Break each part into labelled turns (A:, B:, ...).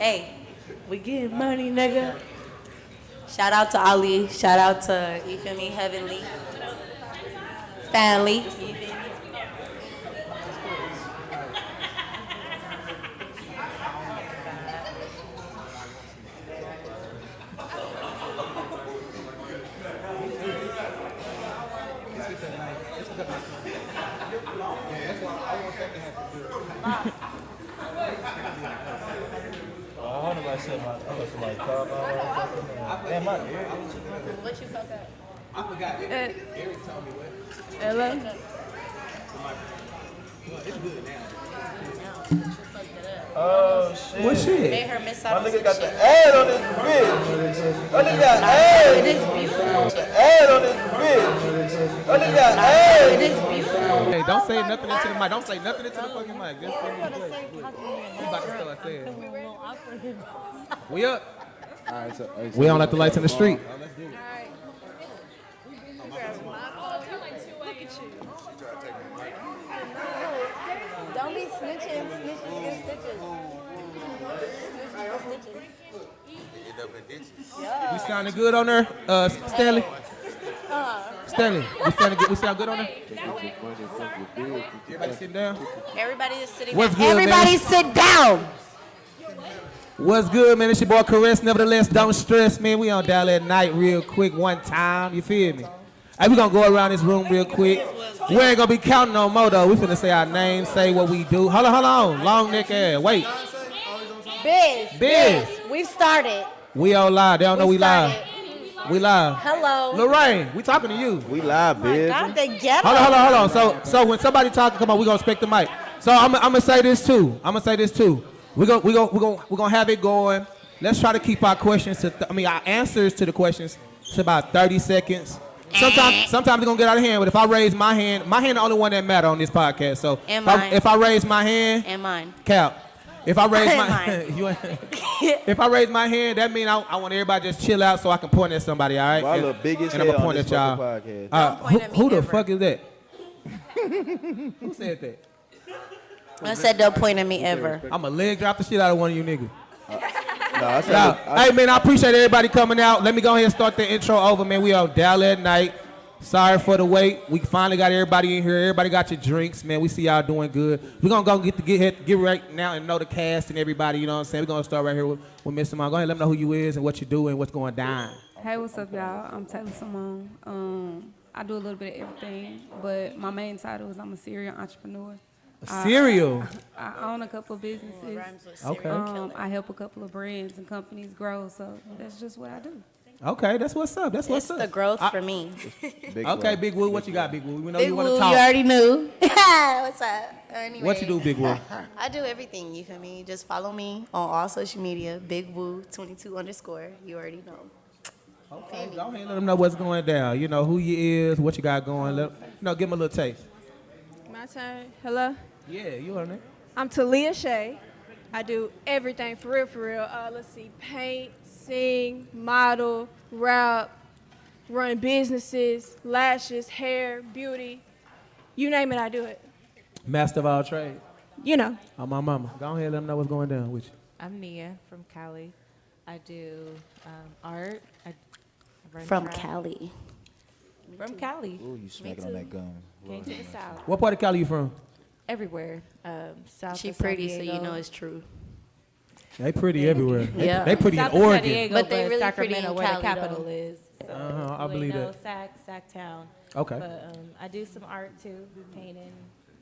A: Hey, we getting money, nigga. Shout out to Ali. Shout out to, you feel me, Heavenly. Family. You feel me? What you fuck up?
B: I forgot. Eric told me what.
C: Hello?
B: It's good now.
D: Oh shit.
E: What shit?
A: Made her miss
D: My
A: out on
D: nigga
A: some
D: got
A: shit.
D: the ad on this bitch. My nigga got ad.
A: It is beautiful.
D: The ad on this bitch. My nigga got ad.
A: It is beautiful.
E: Hey, don't say nothing into the mic. Don't say nothing into the fucking mic. Just say what you say. We about to start saying. We up.
F: All right, so
E: We on at the lights in the street.
A: Don't be snitching. Snitches get stitches.
E: We sounding good on there, Stanley? Stanley, we sound good on there? Everybody sitting down?
A: Everybody is sitting
E: What's
A: down.
E: good,
A: Everybody
E: man?
A: sit down.
E: What's good, man? It's your boy Caress. Nevertheless, don't stress, man. We on Dial at Night real quick one time. You feel me? Hey, we gonna go around this room real quick. We ain't gonna be counting no more, though. We finna say our name, say what we do. Hold on. Long neck ass. Wait.
A: Biz. We've started.
E: We all live. They don't know we live. We live.
A: Hello.
E: Lorraine, we talking to you.
D: We live, bitch.
A: God, they get
E: Hold on. So when somebody talking, come on, we gonna respect the mic. So I'm gonna say this too. We're gonna have it going. Let's try to keep our questions to our answers to the questions to about 30 seconds. Sometimes it's gonna get out of hand, but if I raise my hand the only one that matter on this podcast. So
A: And mine.
E: if I raise my hand,
A: And mine.
E: Cap. If I raise my
A: Mine.
E: if I raise my hand, that means I want everybody to just chill out so I can point at somebody, all right?
D: Well, I look big as
E: and I'm
D: hell
E: gonna
D: on
E: point
D: this
E: at y'all.
D: fucking podcast.
A: Don't point at me
E: Who the
A: ever.
E: fuck is that? Who said that?
A: I said don't point at me ever.
E: I'ma leg drop the shit out of one of you niggas.
D: No, I said,
E: Now, hey man, I appreciate everybody coming out. Let me go ahead and start the intro over, man. We on Dial at Night. Sorry for the wait. We finally got everybody in here. Everybody got your drinks, man. We see y'all doing good. We're gonna go get right now and know the cast and everybody. You know what I'm saying? We're gonna start right here with Miss Simone. Go ahead, let me know who you is and what you do and what's going down.
C: Hey, what's up, y'all? I'm Taylor Simone. I do a little bit of everything, but my main title is I'm a serial entrepreneur.
E: Cereal.
C: I own a couple of businesses.
E: Okay.
C: I help a couple of brands and companies grow, so that's just what I do.
E: Okay, that's what's up. That's what's
A: It's
E: up.
A: the growth for me.
E: Okay, Big Woo, what you got, Big Woo? We know
A: Big
E: you
A: Woo,
E: want to
A: you
E: talk.
A: already knew. What's up? Anyway,
E: What you do, Big Woo?
A: I do everything, you feel me? Just follow me on all social media, Big Woo 22_. You already know.
E: Okay, go ahead and let them know what's going down. You know who you is, what you got going. Give them a little taste.
G: My turn. Hello.
E: Yeah, you on it.
G: I'm Talia Shay. I do everything for real. Let's see, paint, sing, model, rap, run businesses, lashes, hair, beauty. You name it, I do it.
E: Master of all trades.
G: You know.
E: I'm my mama. Go ahead and let them know what's going down with you.
H: I'm Nia from Cali. I do art. I run
A: From
H: track.
A: Cali.
H: From Cali.
F: Ooh, you smacking on that gum.
H: Came to the South.
E: What part of Cali you from?
H: Everywhere. South
A: She
H: of San
A: pretty, so
H: Diego.
A: you know it's true.
E: They pretty everywhere.
A: Yeah.
E: They pretty in
H: South of San
E: Oregon.
H: Diego,
A: But they really
H: Sacramento,
A: pretty in
H: where
A: Cali,
H: the capital
A: though.
H: is. So
E: I believe that.
H: Sacktown.
E: Okay.
H: But I do some art too, painting,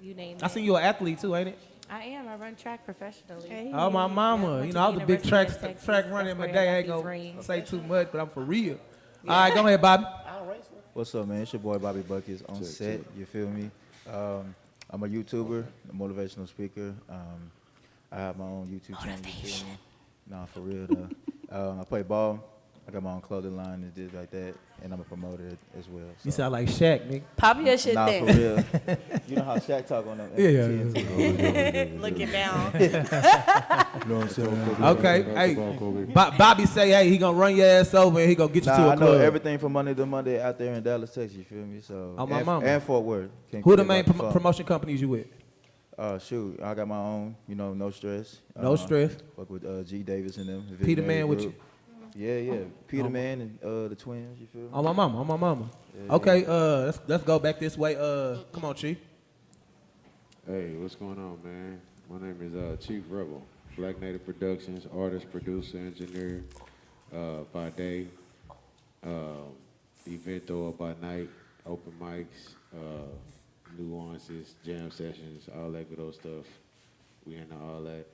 H: you name it.
E: I seen you an athlete too, ain't it?
H: I am. I run track professionally.
G: Hey.
E: Oh, my mama.
H: went
E: You
H: to
E: know, I was a big
H: University
E: track
H: of Texas.
E: runner in my
H: That's where I
E: day. I
H: got
E: ain't
H: these
E: gonna
H: rings.
E: say too much, but I'm for real. All right, go ahead, Bobby.
D: What's up, man? It's your boy Bobby Buckets on set. You feel me? I'm a YouTuber, a motivational speaker. I have my own YouTube channel. You feel me? Nah, for real though. I play ball. I got my own clothing line and shit like that, and I'm a promoter as well. So.
E: You sound like Shaq, nigga.
A: Pop your shit
D: Nah,
A: then.
D: for real. You know how Shaq talk on that?
A: Looking down.
F: You know what I'm saying?
E: Okay, hey, Bobby say, hey, he gonna run your ass over and he gonna get you to
D: Nah,
E: a
D: I know
E: club.
D: everything from Monday to Monday out there in Dallas, Texas. You feel me? So
E: Oh, my
D: and,
E: mama.
D: and Fort Worth. Can't
E: Who the
D: forget
E: main
D: about the phone.
E: promotion companies you with?
D: Shoot, I got my own, no stress.
E: No stress.
D: Fuck with G Davis and them. the
E: Peter
D: Visionary
E: Man with
D: Group. Yeah. Peter Man and the twins, you feel me?
E: On my mama.
D: Yeah,
E: Okay, let's go back this way. Come on, Chief.
I: Hey, what's going on, man? My name is Chief Rebel, Black Native Productions, artist, producer, engineer by day, event thrower by night, open mics, nuances, jam sessions, all that good old stuff. We into all that.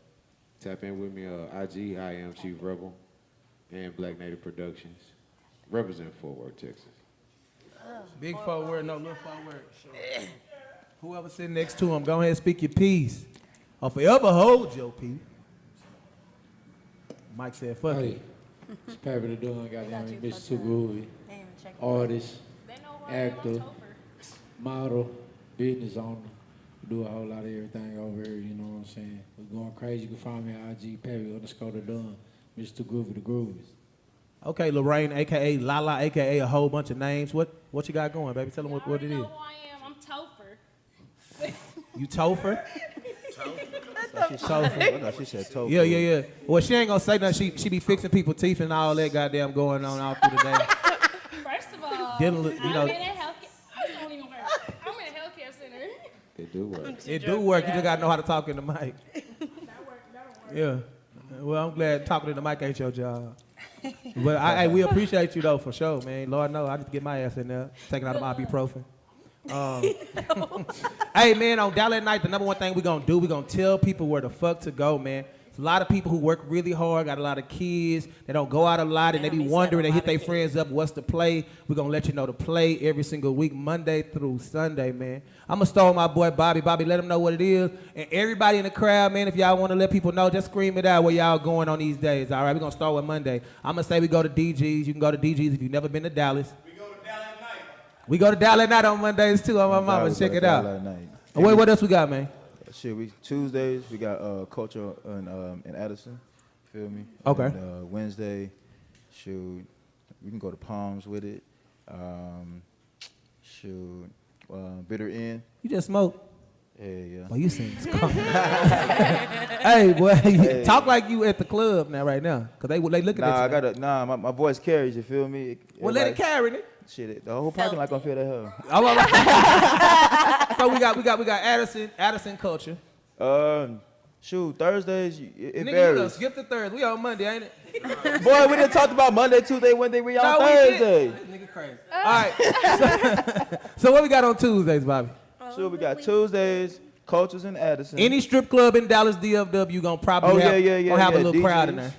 I: Tap in with me, IG, I am Chief Rebel, and Black Native Productions. Represent Fort Worth, Texas.
E: Big forward, no little forward. Whoever sitting next to him, go ahead and speak your piece. I'll forever hold your piece. Mike said, fuck it.
J: It's Pappy the Doing, goddamn it, bitch too groovy. Artist, actor, model, business owner. Do a whole lot of everything over here, you know what I'm saying? We're going crazy. You can find me at IG Pappy_the Doing. Mr. Groovy the Groovies.
E: Okay, Lorraine, a.k.a. Lala, a.k.a. a whole bunch of names. What you got going, baby? Tell them what it is.
K: You know who I am. I'm Topher.
E: You Topher?
D: She Topher. She said Topher.
E: Yeah. Well, she ain't gonna say nothing. She be fixing people's teeth and all that goddamn going on all through the day.
K: First of all,
E: Dealing with,
K: I'm in a healthcare. I don't even work. I'm in a healthcare center.
I: It do work.
E: It do work. You just gotta know how to talk in the mic. Yeah. Well, I'm glad talking in the mic ain't your job. But we appreciate you though for sure, man. Lord knows I just get my ass in there, taking out of my ibuprofen. Hey man, on Dallas Night, the number one thing we're gonna do, we're gonna tell people where the fuck to go, man. There's a lot of people who work really hard, got a lot of kids, they don't go out a lot, and they be wondering, they hit their friends up, what's the play? We're gonna let you know the play every single week, Monday through Sunday, man. I'm gonna start with my boy Bobby. Bobby, let him know what it is. And everybody in the crowd, man, if y'all wanna let people know, just scream it out where y'all going on these days, all right? We're gonna start with Monday. I'm gonna say we go to DG's. You can go to DG's if you've never been to Dallas. We go to Dallas Night on Mondays too. On my mama, check it out. What else we got, man?
D: Shit, Tuesdays we got culture in Addison. Feel me?
E: Okay.
D: And, Wednesday, shoot, we can go to Palms with it. Bitter End.
E: You just smoke.
D: Yeah.
E: Well, you seem Hey, boy, talk like you at the club now, right now, cause they looking at you.
D: My voice carries. You feel me?
E: Well, let it carry it.
D: Shit, the whole parking lot gonna feel that hell.
E: All right. So we got Addison culture.
D: Shoot, Thursdays it
E: Nigga,
D: varies.
E: you done skip the Thursday. We on Monday, ain't it?
D: Boy, we didn't talk about Monday, Tuesday, Wednesday. We on Thursday.
E: This nigga crazy. All right. So what we got on Tuesdays, Bobby?
D: Sure, we got Tuesdays, cultures in Addison.
E: Any strip club in Dallas DFW, you gonna probably have a little
D: DGs.
E: crowd in there.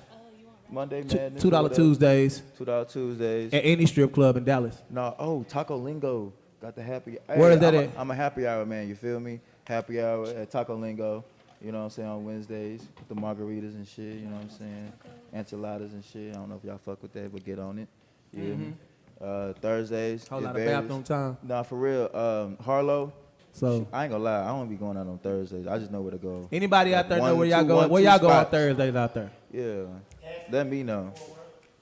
D: Monday Madness.
E: $2 Tuesdays.
D: $2 Tuesdays.
E: At any strip club in Dallas.
D: No, Taco Lingo got the happy.
E: Where is that at?
D: I'm a happy hour man. You feel me? Happy hour at Taco Lingo. You know what I'm saying, on Wednesdays with the margaritas and shit. You know what I'm saying? Enchiladas and shit. I don't know if y'all fuck with that, but get on it. Yeah. Thursdays.
E: Whole lot of bathroom time.
D: Nah, for real. Harlow.
E: So
D: I ain't gonna lie, I don't be going out on Thursdays. I just know where to go.
E: Anybody out there know where y'all going? Where y'all go on Thursdays out there?
D: Yeah, let me know.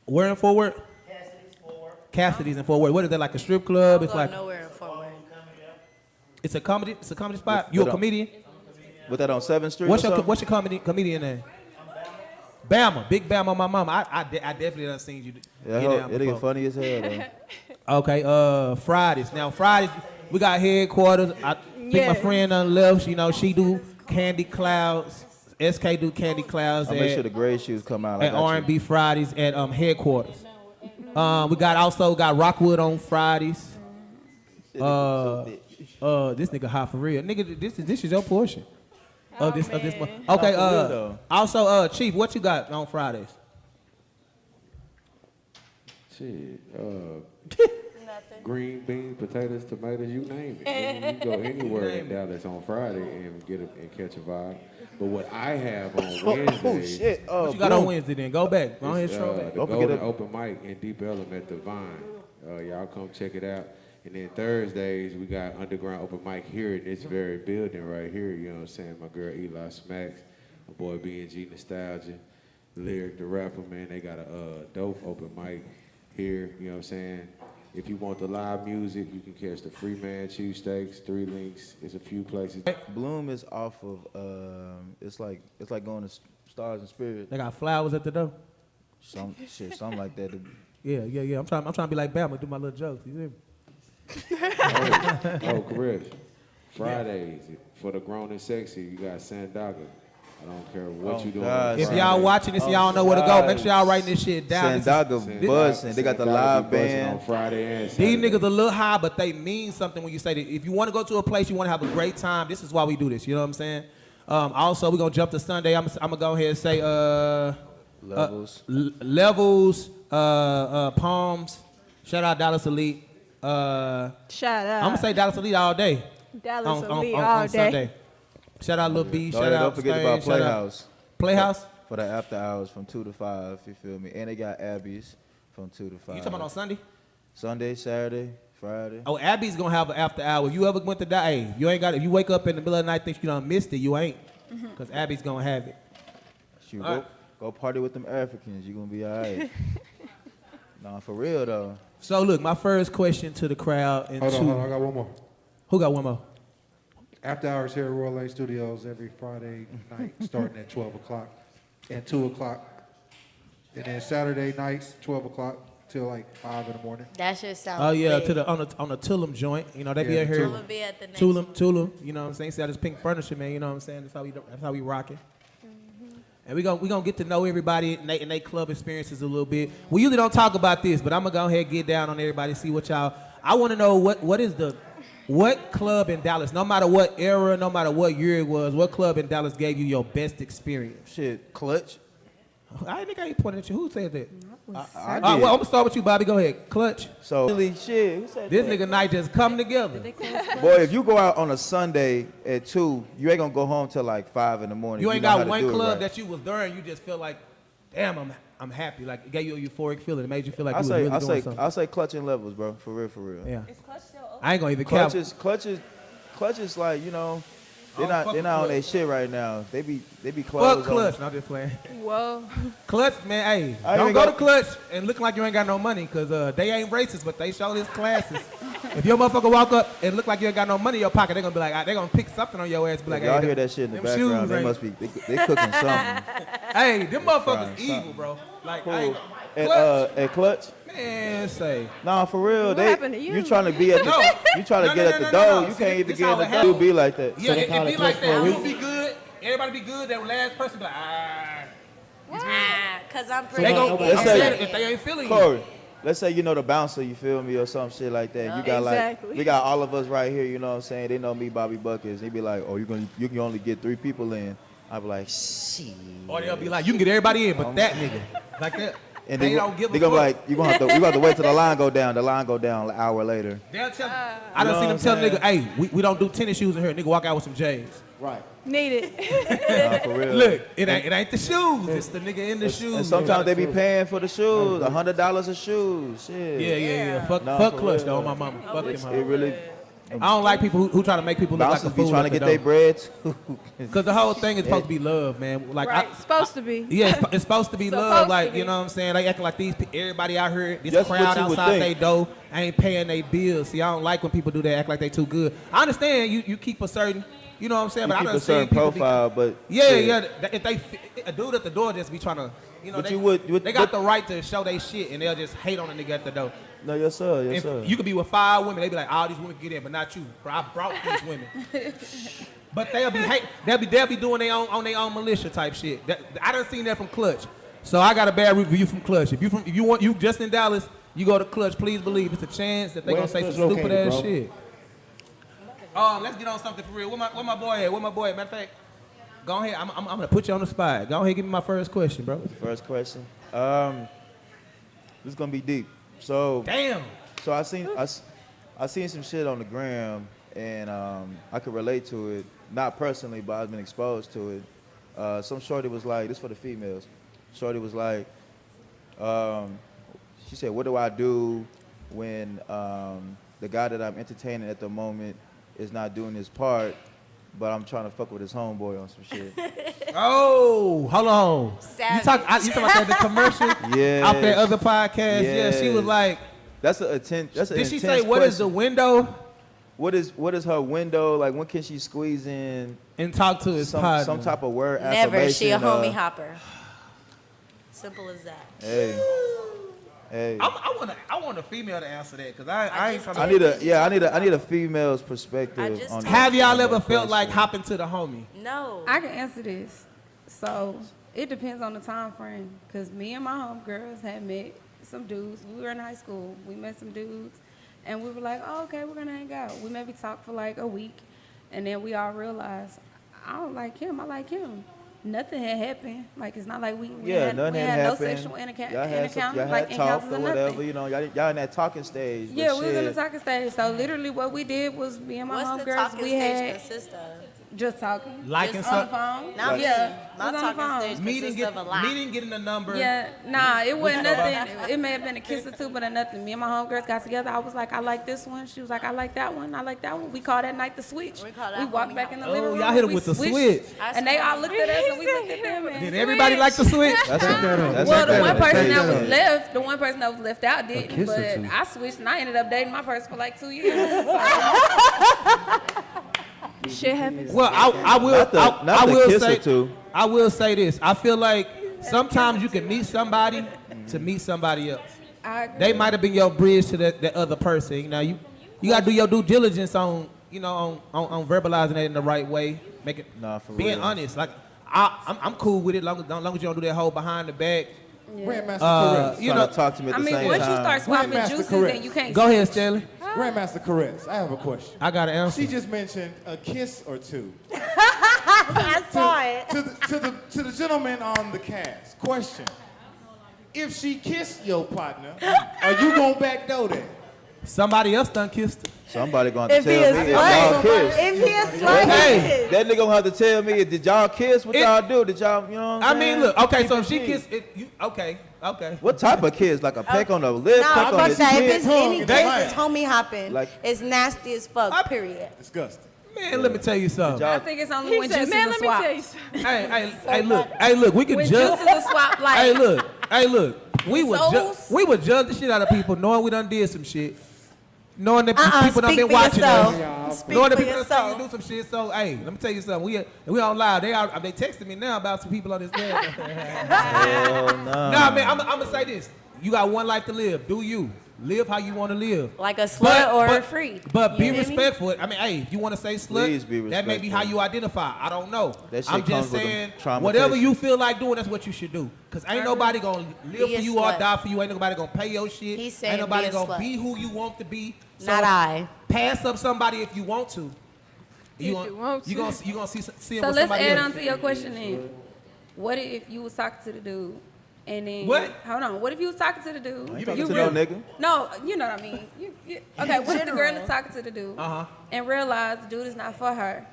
E: Where in Fort Worth? Cassidy's in Fort Worth. What is that, like a strip club? It's like
A: nowhere in Fort Worth.
E: It's a comedy spot. You a comedian?
D: With that on 7th Street?
E: What's your comedian name? Bama, Big Bama on my mama. I definitely done seen you.
D: Yeah, it'll get funny as hell though.
E: Okay, Fridays. Now Fridays we got headquarters. I think my friend on the left, you know, she do Candy Clouds. SK do Candy Clouds.
D: I'll make sure the gray shoes come out.
E: At R&B Fridays at headquarters. We got Rockwood on Fridays. This nigga hot for real. Nigga, this is your portion. This month. Okay, also Chief, what you got on Fridays?
I: Shit, green beans, potatoes, tomatoes, you name it. You can go anywhere in Dallas on Friday and get and catch a vibe. But what I have on Wednesday,
E: what you got on Wednesday then? Go back. Go ahead, show back.
I: The Golden Open Mic in Deep Ellum at the Vine. Y'all come check it out. And then Thursdays, we got Underground Open Mic here in this very building right here. You know what I'm saying? My girl Eli Smacks, my boy B&G Nostalgia, Lyric the Rapper, man. They got a dope open mic here. You know what I'm saying? If you want the live music, you can catch the Freeman cheesesteaks, 3 Links. It's a few places.
D: Bloom is off of it's like going to Stars and Spirit.
E: They got flowers at the door.
D: Something like that.
E: Yeah. I'm trying to be like Bama, do my little jokes. You hear me?
I: Oh, correct. Fridays for the grown and sexy, you got Sandaga. I don't care what you doing.
E: If y'all watching this, y'all don't know where to go. Make sure y'all writing this shit down.
D: Sandaga buzzing. They got the live band
I: on Friday and Saturday.
E: These niggas a little high, but they mean something when you say that. If you want to go to a place, you want to have a great time. This is why we do this. You know what I'm saying? Also, we're gonna jump to Sunday. I'm gonna go ahead and say levels, Palms. Shout out Dallas Elite.
G: Shout out.
E: I'm gonna say Dallas Elite all day.
G: Dallas Elite
E: on
G: all day.
E: Sunday. Shout out Lil B. Shout out
D: don't forget about
E: Spain,
D: Playhouse.
E: Playhouse?
D: For the after hours from 2 to 5, you feel me? And they got Abby's from 2 to 5.
E: You talking about on Sunday?
D: Sunday, Saturday, Friday.
E: Oh, Abby's gonna have an after hour. You ever went to that? Hey, you ain't got it. If you wake up in the middle of the night think you done missed it, you ain't. Because Abby's gonna have it.
D: Shoot,
E: All right.
D: go party with them Africans. You gonna be all right. Nah, for real though.
E: So look, my first question to the crowd and
J: Hold
E: two.
J: on, I got one more.
E: Who got one more?
J: After hours here at Royal Lake Studios every Friday night, starting at 12 o'clock and 2 o'clock. And then Saturday nights, 12 o'clock till like 5 in the morning.
A: That shit sounds
E: Oh yeah,
A: big.
E: to the on the Tulum joint. You know, they be
J: Yeah,
E: out here.
A: Tulum be at the next
E: Tulum, you know what I'm saying? See how this pink furniture, man, you know what I'm saying? That's how we rocking. And we gonna get to know everybody and they club experiences a little bit. We usually don't talk about this, but I'm gonna go ahead and get down on everybody, see what y'all. I want to know what club in Dallas, no matter what era, no matter what year it was, what club in Dallas gave you your best experience?
D: Shit, Clutch.
E: I think I ain't pointing at you. Who said that?
D: I did.
E: Well, I'm gonna start with you, Bobby. Go ahead, Clutch.
D: So really, shit. Who said
E: This
D: that?
E: nigga night just come together.
D: Boy, if you go out on a Sunday at 2, you ain't gonna go home till like 5 in the morning.
E: You ain't
D: know how
E: got
D: to
E: one
D: do it
E: club
D: right.
E: that you was there and you just feel like, damn, I'm happy. Like it gave you a euphoric feeling. It made you feel like you was really doing something.
D: I say Clutch and Levels, bro. For real.
E: Yeah.
A: Is Clutch still open?
E: I ain't gonna even count.
D: Clutch is like, you know, they're
E: fuck
D: not on
E: Clutch.
D: their shit right now. They be closed.
E: Fuck Clutch. No, I'm just playing.
G: Whoa.
E: Clutch, man, hey,
D: I
E: don't
D: ain't
E: go
D: gonna-
E: to Clutch and look like you ain't got no money, cause they ain't racist, but they show his classes. If your motherfucker walk up and look like you ain't got no money in your pocket, they gonna be like, they gonna pick something on your ass. Be like,
D: If y'all
E: hey,
D: hear that shit in the
E: them
D: background,
E: shoes
D: they
E: ain't-
D: must be they cooking something.
E: Hey, them motherfuckers
D: Frying
E: evil,
D: something.
E: bro. Like,
D: Cool.
E: I ain't-
D: At
E: Clutch,
D: Clutch,
E: man, say.
D: nah, for real.
G: What happened to you?
D: You trying to be at the
E: No.
D: you trying to
E: No,
D: get
E: no,
D: at the
E: no,
D: door.
E: no.
D: You
E: See,
D: can't even
E: this
D: get
E: how
D: in the
E: it
D: door. You
E: happens.
D: be like that.
E: Yeah,
J: they
E: it
J: call
E: be
J: it
E: like
J: Clutch for a
E: that.
J: reason.
E: You'll be good. Everybody be good. That last person be like,
A: Cause I'm pretty.
E: They gon'
J: Nobody-
E: I'm
D: Let's say-
E: saying if they ain't feeling you.
D: Corey, let's say you know the bouncer, you feel me, or some shit like that. You got
G: Exactly.
D: like we got all of us right here. You know what I'm saying? They know me, Bobby Buckets. They be like, oh, you can only get 3 people in. I be like, shit.
E: Or they'll be like, you can get everybody in, but that nigga. Like that.
D: And
E: they don't give a
D: they gonna be
E: fuck.
D: like, you gonna have to wait till the line go down. The line go down an hour later.
E: They'll tell I
D: You
E: done
D: know
E: seen them
D: what
E: tell
D: I'm
E: nigga, hey, we don't do tennis shoes in here. Nigga walk out with some J's.
J: Right.
G: Need it.
D: Nah, for real.
E: Look, it ain't the shoes. It's the nigga in the shoes.
D: And sometimes they be paying for the shoes, $100 a shoe. Shit.
E: Yeah. Fuck
D: Nah, for
E: Clutch
D: real.
E: though, my mama. Fuck
D: It
E: him.
D: really.
E: I don't like people who try to make people look like
D: Bouncers
E: a
D: be
E: fool.
D: trying to get their bread too.
E: Because the whole thing is supposed to be love, man. Like
G: Right. Supposed to be.
E: Yeah, it's supposed to be
G: Supposed
E: love.
G: to
E: Like,
G: be.
E: you know what I'm saying? They acting like everybody out here, this
D: That's what
E: crowd
D: you would
E: outside
D: think.
E: they door ain't paying their bills. See, I don't like when people do that, act like they too good. I understand you keep a certain, you know what I'm saying?
D: You
E: But I
D: keep
E: done
D: a
E: seen
D: certain
E: people
D: profile, but
E: Yeah. If they a dude at the door just be trying to, you know,
D: But
E: they, they got the right to show they shit and they'll just hate on the nigga at the door.
D: No, yes sir, yes
E: If
D: sir.
E: you could be with 5 women, they be like, all these women get in, but not you. Bro, I brought these women. But they'll be doing their own militia type shit. I done seen that from Clutch. So I got a bad review from Clutch. If you just in Dallas, you go to Clutch, please believe it's a chance that they gonna
J: Where's
E: say some
J: Clutch
E: stupid
J: located,
E: ass
J: bro?
E: shit. Let's get on something for real. Where my boy at? Where my boy at? Matter of fact, go ahead. I'm gonna put you on the spot. Go ahead, give me my first question, bro.
D: First question. This is gonna be deep. So
E: Damn.
D: So I seen some shit on the gram, and I could relate to it. Not personally, but I've been exposed to it. Some shorty was like, this for the females. Shorty was like, she said, what do I do when the guy that I'm entertaining at the moment is not doing his part, but I'm trying to fuck with his homeboy on some shit.
E: Oh, hold on. You talking about that the commercial?
D: Yeah.
E: Off that other podcast? Yeah, she
D: Yes.
E: was like,
D: That's an intent. That's an
E: Did she
D: intense
E: say what is the
D: question.
E: window
D: What is her window? Like, when can she squeeze in
E: and talk to his partner?
D: some type of word
A: Never. She a
D: affirmation,
A: homie hopper. Simple as that.
D: Hey, hey.
E: I want a female to answer that because I ain't from.
D: I need a female's perspective on that.
E: Have y'all ever
D: that
E: felt like
D: question.
E: hopping to the homie?
A: No.
C: I can answer this. So it depends on the time frame. Cause me and my homegirls had met some dudes. We were in high school. We met some dudes, and we were like, "Oh, okay, we're gonna hang out." We maybe talked for like a week, and then we all realized, "I don't like him. I like him." Nothing had happened. Like, it's not like we had
D: nothing
C: no
D: happened.
C: sexual
D: y'all had
C: like
D: talk
C: encounters
D: or
C: or
D: whatever.
C: nothing.
D: You know, y'all in that talking stage.
C: Yeah,
D: but
C: we was in the
D: shit,
C: talking stage. So literally, what we did was me and my
A: What's the
C: homegirls.
A: talking
C: We
A: stage
C: had
A: consist of?
C: just talking,
E: Liking
C: just on the phone.
A: Not
C: yeah,
A: me.
C: it
A: My
C: was on the
A: talking
C: phone.
A: stage consists of a lot.
E: Meeting, getting a number.
C: Yeah, nah, it wasn't nothing. It may have been a kiss or two, but nothing. Me and my homegirls got together. I was like, I like this one. She was like, I like that one. I like that one. We called that night the switch.
A: We call that
C: We walked
A: homie
C: back in the
E: Oh,
C: living room.
E: y'all hit 'em
C: we
E: with the
C: switched,
E: switch.
C: and they all looked at us and we looked at them. And
E: Did everybody like the switch?
D: That's
C: well, the
D: that's
C: one person that
D: that's
C: was left, the one person that was left out didn't,
J: kiss or
C: but
J: two.
C: I switched and I ended up dating my person for like 2 years.
G: Shit happens.
E: Well, I will.
D: Not the-
E: I
D: not the
E: will
D: kiss or
E: say.
D: two.
E: I will say this. I feel like sometimes you can meet somebody to meet somebody else.
C: I agree.
E: They might have been your bridge to that other person. You know, you gotta do your due diligence on on verbalizing it in the right way. Make it
D: Nah, for
E: being
D: real.
E: honest. Like I'm cool with it. Long as you don't do that whole behind the back.
F: Grandmaster Caress.
E: You
D: Trying
E: know.
D: to talk to me at
C: I
D: the
C: mean,
D: same
C: once you
D: time.
C: start swapping
F: Grandmaster
C: juices,
F: Caress.
C: then you can't.
E: Go ahead, Stanley.
F: Grandmaster Caress. I have a question.
E: I got an answer.
F: She just mentioned a kiss or two.
A: I saw it.
F: To the gentleman on the cast, question. If she kissed your partner, are you gonna backdoor that?
E: Somebody else done kissed her.
D: Somebody gonna have
A: If
D: to
A: he
D: tell
A: is
D: me if y'all
A: slut,
D: kiss.
A: if he is slut,
E: Hey.
D: That nigga gonna have to tell me, did y'all kiss? What
E: It-
D: y'all do? Did y'all, you know what I'm
E: I
D: saying?
E: mean, look. Okay,
D: Keep
E: so
D: it
E: if she
D: G.
E: kissed, okay.
D: What type of kiss? Like a peck on the lip,
A: no,
D: peck on
A: fuck
D: the
A: that. If
D: chin?
A: it's any
F: They-
A: kiss, it's homie hopping.
D: Like-
A: It's nasty as fuck, period.
F: Disgusting.
E: Man, let me tell you something.
D: Y'all-
C: I think it's only
G: He
C: when
G: said,
C: juices
G: man,
C: are
G: let me
C: swapped.
G: tell you something.
E: Hey, look. We can
C: When
E: judge.
C: juices are swapped, like
E: Hey, look. We would
C: Souls?
E: we would judge the shit out of people knowing we done did some shit. Knowing that people done
A: speak
E: been
A: for
E: watching
A: yourself.
E: us.
A: Speak
E: Knowing that
A: for
E: people done seen you
A: yourself.
E: do some shit. So, hey, let me tell you something. We on live. They texting me now about some people on this land.
D: Hell no.
E: Nah, man, I'm gonna say this. You got one life to live. Do you. Live how you want to live.
A: Like a slut or free.
E: But be
A: You hear me?
E: respectful. I mean, hey, if you want to say slut,
D: Please be
E: that may be how
D: respectful.
E: you identify. I don't know.
D: That shit
E: I'm
D: comes
E: just
D: with them
E: saying,
D: traumatization.
E: whatever you feel like doing, that's what you should do. Because ain't nobody going to live
A: Be a
E: for you or
A: slut.
E: die for you. Ain't nobody going to pay your shit.
A: He's saying
E: Ain't nobody
A: be a
E: going to
A: slut.
E: be who you want to be. So
A: Not I.
E: Pass up somebody if you want to.
G: If you want to.
E: You gonna see him
C: So
E: with
C: let's
E: somebody
C: add
E: else.
C: on to your question then. What if you was talking to the dude and then
E: What?
C: Hold on. What if you was talking to the dude?
D: I ain't talking to no nigga.
C: No, you know what I mean. Okay, what if the girl
A: general.
C: is talking to the dude
E: Uh-huh.
C: and realize the dude is not for her?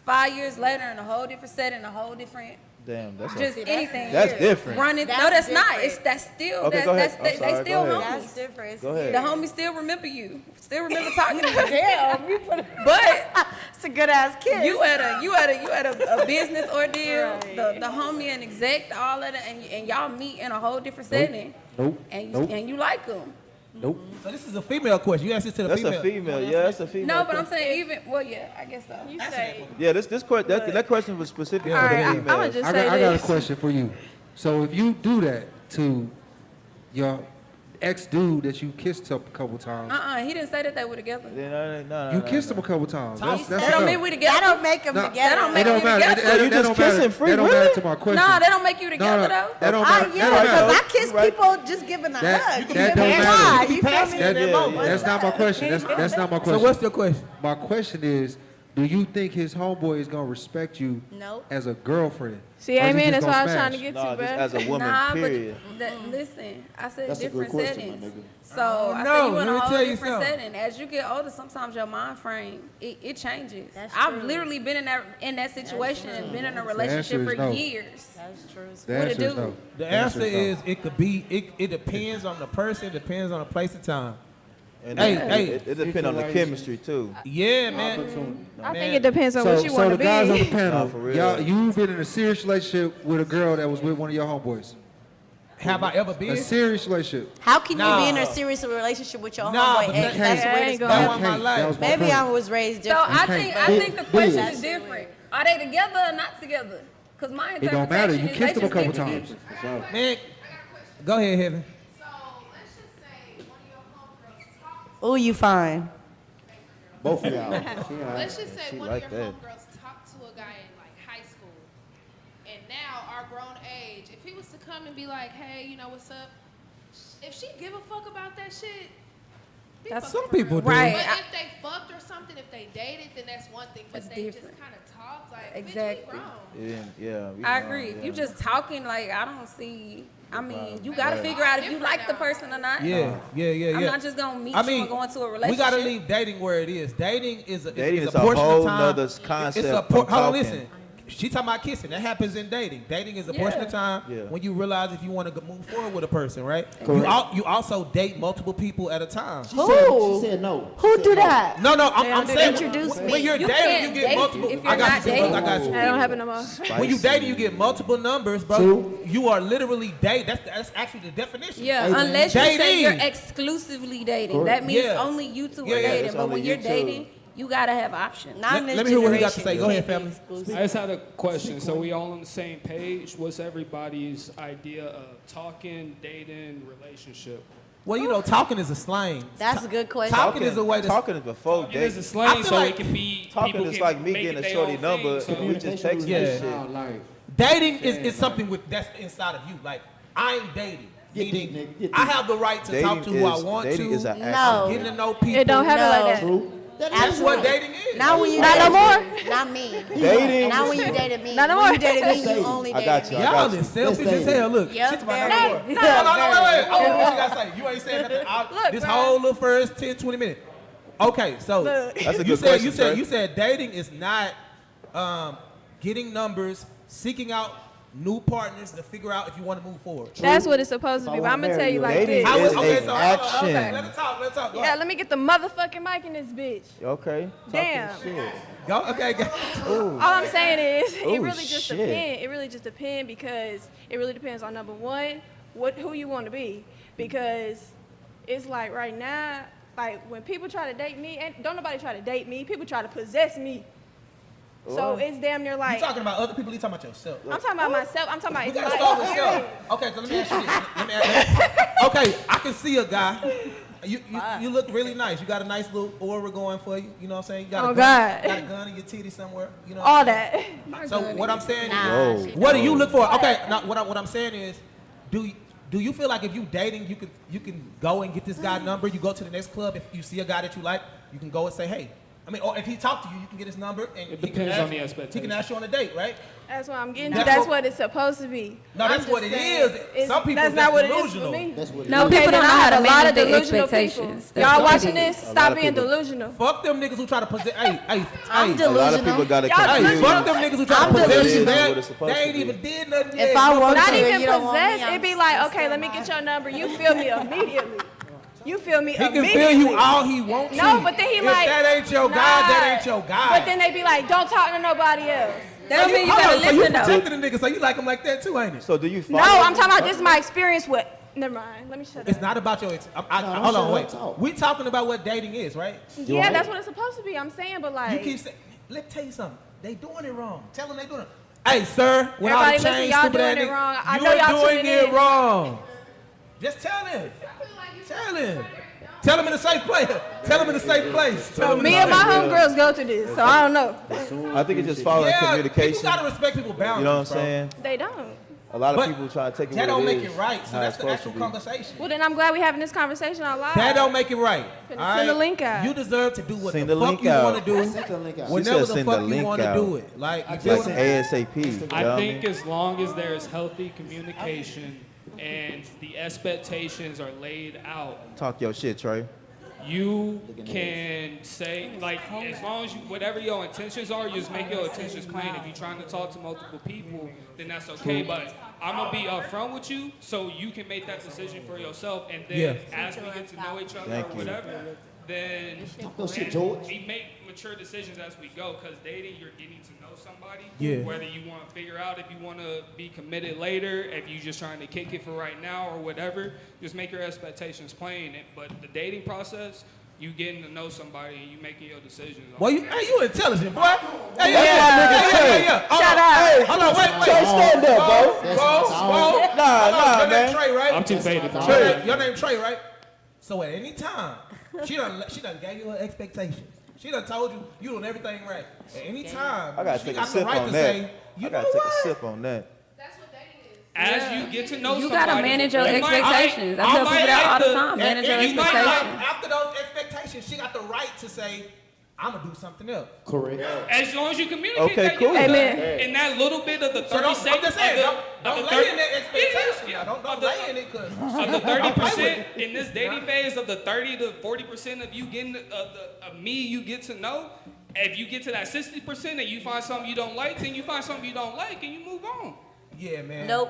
C: 5 years later, in a whole different setting, a whole different,
D: Damn, that's
C: just anything.
D: That's different.
C: Running.
A: That's
C: no, that's not.
A: different.
C: It's that's still.
D: Okay,
C: that,
D: go ahead.
C: That's,
D: I'm
C: they
D: sorry,
C: still
D: go ahead.
C: homies.
A: That's different.
D: Go ahead.
C: The homies still remember you. Still remember talking to you.
A: Damn, you put it.
C: But
A: It's a good ass kiss.
C: you had a business ordeal, the homie and exec, all of that, and y'all meet in a whole different setting.
J: Nope.
C: And you like them.
J: Nope.
E: So this is a female question. You asked it to the
D: That's
E: female.
D: a female. Yeah, that's a female.
C: No, but I'm saying even I guess so.
G: You say,
D: Yeah, that question was specific
E: Yeah,
D: for
G: all right,
D: the
G: I'm
D: female.
G: gonna just
J: I
G: say
J: got a
G: this.
J: question for you. So if you do that to your ex-dude that you kissed a couple times,
C: He didn't say that they were together.
J: you kissed him a couple times. That's
C: That don't mean we together.
A: That don't make them
J: No,
A: together.
C: That don't
J: It
C: make
J: don't
C: you
J: matter.
C: together.
D: So you just kissing free,
J: That don't
D: really?
J: matter to my question.
C: No, that don't make you together though.
J: That don't matter.
A: Yeah,
J: that don't
A: because
J: matter.
A: I kiss people just giving a
J: That-
A: hug.
J: that don't
A: Why?
J: matter.
A: You feel me?
J: That's not my question. That's not my question.
E: So what's your question?
J: My question is, do you think his homeboy is gonna respect you
A: Nope.
J: as a girlfriend?
G: See,
J: Or is he
G: amen.
J: just
G: That's what I
J: gonna
G: was trying to
J: smash?
G: get
D: No,
G: to,
D: just
G: bruh.
D: as a woman,
C: Nah,
D: period.
C: but listen, I said
F: That's a
C: different
F: good question,
C: settings.
F: my nigga.
C: So I
E: no,
C: said you
E: let
C: in a
E: me
C: whole
E: tell you
C: different
E: something.
C: setting. As you get older, sometimes your mind frame it changes.
A: That's
C: I've
A: true.
C: literally been in that situation and been in a
J: answer
C: relationship
J: is
C: for
J: no.
C: years.
A: That's true.
J: The
C: What it
J: answer is
C: do?
J: no.
E: The
J: answer
E: answer
J: no.
E: is it could be it depends on the person, it depends on the place and time.
D: And
E: Hey,
D: it depends on the chemistry too.
E: Yeah, man.
G: I think it depends on what you
J: So
G: want
J: the
G: to
J: guys on the
G: be.
J: panel,
D: Nah, for real.
J: y'all, you've been in a serious relationship with a girl that was with one of your homeboys.
E: Have I ever been?
L: A serious relationship.
A: How can
E: Nah.
A: you be in a serious relationship with your
E: Nah,
A: homeboy
E: but
A: ex?
E: that-
A: That's
E: that
A: weird
G: ain't
A: as
G: gonna
A: fuck.
E: That was my life.
A: Maybe I was raised
C: So
A: different.
C: I think the question is different. Are they together or not together? Because my
L: It don't matter. You
C: interpretation is
L: kissed
C: they
L: him a
C: just
L: couple
C: need to be-
L: times.
E: Man, go ahead, Heaven.
A: Oh, you fine.
F: Both of y'all.
K: Let's just say
D: She
K: one
D: like
K: of your
D: that.
K: homegirls talked to a guy in like high school, and now our grown age, if he was to come and be like, hey, you know what's up? If she give a fuck about that shit, be
E: That's
K: fucking
E: some
K: for
E: people
K: real.
E: do.
C: Right.
K: But if they fucked or something, if they dated, then that's one thing. But
C: That's
K: they
C: different.
K: just kind of talk like,
C: Exactly.
K: bitch, we grown.
D: Yeah, we
C: I
D: know,
C: agree.
D: yeah.
C: If you just talking, like, I don't see. I mean, you gotta
D: Right.
C: figure out if you like the person or not.
E: Yeah.
C: I'm not just gonna meet you and go into a relationship.
E: We gotta leave dating where it is. Dating is
D: Dating
E: is
D: is
E: a
D: a
E: portion
D: whole
E: of time.
D: nother concept
E: It's a
D: from
E: hold on,
D: talking.
E: listen. She talking about kissing. That happens in dating. Dating is a portion of time
D: Yeah.
E: when you realize if you want to move forward with a person, right?
F: Correct.
E: You also date multiple people at a time.
A: Who?
F: She said no.
A: Who do that?
E: No, I'm saying
A: Introduce me.
E: when you're
C: You
E: dating,
C: can't
E: you get
C: date
E: multiple.
C: if you're
E: I got
C: not
E: you.
C: dating.
E: I got you.
G: That don't happen no more.
E: When you dating, you get multiple numbers, bro.
F: True.
E: You are literally dating. That's actually the definition.
C: Yeah,
F: Hey,
C: unless you say
E: dating.
C: you're exclusively dating.
F: Correct.
C: That means
E: Yeah.
C: only you two
E: Yeah,
C: are
E: yeah,
C: dating.
D: it's
C: But
D: only
C: when
D: you
C: you're
D: two.
C: dating, you gotta have options.
A: Not in this
E: Let me hear what he got to say.
A: generation.
E: Go ahead,
A: You can't
E: family.
A: be exclusive.
M: I just had a question. So we all on the same page? What's everybody's idea of talking, dating, relationship?
E: Well, you know, talking is a slang.
A: That's a good question.
E: Talking is a way to
D: Talking is before
M: It is a
D: dating.
M: slang,
E: feel
M: so
E: like
M: it can be
D: Talking
M: people
D: is
M: can
D: like me
M: make
D: getting
M: it
D: a
M: their
D: shorty
M: own
D: number.
M: thing, so
D: We just text
E: Yeah.
D: this shit.
J: Like,
E: Dating is something with that's inside of you. Like I ain't dating. Meaning, I have the right to talk to who I want
D: dating
E: to.
D: is an
A: No.
E: Getting to know people.
G: It don't happen like that.
F: True.
E: That's what dating is.
A: Not when you
G: Not no
A: dated
G: more.
A: me. Not me.
D: Dating.
A: Not when you dated me.
G: Not no
A: When
G: more.
A: you dated me, you only
D: I
A: dated
D: got you.
A: me.
D: I
E: Y'all
D: got
E: is
D: you.
E: selfish as hell. Look,
A: Yep,
E: shit to my
A: very.
E: number. No, wait. Oh, what you gotta say? You ain't saying nothing.
G: Look,
E: This
G: bro.
E: whole little first 10, 20 minutes. Okay, so
G: Look.
D: That's a
E: you
D: good
E: said
D: question,
E: you
D: Trey.
E: said dating is not getting numbers, seeking out new partners to figure out if you want to move forward.
G: That's what it's supposed to be. But I'm gonna tell you like
D: Dating
G: this.
E: How
D: is
E: is- okay,
D: an
E: so
D: action.
E: okay, let's talk. Go
G: Yeah,
E: ahead.
G: let me get the motherfucking mic in this bitch.
D: Okay.
G: Damn.
D: Talking shit.
E: Go. Okay, go.
D: Ooh.
G: All I'm saying is, it
D: Oh,
G: really just
D: shit.
G: depends. It really just depends because it really depends on number one, who you want to be. Because it's like right now, like when people try to date me, and don't nobody try to date me. People try to possess me. So it's damn near
E: You
G: like
E: talking about other people? You talking about yourself?
G: I'm talking about myself. I'm talking about
E: We
G: it's
E: gotta
G: my
E: start with self.
G: experience.
E: Okay, so let me ask you this. Let me ask okay, I can see a guy. You look really nice. You got a nice little aura going for you. You know what I'm saying? You got
G: Oh,
E: a gun,
G: God.
E: got a gun in your titty somewhere. You know.
G: All that.
E: So what I'm saying
A: Nah,
E: is,
A: she
E: what do you look for? Okay, now what I'm saying is, do you feel like if you dating, you can go and get this guy number? You go to the next club. If you see a guy that you like, you can go and say, hey. I mean, or if he talked to you, you can get his number and
M: It
E: he can
M: depends
E: ask-
M: on the
E: He
M: expectation.
E: can ask you on a date, right?
G: That's what I'm getting to.
E: That's
G: That's
E: what-
G: what it's supposed to be.
E: No, that's
G: I'm
E: what
G: just
E: it
G: saying,
E: is.
G: it's-
E: Some people
G: that's
E: that's
G: not what
E: delusional.
G: it is for me.
F: That's what it
C: No,
F: is.
G: Okay,
C: people
G: then
C: don't know
G: I
C: how
G: have
C: to
G: a lot
C: manage
G: of
C: their
G: delusional people.
C: expectations. That's
G: Y'all
C: what it
G: watching
C: is.
G: this?
D: A lot
G: Stop
D: of
G: being
D: people-
G: delusional.
E: Fuck them niggas who try to possess. Hey,
A: I'm
E: hey.
D: A lot of
A: delusional.
D: people got to
G: Y'all
E: Hey,
G: delusional.
E: fuck them niggas who try to
A: I'm
E: possess you.
A: delusional.
D: What
E: They,
D: it's supposed
E: they ain't
D: to be.
E: even did nothing
A: If
E: yet.
A: I want
G: Not
A: to,
G: even
A: you don't want me,
G: possessed.
A: I'm
G: It be like,
A: still
G: okay, let me
A: mine.
G: get your number. You feel me immediately. You feel me
E: He can
G: immediately.
E: feel you all he wants to.
G: No, but then he
E: if
G: like.
E: that ain't your guy, that ain't your guy.
G: But then they be like, don't talk to nobody else.
C: That don't mean you
E: hold
C: gotta
E: on, so you
C: listen though.
E: protecting the nigga, so you like him like that too, ain't it?
D: So do you
G: No,
D: follow?
G: I'm talking about this is my experience with. Never mind. Let me shut
E: It's
G: up.
E: not about your. Hold
F: shut
E: on,
F: up,
E: wait.
F: talk.
E: We talking about what dating is, right?
G: Yeah, that's what it's supposed to be. I'm saying, but
E: You
G: like.
E: keep saying. Let me tell you something. They doing it wrong. Tell them they doing it. Hey, sir, with all the
G: Everybody listen,
E: chains,
G: y'all
E: stupid
G: doing
E: ass
G: it
E: nigga,
G: wrong. I
E: you
G: know
E: are
G: y'all
E: doing
G: tuning
E: it
G: in.
E: wrong. Just tell him. Tell him. Tell him in a safe place. Tell him in a safe place. Tell him in
G: Me
E: a
G: and my
E: safe place.
G: homegirls go through this, so I don't know.
D: I think it's just following
E: Yeah,
D: communication.
E: people gotta respect people's boundaries.
D: You know what I'm
E: bro.
D: saying?
G: They don't.
D: A lot of
E: But
D: people try to take it
E: That
D: what
E: don't
D: it
E: make
D: is,
E: it right. So
D: how
E: that's
D: it's
E: the
D: supposed
E: actual
D: to be.
E: conversation.
G: Well, then I'm glad we having this conversation out loud.
E: That don't make it right.
G: Send
E: All
G: the link out.
E: You deserve to do what
D: Send
E: the
D: the
E: fuck
D: link
E: you
D: out.
E: want to do.
F: Send the link out.
D: She
E: Whenever
D: said
E: the
D: send
E: fuck
D: the
E: you
D: link
E: want to
D: out.
E: do it. Like, you
D: Like
E: feel me?
D: ASAP.
M: I
D: you know
M: think
D: what
M: as long as there's healthy communication and the expectations are laid out,
D: I mean? Talk your shit, Trey.
M: you can say, like, as long as you, whatever your intentions are, you just make your intentions plain. If you're trying to talk to multiple people, then that's okay. But I'm going to be upfront with you so you can make that decision for yourself. And then
E: Yeah.
M: as we get to know each other
D: Thank
M: or
D: you.
M: whatever, then
L: shit, George.
M: we make mature decisions as we go. Because dating, you're getting to know somebody.
E: Yeah.
M: Whether you want to figure out if you want to be committed later, if you're just trying to kick it for right now or whatever, just make your expectations plain. But the dating process, you getting to know somebody and you making your decisions.
E: Well, you intelligent, boy. Hey,
M: Yeah.
E: Shout out. Hold on, wait.
L: Trey, stand up, bro.
E: Nah,
L: man.
E: Your name Trey, right?
M: I'm too faded.
E: Trey, your name Trey, right? So at any time, she done gave you her expectations. She done told you doing everything right. At any time,
D: I gotta
E: she
D: take a
E: got the
D: sip
E: right
D: on
E: to
D: that.
E: say, you
D: I
E: know
D: gotta take
E: what?
D: a sip on that.
M: As you get to know
C: You
M: somebody,
C: gotta manage your
M: you might-
C: expectations. I
M: I
C: tell
M: might
C: people that
M: have
C: all the
M: to-
C: time. Manage your
M: you might
C: expectations.
E: After those expectations, she got the right to say, I'm gonna do something else.
L: Correct.
M: As long as you communicate
D: Okay,
M: that,
D: cool.
M: you
G: Amen.
M: in that little bit of the
E: So
M: 30
E: I'm
M: seconds.
E: just saying, don't lay in that expectation.
M: Yeah.
E: Don't lay in it, cause
M: Of the
E: don't play with
M: 30%
E: it.
M: in this dating phase, of the 30 to 40% of you getting of me, you get to know. If you get to that 60% and you find something you don't like, then you find something you don't like and you move on.
E: Yeah, man.
A: Nope.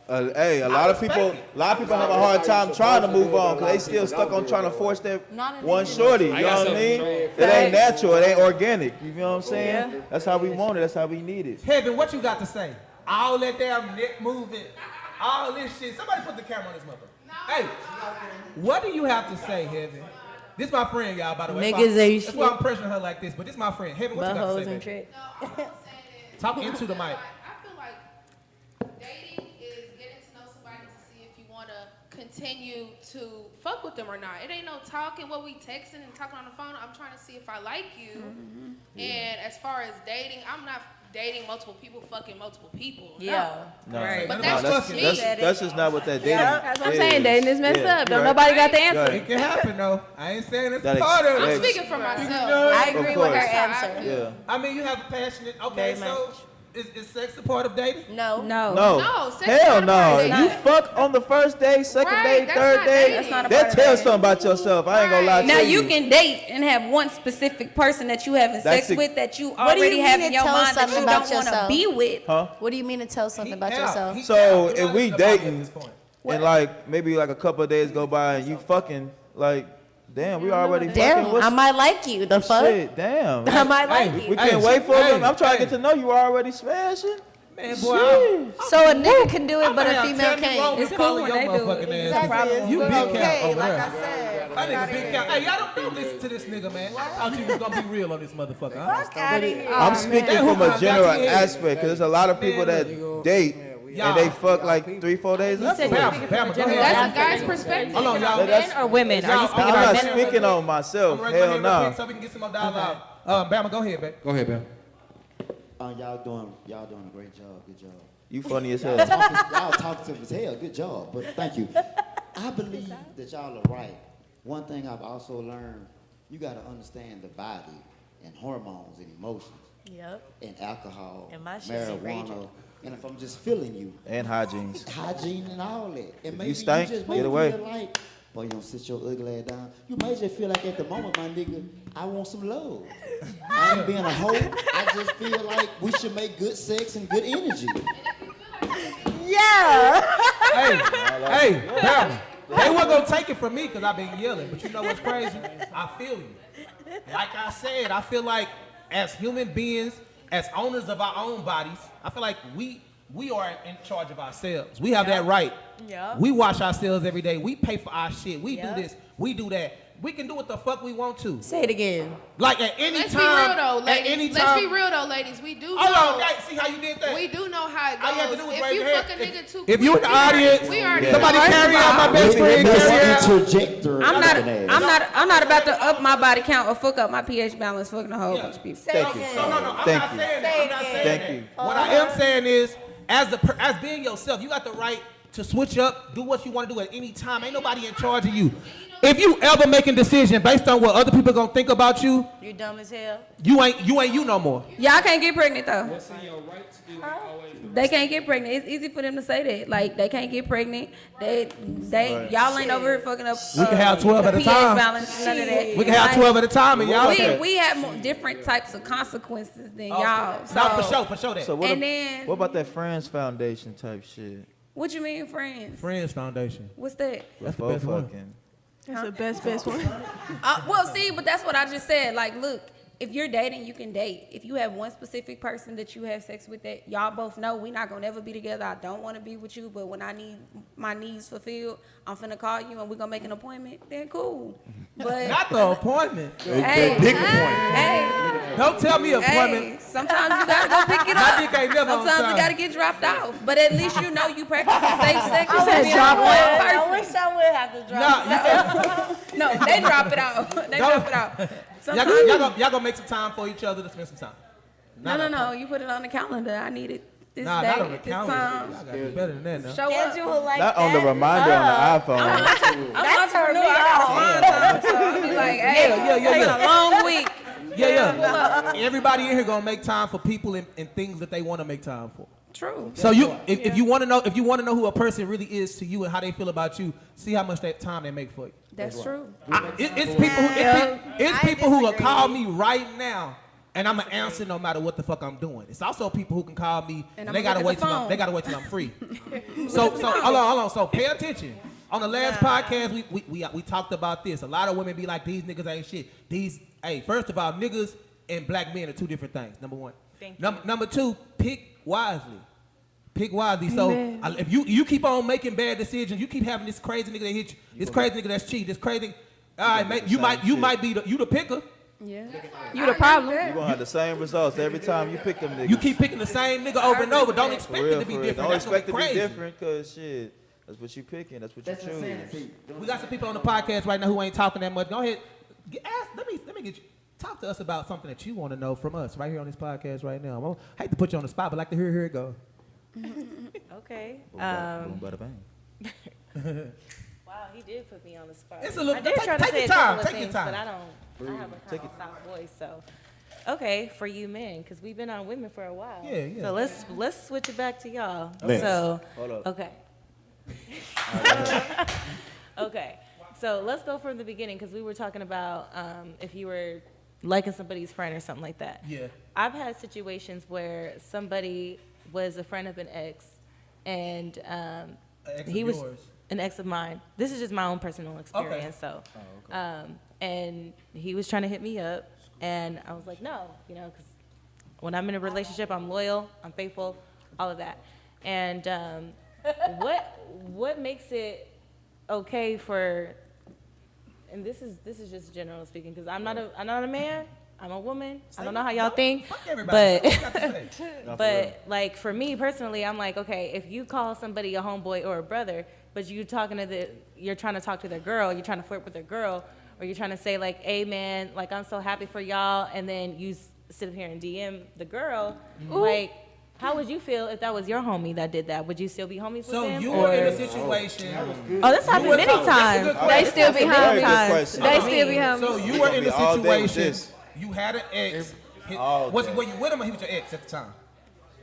D: Hey, a lot of people have a hard time trying to move on because they still stuck on trying to force that one shorty. You know what I mean? It ain't natural. It ain't organic. You know what I'm saying?
G: Yeah.
D: That's how we want it. That's how we need it.
E: Heaven, what you got to say? All that damn neck moving, all this shit. Somebody put the camera on this motherfucker. Hey, what do you have to say, Heaven? This my friend, y'all, by the way.
A: Niggas
E: That's why I'm pressuring her like this, but this my friend. Heaven, what you got to
A: Buttholes
E: say,
A: and
E: baby?
A: tricks.
E: Talk into the mic.
K: I feel like dating is getting to know somebody to see if you want to continue to fuck with them or not. It ain't no talking, what we texting and talking on the phone. I'm trying to see if I like you. And as far as dating, I'm not dating multiple people, fucking multiple people.
A: Yeah.
D: No,
A: Right.
K: But
D: no,
K: that's just me.
D: that's just not what that dating.
G: That's what I'm
D: is.
G: saying. Dating is messed
D: Yeah,
G: up. Don't
D: right.
G: nobody got the answer.
E: It can happen, though. I ain't saying it's
D: That
E: part of
K: I'm
E: it.
K: speaking for myself.
A: I agree
D: Of
A: with her
D: course.
A: answer.
D: Yeah.
E: I mean, you have a passionate. Okay,
A: Very
E: so
A: much.
E: is sex a part of dating?
A: No.
C: No.
D: No.
K: No, sex
D: Hell
K: is not a
D: no.
K: part of
D: You
K: dating.
D: fuck on the first day, second
K: Right,
D: day,
K: that's
D: third
K: not
D: day.
K: dating.
C: That's not a
D: That
C: part of
D: tells
C: dating.
D: something about yourself. I ain't gonna lie to
C: Now
D: you.
C: you can date and have one specific person that you having
D: That's
C: sex
D: it.
C: with that you
A: What do
C: already
A: you
C: have
A: mean
C: in
A: to
C: your
A: tell
C: mind that
A: something
C: you
A: about
C: don't want to
A: yourself?
C: be with.
D: Huh?
A: What do you mean to tell something about
E: He
A: yourself?
E: out.
D: So
E: He
D: if we
E: out. At this
D: dating
E: point.
D: and like maybe like a couple of days go by and you fucking like, damn, we already fucking.
A: Damn,
D: What's
A: I might like you. The fuck?
D: shit? Damn.
A: I might like
E: Hey,
A: you.
D: We can't wait for
E: hey,
D: them. I'm trying to
E: hey.
D: get to know you already smashing.
E: Man, boy,
D: Shit.
A: So a nigga can do it, but a female can't.
C: It's cool when they do it.
A: Exactly.
E: You big
A: Okay,
E: count over
A: like
E: there.
A: I said.
E: That nigga big count. Hey, y'all don't listen to this nigga, man. I thought you was gonna be real on this motherfucker, huh?
A: Fuck outta here.
D: I'm speaking
E: man.
D: from
E: That
D: a
E: hook
D: general
E: got you in.
D: aspect because there's a lot of people that date and they fuck like 3-4 days
A: said
D: after.
E: Bama, go ahead.
K: That's a guy's perspective.
E: Hold on, y'all.
D: That's-
C: Men or women? Are you
E: Y'all,
C: speaking
D: I'm
C: about
D: not
C: men or
D: speaking on myself.
E: I'm raising my
D: Hell
E: hand real
D: no.
E: quick so we can get some more dialogue. Bama, go ahead, babe.
J: Go ahead, man.
L: Y'all doing a great job. Good job.
D: You funny as hell.
L: Y'all talkative as hell. Good job. But thank you. I believe that y'all are right. One thing I've also learned, you got to understand the body and hormones and emotions
A: Yep.
L: and alcohol,
A: And my shit's
L: marijuana,
A: raging.
L: and if I'm just feeling you,
D: And hygiene.
L: hygiene and all that. And maybe
D: you stink,
L: just
D: get
L: may
D: away.
L: feel like, boy, you don't sit your ugly ass down. You may just feel like at the moment, my nigga, I want some love. I ain't being a hoe. I just feel like we should make good sex and good energy.
A: Yeah.
E: Hey, Bama. They weren't gonna take it from me because I've been yelling. But you know what's crazy? I feel you. Like I said, I feel like as human beings, as owners of our own bodies, I feel like we are in charge of ourselves. We have that right.
A: Yeah.
E: We wash ourselves every day. We pay for our shit. We
A: Yeah.
E: do this. We do that. We can do what the fuck we want to.
A: Say it again.
E: Like at any
K: Let's
E: time.
K: be real though, ladies.
E: At any
K: Let's
E: time.
K: be real though, ladies. We do know.
E: Hold on, guys. See how you did that?
K: We do know how it
E: All you have to
K: goes.
E: do is
K: If
E: raise
K: you
E: your
K: fuck a
E: hand.
K: nigga too
E: If you in the
K: quick,
E: audience,
K: we already
E: somebody
K: know.
E: carry out my best friend.
L: Let's
E: Carry out.
L: interjector.
C: I'm not about to up my body count or fuck up my pH balance fucking a whole bunch of people.
D: Thank you.
E: No, I'm
D: Thank
E: not
D: you.
E: saying that. I'm not saying
D: Thank
E: that.
D: you.
E: What I am saying is, as being yourself, you got the right to switch up, do what you want to do at any time. Ain't nobody in charge of you. If you ever making a decision based on what other people gonna think about you,
A: You dumb as hell.
E: you ain't you no more.
C: Y'all can't get pregnant though.
M: What's in your right to do, always do.
C: They can't get pregnant. It's easy for them to say that. Like they can't get pregnant. They y'all ain't over here fucking up.
E: We can have 12 at a
C: pH
E: time.
C: balance, none of that.
E: We can have 12 at a time, and y'all.
C: We have different types of consequences than y'all. So
E: No, for sure that.
D: So what,
C: And then-
D: what about that Friends Foundation type shit?
C: what you mean, friends?
E: Friends Foundation.
C: What's that?
E: That's the
D: Before
E: best one.
D: fucking.
G: That's the best one.
C: Well, see, but that's what I just said. Like, look, if you're dating, you can date. If you have one specific person that you have sex with that y'all both know we're not gonna ever be together, I don't want to be with you, but when I need my needs fulfilled, I'm finna call you and we're gonna make an appointment, then cool. But
E: Not the appointment.
C: Hey,
F: Big appointment.
C: hey,
E: Don't tell me appointment.
C: hey, sometimes you gotta go pick it
E: My
C: up.
E: dick ain't never on
C: Sometimes
E: time.
C: you gotta get dropped off. But at least you know you practicing safe sex.
A: I
C: You
A: wish
C: drop
A: I
C: one
A: would. I
C: person.
A: wish I would have to drop.
E: No,
C: No, they drop it out. They drop it out.
E: y'all
C: Sometimes
E: gonna make some time for each other to spend some time.
C: no. You put it on the calendar. I need it this
E: Nah,
C: day,
E: not on the
C: this
E: calendar.
C: time.
E: Y'all gotta do better than that now.
C: Show up.
A: Schedule like
D: Not
A: that.
D: on the reminder on the iPhone.
C: I'm entrepreneur. I got a long time, so I'll be like, hey, taking a long week.
E: Yeah. Everybody in here gonna make time for people and things that they want to make time for.
C: True.
E: So if you want to know who a person really is to you and how they feel about you, see how much that time they make for you.
C: That's true.
E: It's people who will call me right now, and I'm gonna answer no matter what the fuck I'm doing. It's also people who can call me and they gotta wait till I'm free. So hold on. So pay attention. On the last podcast, we talked about this. A lot of women be like, these niggas ain't shit. First of all, niggas and black men are two different things. Number one. Number two, pick wisely. Pick wisely. So if you keep on making bad decisions, you keep having this crazy nigga that hit you, this crazy nigga that's cheat, this crazy. All right, mate, you might be the picker.
C: Yeah.
G: You the problem.
D: You're gonna have the same results every time you pick them niggas.
E: You keep picking the same nigga over and over. Don't expect it to be different.
D: Don't
E: That's gonna
D: expect
E: be
D: it to be
E: crazy.
D: different, cause shit, that's what you picking. That's what you choose.
E: We got some people on the podcast right now who ain't talking that much. Go ahead, let me get you. Talk to us about something that you want to know from us right here on this podcast right now. I hate to put you on the spot, but like to hear it go.
H: Okay.
D: Boom, bada bang.
H: Wow, he did put me on the spot.
E: It's a little.
H: I did try to
E: Take
H: say
E: your
H: a couple
E: time.
H: of
E: Take your
H: things,
E: time.
H: but I have a kind of soft voice, so. Okay, for you men, because we've been on women for a while.
E: Yeah.
H: So let's switch it back to y'all.
D: Let's.
H: So
D: Hold up.
H: okay. Okay. So let's go from the beginning because we were talking about if you were liking somebody's friend or something like that.
E: Yeah.
H: I've had situations where somebody was a friend of an ex, and he was an ex of mine. This is just my own personal experience.
E: Okay.
H: So, and he was trying to hit me up, and I was like, no, because when I'm in a relationship, I'm loyal, I'm faithful, all of that. And what makes it okay for? And this is just general speaking, because I'm not a man. I'm a woman. I don't know how y'all think, but like for me personally, I'm like, okay, if you call somebody a homeboy or a brother, but you're trying to talk to their girl, you're trying to flirt with their girl, or you're trying to say like, hey man, like I'm so happy for y'all, and then you sit here and DM the girl, like. How would you feel if that was your homie that did that? Would you still be homies with him?
E: So you were in a situation.
H: Oh, that's happened many times.
G: They still be homies. They still be homies.
E: So you were in a situation. You had an ex. Were you with him or he was your ex at the time?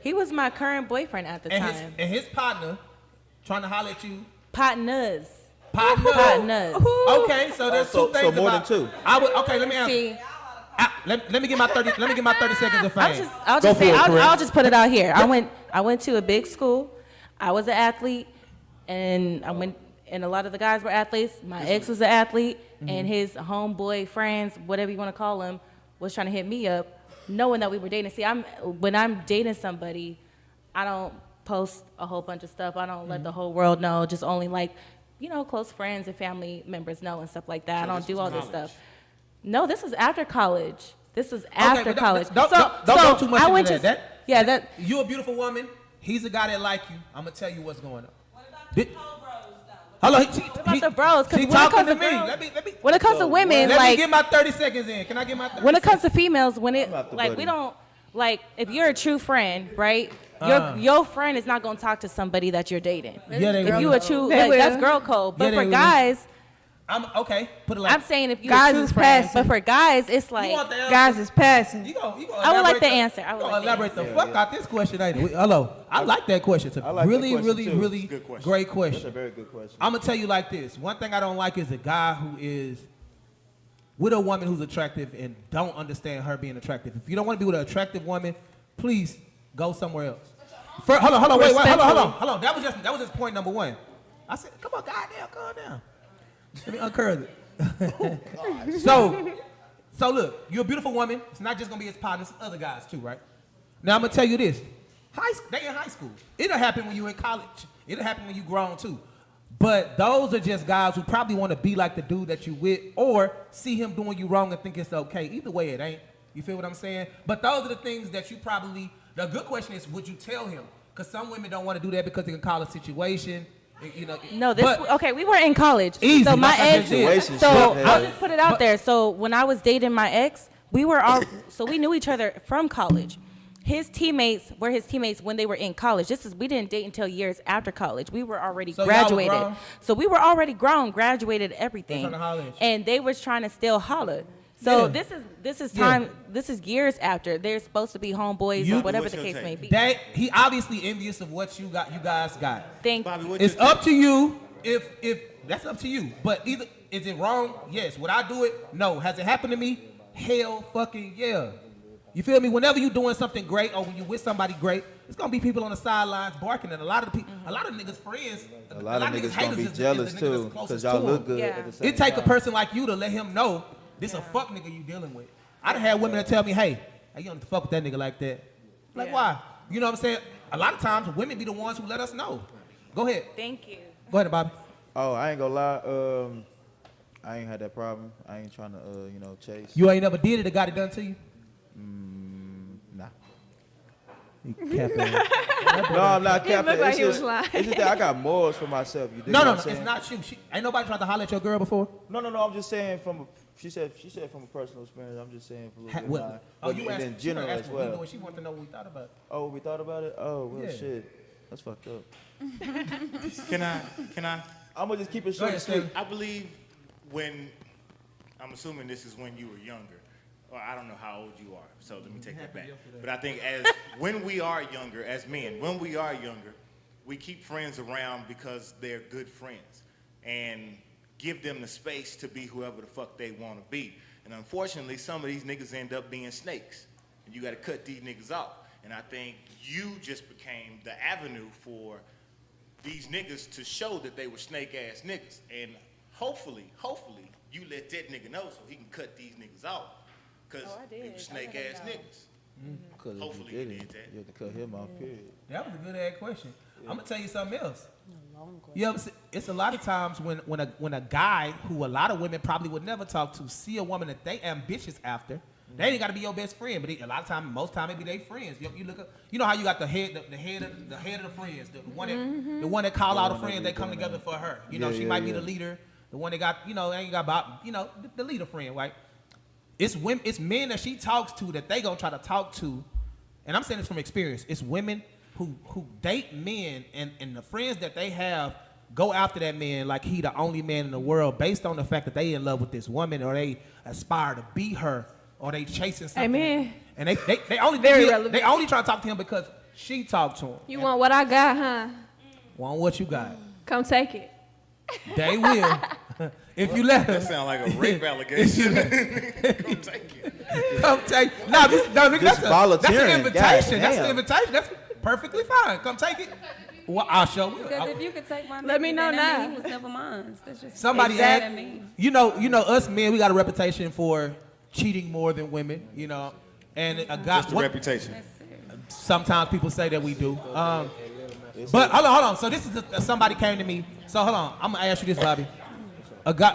H: He was my current boyfriend at the time.
E: And his partner trying to holler at you.
H: Partners.
E: Okay, so there's two things.
D: So more than two.
E: Okay, let me answer. Let me get my 30 seconds of fame.
H: I'll just put it out here. I went to a big school. I was an athlete, and and a lot of the guys were athletes. My ex was an athlete, and his homeboy friends, whatever you want to call them, was trying to hit me up, knowing that we were dating. See, when I'm dating somebody, I don't post a whole bunch of stuff. I don't let the whole world know. Just only close friends and family members know and stuff like that. I don't do all this stuff. No, this is after college. College.
E: Don't go too much into
H: that.
E: You a beautiful woman. He's a guy that like you. I'm gonna tell you what's going on. What about the Hello,
H: what about the bros?
E: He talking to me. Let me.
H: When it comes to women,
E: let me get my 30 seconds in. Can I get my 30
H: when it comes to females, we don't if you're a true friend, right? Your friend is not gonna talk to somebody that you're dating.
E: Yeah,
H: if you a true, that's girl code. But for guys.
E: Put it like
H: I'm saying if you're a true friend, but for guys, it's like
G: guys is passing.
H: I would like the answer. I would like
E: elaborate the fuck out this question, ain't it? Hello, I like that question. It's a really great question.
D: That's a very good question.
E: I'm gonna tell you like this. One thing I don't like is a guy who is with a woman who's attractive and don't understand her being attractive. If you don't want to be with an attractive woman, please go somewhere else. Hold on. That was just point number one. I said, come on, goddamn, calm down. Let me uncurl it. So look, you're a beautiful woman. It's not just gonna be his partners, it's other guys too, right? Now I'm gonna tell you this. They in high school. It'll happen when you're in college. It'll happen when you grown too. But those are just guys who probably want to be like the dude that you with, or see him doing you wrong and think it's okay. Either way, it ain't. You feel what I'm saying? But those are the things that you probably. The good question is, would you tell him? Because some women don't want to do that because they can call a situation. You know.
H: No, okay. We were in college.
E: Easy,
H: so my
E: like
H: ex. So I'll just put it out there. So when I was dating my ex, we were all. So we knew each other from college. His teammates were his teammates when they were in college. We didn't date until years after college. We were already graduated. So we were already grown, graduated, everything. And they was trying to still holler. So this is time. This is years after. They're supposed to be homeboys or whatever the case may be.
E: He obviously envious of what you guys got.
H: Bobby,
E: it's up to you. If that's up to you. But either is it wrong? Yes. Would I do it? No. Has it happened to me? Hell fucking yeah. You feel me? Whenever you're doing something great or when you're with somebody great, it's gonna be people on the sidelines barking, and a lot of niggas' friends,
D: a lot of niggas gonna be jealous too, because y'all look good at the same
E: It take
D: time.
E: a person like you to let him know this a fuck nigga you dealing with. I done had women that tell me, hey, you don't fuck with that nigga like that. Like why? You know what I'm saying? A lot of times women be the ones who let us know. Go ahead.
H: Thank you.
E: Go ahead, Bobby.
D: Oh, I ain't gonna lie. I ain't had that problem. I ain't trying to, chase.
E: You ain't never did it or got it done to you?
D: Nah.
E: No,
D: I'm not capping.
G: Like it's
D: just that I got morals for myself. You dig
E: No,
D: what
E: no,
D: I'm
E: no.
D: saying?
E: It's not you. Ain't nobody tried to holler at your girl before?
D: No. I'm just saying she said from a personal experience. I'm just saying from a little bit of mine.
E: You asked,
D: in general as well.
E: She wanted to know what we thought about it.
D: Oh, we thought about it? Oh, well,
E: Yeah.
D: shit. That's fucked up.
F: Can I?
D: I'm gonna just keep it short and sweet.
F: I believe I'm assuming this is when you were younger, or I don't know how old you are, so let me take that back. But I think when we are younger, as men, we keep friends around because they're good friends and give them the space to be whoever the fuck they want to be. And unfortunately, some of these niggas end up being snakes, and you got to cut these niggas off. And I think you just became the avenue for these niggas to show that they were snake-ass niggas. And hopefully, you let that nigga know so he can cut these niggas off. Because they were snake-ass niggas. Hopefully you did that.
D: You have to cut him off, period.
E: That was a good ass question. I'm gonna tell you something else. It's a lot of times when a guy who a lot of women probably would never talk to see a woman that they ambitious after. They ain't got to be your best friend, but a lot of times, most time, it be their friends. You look up, you know how you got the head of the friends, the one that call all the friends. They come together for her. You know, she might be the leader. The one that got, ain't got about, the leader friend, right? It's men that she talks to that they gonna try to talk to, and I'm saying this from experience. It's women who date men, and the friends that they have go after that man like he the only man in the world, based on the fact that they in love with this woman, or they aspire to be her, or they chasing something.
G: Amen.
E: And they only they only try to talk to him because she talked to him.
G: You want what I got, huh?
E: Want what you got?
G: Come take it.
E: They will. If you let her.
F: That sound like a rape allegation. Come take it.
E: Come take. No, nigga, that's an invitation. That's an invitation. That's perfectly fine. Come take it. Well, I'll show you.
C: Because if you could take my
G: Let me know
C: then
G: now.
C: that mean he was never mine. That's just
E: Somebody
C: exactly
E: asked,
C: me.
E: you know, us men, we got a reputation for cheating more than women, and a guy.
F: Just a reputation.
E: Sometimes people say that we do. But hold on. So this is somebody came to me. So hold on. I'm gonna ask you this, Bobby. A guy.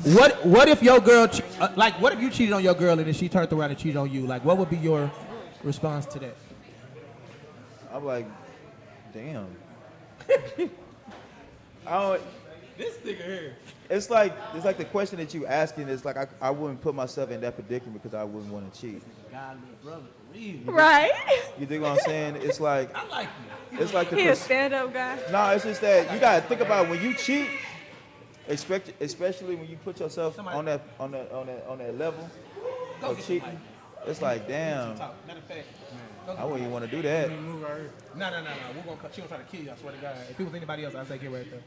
E: What if your girl, what if you cheated on your girl and then she turned around and cheated on you? Like, what would be your response to that?
D: I'm like, damn.
E: This nigga here.
D: It's like the question that you asking is like I wouldn't put myself in that predicament because I wouldn't want to cheat.
E: God, brother, for real.
G: Right.
D: You dig what I'm saying? It's like
E: I like you.
D: It's like
G: He a stand-up guy.
D: No, it's just that you gotta think about when you cheat, especially when you put yourself on that level of cheating. It's like damn.
E: Matter of fact,
D: I wouldn't even want to do that.
E: No. We're gonna cut. She gonna try to kill you. I swear to God. If it was anybody else, I'd say get right there.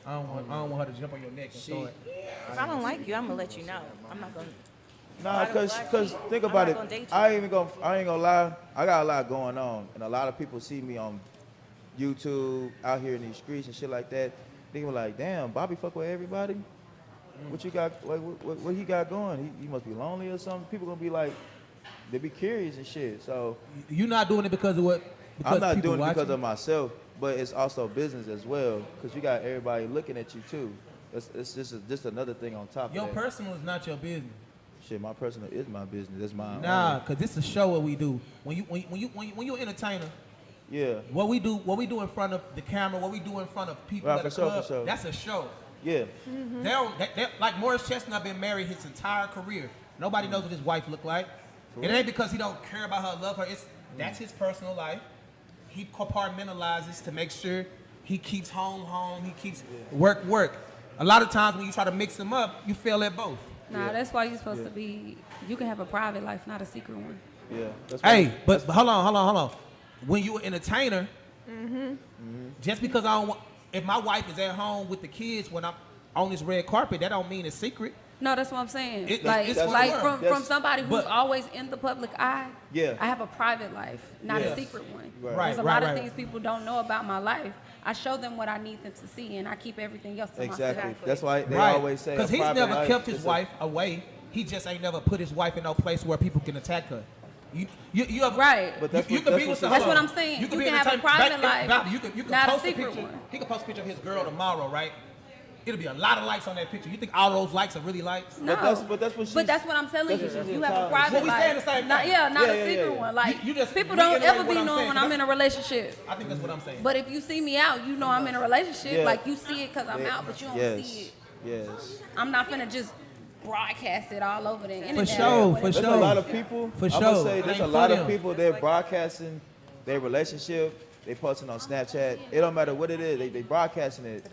E: I don't want her to jump on your neck and start.
H: If I don't like you, I'm gonna let you know. I'm not gonna.
D: Nah, cause think about it. I ain't gonna lie. I got a lot going on, and a lot of people see me on YouTube, out here in these streets and shit like that. They were like, damn, Bobby fuck with everybody. what you got? Like, what he got going? He must be lonely or something. People gonna be like, they be curious and shit. So
E: you're not doing it because of what? Because
D: I'm not
E: people
D: doing it because
E: watching?
D: of myself, but it's also business as well. Because you got everybody looking at you too. It's just another thing on top
E: Your
D: of that.
E: personal is not your business.
D: Shit, my personal is my business. That's my
E: Nah,
D: own.
E: cause this is a show what we do. When you're an entertainer,
D: Yeah.
E: what we do in front of the camera, what we do in front of people
D: Right,
E: at the
D: for sure,
E: club,
D: for sure.
E: that's a show.
D: Yeah.
E: Like Morris Chestnut been married his entire career. Nobody knows what his wife look like. It ain't because he don't care about her, love her. That's his personal life. He compartmentalizes to make sure he keeps home. He keeps work. A lot of times when you try to mix them up, you fail at both.
C: Nah, that's why you're supposed to be. You can have a private life, not a secret one.
D: Yeah. That's
E: Hey, but hold on. When you're an entertainer,
G: Mm-hmm.
E: just because I don't want, if my wife is at home with the kids when I'm on this red carpet, that don't mean it's secret.
C: No, that's what I'm saying.
E: It's
C: like
E: work.
C: from somebody who's
E: but-
C: always in the public eye.
D: Yeah.
C: I have a private life, not
E: Yeah.
C: a secret one.
D: Right.
C: There's a lot of things people don't know about my life. I show them what I need them to see, and I keep everything else to
D: Exactly.
C: myself.
D: That's why they always say.
E: Because
D: a
E: he's
D: private
E: never
D: life
E: kept his
D: is a-
E: wife away. He just ain't never put his wife in no place where people can attack her. You have,
C: Right.
D: But that's
E: you
D: what-
E: can
D: that's
E: be
D: what
E: with
C: That's
E: hold
C: what
E: on.
C: I'm saying. You
E: be
C: can have a
E: entertained-
C: private
E: back-
C: life,
E: you can
C: not a
E: post
C: secret
E: picture.
C: one.
E: He can post a picture of his girl tomorrow, right? It'll be a lot of likes on that picture. You think all those likes are really likes?
C: No.
D: But that's what she's.
C: But that's what I'm telling
D: that's
C: you.
D: what she's
C: You have a
D: entitled to.
C: private
E: Well, we saying
C: life.
E: the same
C: Not,
E: thing.
C: yeah, not
D: Yeah,
C: a
D: yeah,
C: secret
D: yeah.
C: one. Like
E: You just
C: people don't
E: reiterate
C: ever
E: what
C: be
E: I'm
C: knowing
E: saying.
C: when I'm in a relationship.
E: I think that's what I'm saying.
C: But if you see me out, you know I'm in a relationship.
D: Yeah.
C: Like you see it because I'm out, but you don't
D: Yes.
C: see it.
D: Yes.
C: I'm not finna just broadcast it all over the internet.
E: sure, for
D: There's
E: sure.
D: a lot of people.
E: For
D: I'm
E: sure.
D: gonna say
E: It
D: there's
E: ain't
D: a lot
E: for
D: of
E: them.
D: people. They're broadcasting their relationship. They posting on Snapchat. It don't matter what it is. They broadcasting it.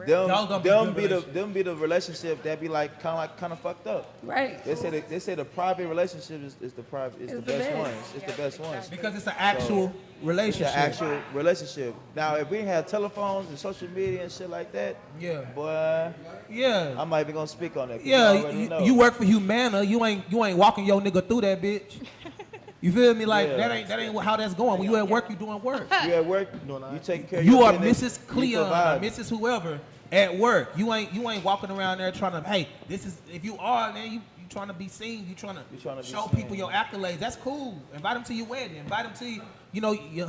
E: Y'all gonna be
D: Them
E: good
D: them be the relationship that be like kind of fucked up.
C: Right.
D: They say the private relationship is the private is the best one. It's the best one.
E: Because it's an actual
D: It's
E: relationship.
D: an actual relationship. Now, if we had telephones and social media and shit like that,
E: Yeah.
D: boy,
E: Yeah.
D: I'm not even gonna speak on that. 'cause I
E: Yeah,
D: already know.
E: you work for Humana. You ain't walking your nigga through that bitch. You feel me? Like
D: Yeah.
E: that ain't how that's going. When you at work, you doing work.
D: You at work, you taking care of
E: You
D: your
E: are
D: business,
E: Mrs.
D: you
E: Cleon or
D: provide.
E: Mrs. Whoever at work. You ain't walking around there trying to, hey, this is, if you are, man, you trying to be seen. You trying to
D: be
E: show
D: seen.
E: people your accolades. That's cool. Invite them to your wedding. Invite them to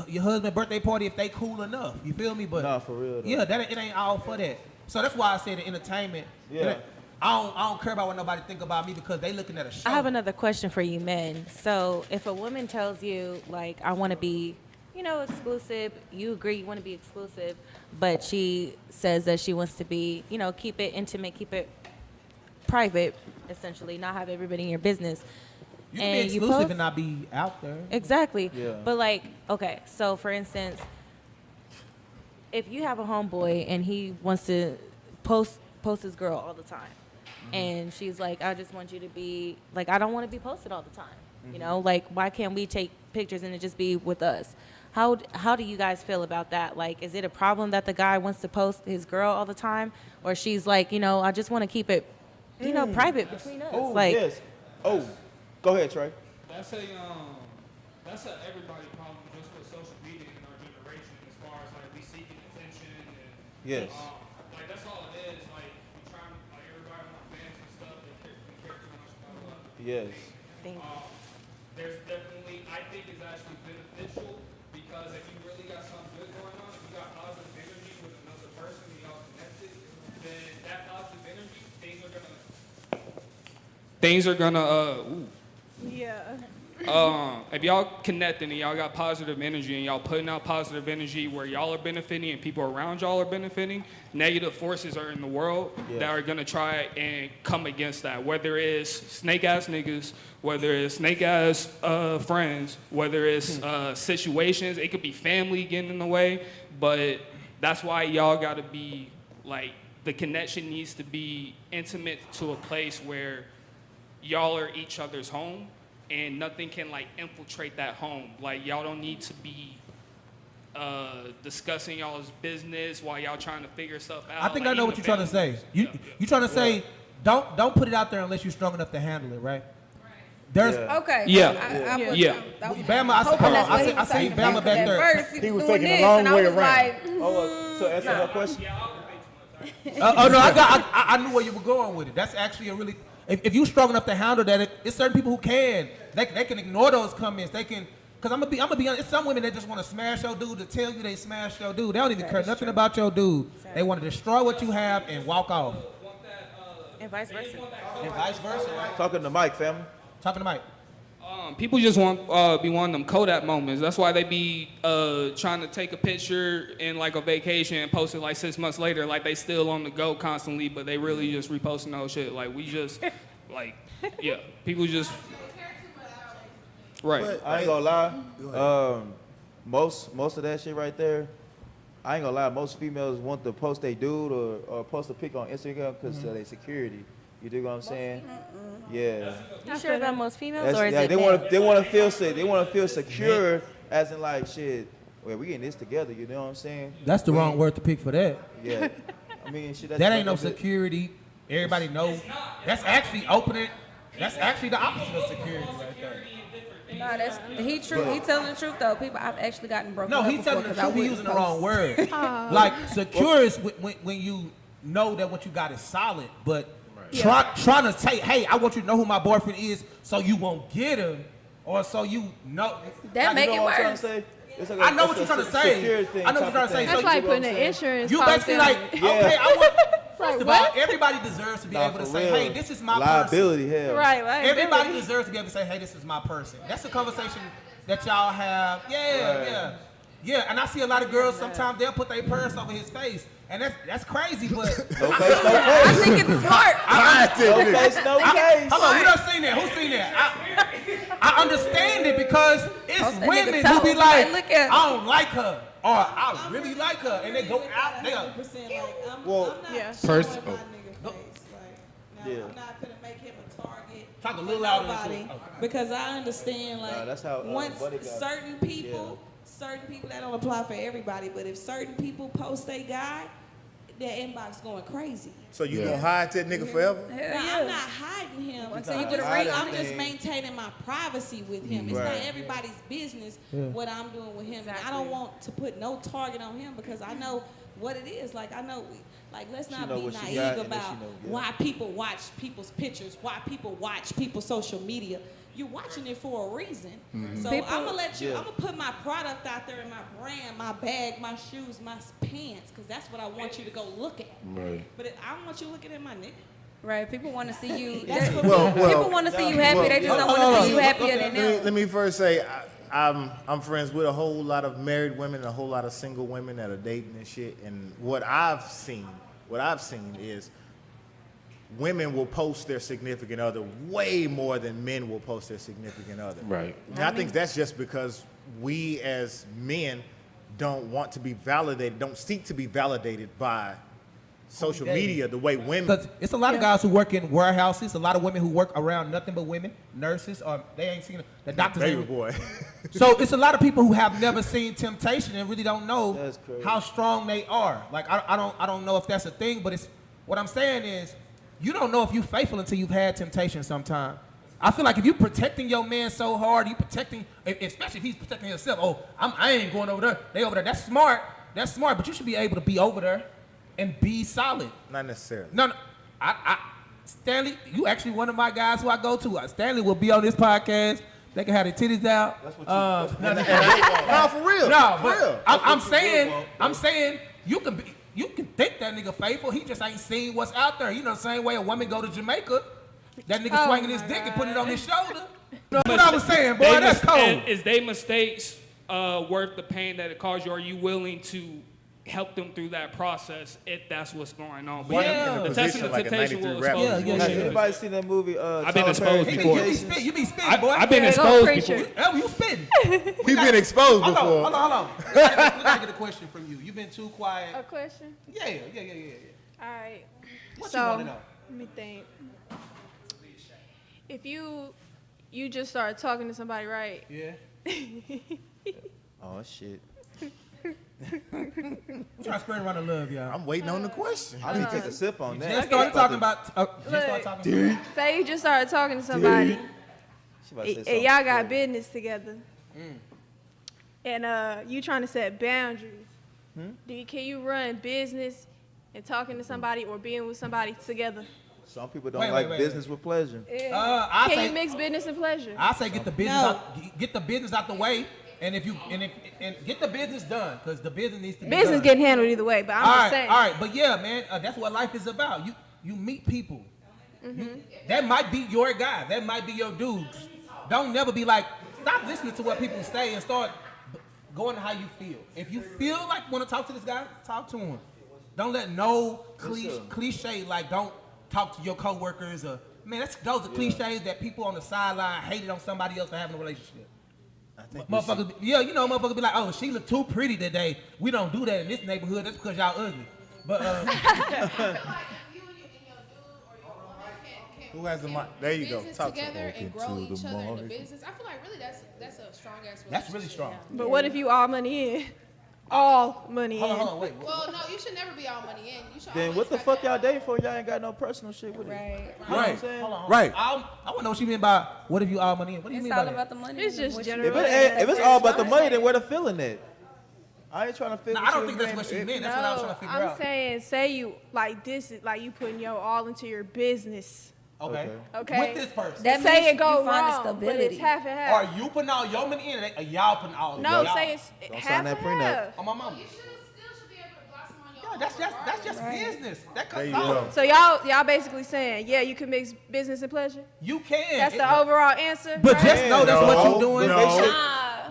E: your husband's birthday party if they cool enough. You feel me? But
D: Nah, for real, though.
E: yeah, it ain't all for that. So that's why I say the entertainment.
D: Yeah.
E: I don't care about what nobody think about me because they looking at a show.
H: I have another question for you men. So if a woman tells you, like, I want to be, exclusive, you agree you want to be exclusive, but she says that she wants to be, keep it intimate, keep it private, essentially, not have everybody in your business.
E: You can be exclusive and not be out there.
H: Exactly.
D: Yeah.
H: But like, okay, so for instance, if you have a homeboy and he wants to post his girl all the time, and she's like, I just want you to be like, I don't want to be posted all the time. Like, why can't we take pictures and it just be with us? How do you guys feel about that? Like, is it a problem that the guy wants to post his girl all the time, or she's like, I just want to keep it, private between us?
D: Oh,
H: like,
D: yes. Oh, go ahead, Trey.
M: That's a everybody problem just with social media in our generation, as far as like we seeking attention and
D: Yes.
M: like that's all it is. Like we trying like everybody want fans and stuff. They care too much about us.
D: Yes.
M: There's definitely, I think it's actually beneficial because if you really got something good going on, if you got positive energy with another person and y'all connected, then that positive energy, things are gonna
G: Yeah.
M: if y'all connecting and y'all got positive energy and y'all putting out positive energy where y'all are benefiting and people around y'all are benefiting, negative forces are in the world that are gonna try and come against that. Whether it's snake ass niggas, whether it's snake ass friends, whether it's situations, it could be family getting in the way, but that's why y'all gotta be like, the connection needs to be intimate to a place where y'all are each other's home and nothing can like infiltrate that home. Like y'all don't need to be discussing y'all's business while y'all trying to figure stuff out.
E: I think
M: like,
E: I know what you're trying to say. You trying to say don't put it out there unless you're strong enough to handle it, right? There's
C: Okay.
M: Yeah.
C: I'm with
M: Yeah.
C: you. I was
E: Bama, I said,
C: hoping
E: hold on.
C: that's what he
E: I
C: was
E: see
C: saying,
E: Bama
C: because
E: back
C: at
E: there.
C: first
B: He was
C: doing
B: taking a
C: this,
B: long
C: and I
B: way
C: was
B: around.
C: like,
D: To answer her question,
E: Oh no, I knew where you were going with it. That's actually a really. If you strong enough to handle that, it's certain people who can. They can ignore those comments. They can. Cause I'm gonna be honest. It's some women that just want to smash your dude to tell you they smashed your dude. They don't even care nothing about your dude. They want to destroy what you have and walk off.
H: And vice versa.
E: And vice versa, right?
D: Talking to Mike, family.
E: Talking to Mike.
M: People just want be wanting them Kodak moments. That's why they be trying to take a picture in like a vacation and post it like 6 months later, like they still on the go constantly, but they really just reposting those shit. Like we just, like, yeah, people just. Right.
D: But I ain't gonna lie. Most of that shit right there, I ain't gonna lie. Most females want to post they dude or post a pic on Instagram because of their security. You dig what I'm saying? Yeah.
H: You sure about most females, or is
D: yeah,
H: it
D: they want to feel safe. They want to feel secure, as in like shit. Well, we in this together. You know what I'm saying?
E: That's the wrong word to pick for that.
D: Yeah. I mean, shit.
E: That ain't no security. Everybody knows. That's actually opening. That's actually the opposite of security right there.
C: No, that's he telling the truth though. People, I've actually gotten broken.
E: No,
C: up
E: he's telling the
C: before 'cause I
E: truth. He's
C: wouldn't
E: using the wrong
C: post.
E: word. Like secure is when you know that what you got is solid, but trying to say, hey, I want you to know who my boyfriend is, so you won't get him, or so you know.
C: That make it worse.
E: I know what you're trying to say. I know what you're trying to say.
G: That's like putting an insurance
E: You
G: policy
E: basically
G: on
E: like,
G: it.
E: okay, I want.
G: Like,
E: First of all,
G: what?
E: everybody deserves to be able to
D: for
E: say,
D: real.
E: hey, this is my
D: Liability,
E: person.
D: hell.
G: Right, liability.
E: Everybody deserves to be able to say, hey, this is my person. That's a conversation that y'all have. Yeah. And I see a lot of girls, sometimes they'll put their purse over his face. And that's crazy, but
C: I think it's smart.
E: Hold on, we done seen that. Who's seen that? I understand it because it's
C: That
E: women
C: nigga
E: who
C: tell
E: be
C: him,
E: like,
C: look at-
E: I don't like her, or I really like her, and they go out there.
D: Well,
I: First,
N: Yeah. I'm not gonna make him a target.
E: Talk a
N: for
E: little louder
N: nobody,
E: into it. Okay.
N: because I understand like
D: that's how,
N: once
D: Buddy got it.
N: certain people that don't apply for everybody, but if certain people post they guy, their inbox going crazy.
F: So you gonna hide that nigga forever?
N: Now, I'm not hiding him.
C: Until you get a ring on
N: I'm
C: it.
N: just maintaining my privacy with him. It's not
D: Right.
N: everybody's business what I'm doing with him. And I don't want to put no target on him because I know what it is. Like I know, let's not
D: know
N: be
D: what she
N: naive
D: got and then
N: about
D: she know, yeah.
N: why people watch people's pictures, why people watch people's social media. You're watching it for a reason. So
C: People-
N: I'm gonna let you.
D: Yeah.
N: I'm gonna put my product out there in my brand, my bag, my shoes, my pants, because that's what I want you to go look at.
I: Right.
N: But I don't want you looking at my nigga.
C: Right, people want to see you.
N: That's
C: they-
N: what
C: people want to see you happy. They just don't want to see you happier than them.
F: Let me first say, I'm friends with a whole lot of married women and a whole lot of single women that are dating and shit. And what I've seen is women will post their significant other way more than men will post their significant other.
I: Right.
F: And I think that's just because we as men don't want to be validated, don't seek to be validated by social media the way women.
E: Because it's a lot of guys who work in warehouses, a lot of women who work around nothing but women, nurses, or they ain't seen the doctors.
F: Baby
E: ain't-
F: boy.
E: So it's a lot of people who have never seen temptation and really don't know
D: That's crazy.
E: how strong they are. Like I don't know if that's a thing, but it's what I'm saying is you don't know if you're faithful until you've had temptation sometime. I feel like if you're protecting your man so hard, you protecting, especially if he's protecting himself. Oh, I ain't going over there. They over there. That's smart. That's smart. But you should be able to be over there and be solid.
F: Not necessarily.
E: No. Stanley, you actually one of my guys who I go to. Stanley will be on this podcast. They can have their titties out.
D: That's what you.
F: No, for real.
E: No,
F: for
E: but
F: real.
E: I'm saying you can think that nigga faithful. He just ain't seen what's out there. You know, the same way a woman go to Jamaica, that nigga swinging his dick and put it on his shoulder. That's what I was saying, boy. That's cold.
M: Is they mistakes worth the pain that it caused you? Are you willing to help them through that process if that's what's going on? But
E: Yeah.
M: the testing of
F: Like a
M: temptation
F: 93
M: will
F: rap.
M: expose you.
E: Yeah.
D: Has anybody seen that movie?
M: I've been
D: Tyler
M: exposed
D: Perry,
M: before.
D: Temptations?
E: You be spitting, boy.
M: I've been
G: Yeah,
M: exposed
G: preacher.
M: before.
E: Oh, you spitting.
F: He been exposed
E: Hold
F: before.
E: on. We gotta get a question from you. You've been too quiet.
G: A question?
E: Yeah.
G: All right.
E: What
G: so,
E: you wanna know?
G: let me think. If you just started talking to somebody, right?
E: Yeah.
D: Oh shit.
E: I'm trying to spread around the love, y'all.
F: I'm waiting on the question.
D: I need to take a sip on that.
E: Just started talking about.
G: Look, say you just started talking to somebody,
D: She about to say
G: and
D: something
G: y'all got
D: crazy.
G: business together, and you trying to set boundaries. Can you run business and talking to somebody or being with somebody together?
D: Some people don't like business with pleasure.
G: Can you mix business and pleasure?
E: I say get the business out the way, and get the business done, because the business needs to be
G: Business
E: done.
G: getting handled either way, but I'm just saying.
E: All right, but yeah, man, that's what life is about. You meet people. That might be your guy. That might be your dude. Don't never be like, stop listening to what people say and start going to how you feel. If you feel like you want to talk to this guy, talk to him. Don't let no cliche like don't talk to your coworkers or man. Those are cliches that people on the sideline hated on somebody else for having a relationship. Motherfuckers, motherfuckers be like, oh, she look too pretty today. We don't do that in this neighborhood. That's because y'all ugly. But
F: who has the mic? There you go.
K: Business
F: Talk
K: together
F: to
K: and grow each other in the business. I feel like really that's a strong ass relationship.
E: That's really strong.
G: But what if you all money in? All money in.
E: Hold on, wait.
K: Well, no, you should never be all money in. You should
D: Then what the fuck y'all dating for? Y'all ain't got no personal shit with it.
G: Right.
D: You know what I'm saying?
E: Hold on.
F: Right.
E: I want to know what you mean by what if you all money in? What do you mean by that?
C: the money.
G: It's just
D: If,
G: general.
D: if it's all about the money, then where the feeling at? I ain't trying to feel.
E: No, I don't think that's what she meant. That's what I was trying to figure out.
G: I'm saying, say you like this is like you putting your all into your business.
E: Okay.
G: Okay.
E: With this person.
C: That
G: say
C: means
G: it go
C: you find
G: wrong, but
C: stability.
G: it's half and half.
E: Are you putting all your money in, or y'all putting all?
G: No,
E: y'all?
G: say it's
D: Don't
G: half
D: sign that
G: and
D: prenup.
G: half.
E: On my mama.
K: You still should be able to blossom on your own.
E: That's just business. That
F: There
E: comes
F: you go.
E: out.
G: So y'all basically saying, yeah, you can mix business and pleasure.
E: You can.
G: That's the overall answer.
E: But
G: right?
E: just know that's what you're doing.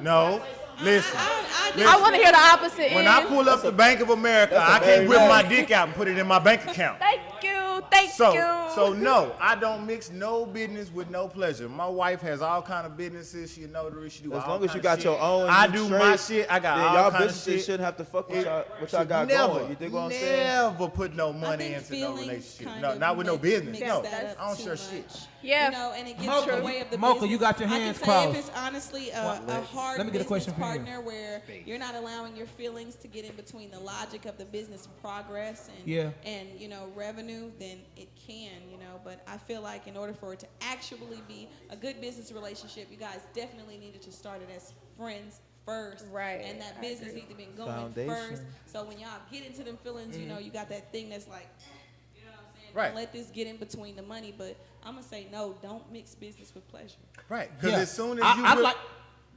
F: No. Listen.
G: I want to hear the opposite.
F: When
G: end.
F: I pull up to Bank of America, I can't whip my dick out and put it in my bank account.
G: Thank you. Thank you.
F: So no, I don't mix no business with no pleasure. My wife has all kind of businesses. She a notary. She do
D: As
F: all
D: long as
F: kind
D: you
F: of
D: got
F: shit.
D: your own,
F: I
D: you
F: do
D: straight,
F: my shit. I got
D: then
F: all
D: y'all
F: kind of
D: businesses
F: shit.
D: shouldn't have to fuck with
F: It
D: y'all. What y'all
F: should
D: got
F: never,
D: going? You dig what I'm saying?
F: Never put no money into no
N: feelings
F: relationship.
N: kind
F: No,
N: of
F: not with no business.
N: mix
F: No,
N: that
F: I
N: up
F: don't
N: too
F: share
N: much.
F: shit.
G: Yeah.
N: You know, and it gets
E: Mocha,
N: in the way of the
E: Mocha,
N: business.
E: you got your hands
N: I can
E: crossed.
N: say if it's honestly a hard
E: Let me get a
N: business
E: question for you.
N: partner where you're not allowing your feelings to get in between the logic of the business progress and revenue, then it can, but I feel like in order for it to actually be a good business relationship, you guys definitely needed to start it as friends first.
G: Right.
N: And that business needs to be going
D: Foundation.
N: first. So when y'all get into them feelings, you got that thing that's like, you know what I'm saying?
F: Right.
N: Don't let this get in between the money, but I'm going to say no, don't mix business with pleasure.
F: Right. Because
E: Yeah.
F: as soon as you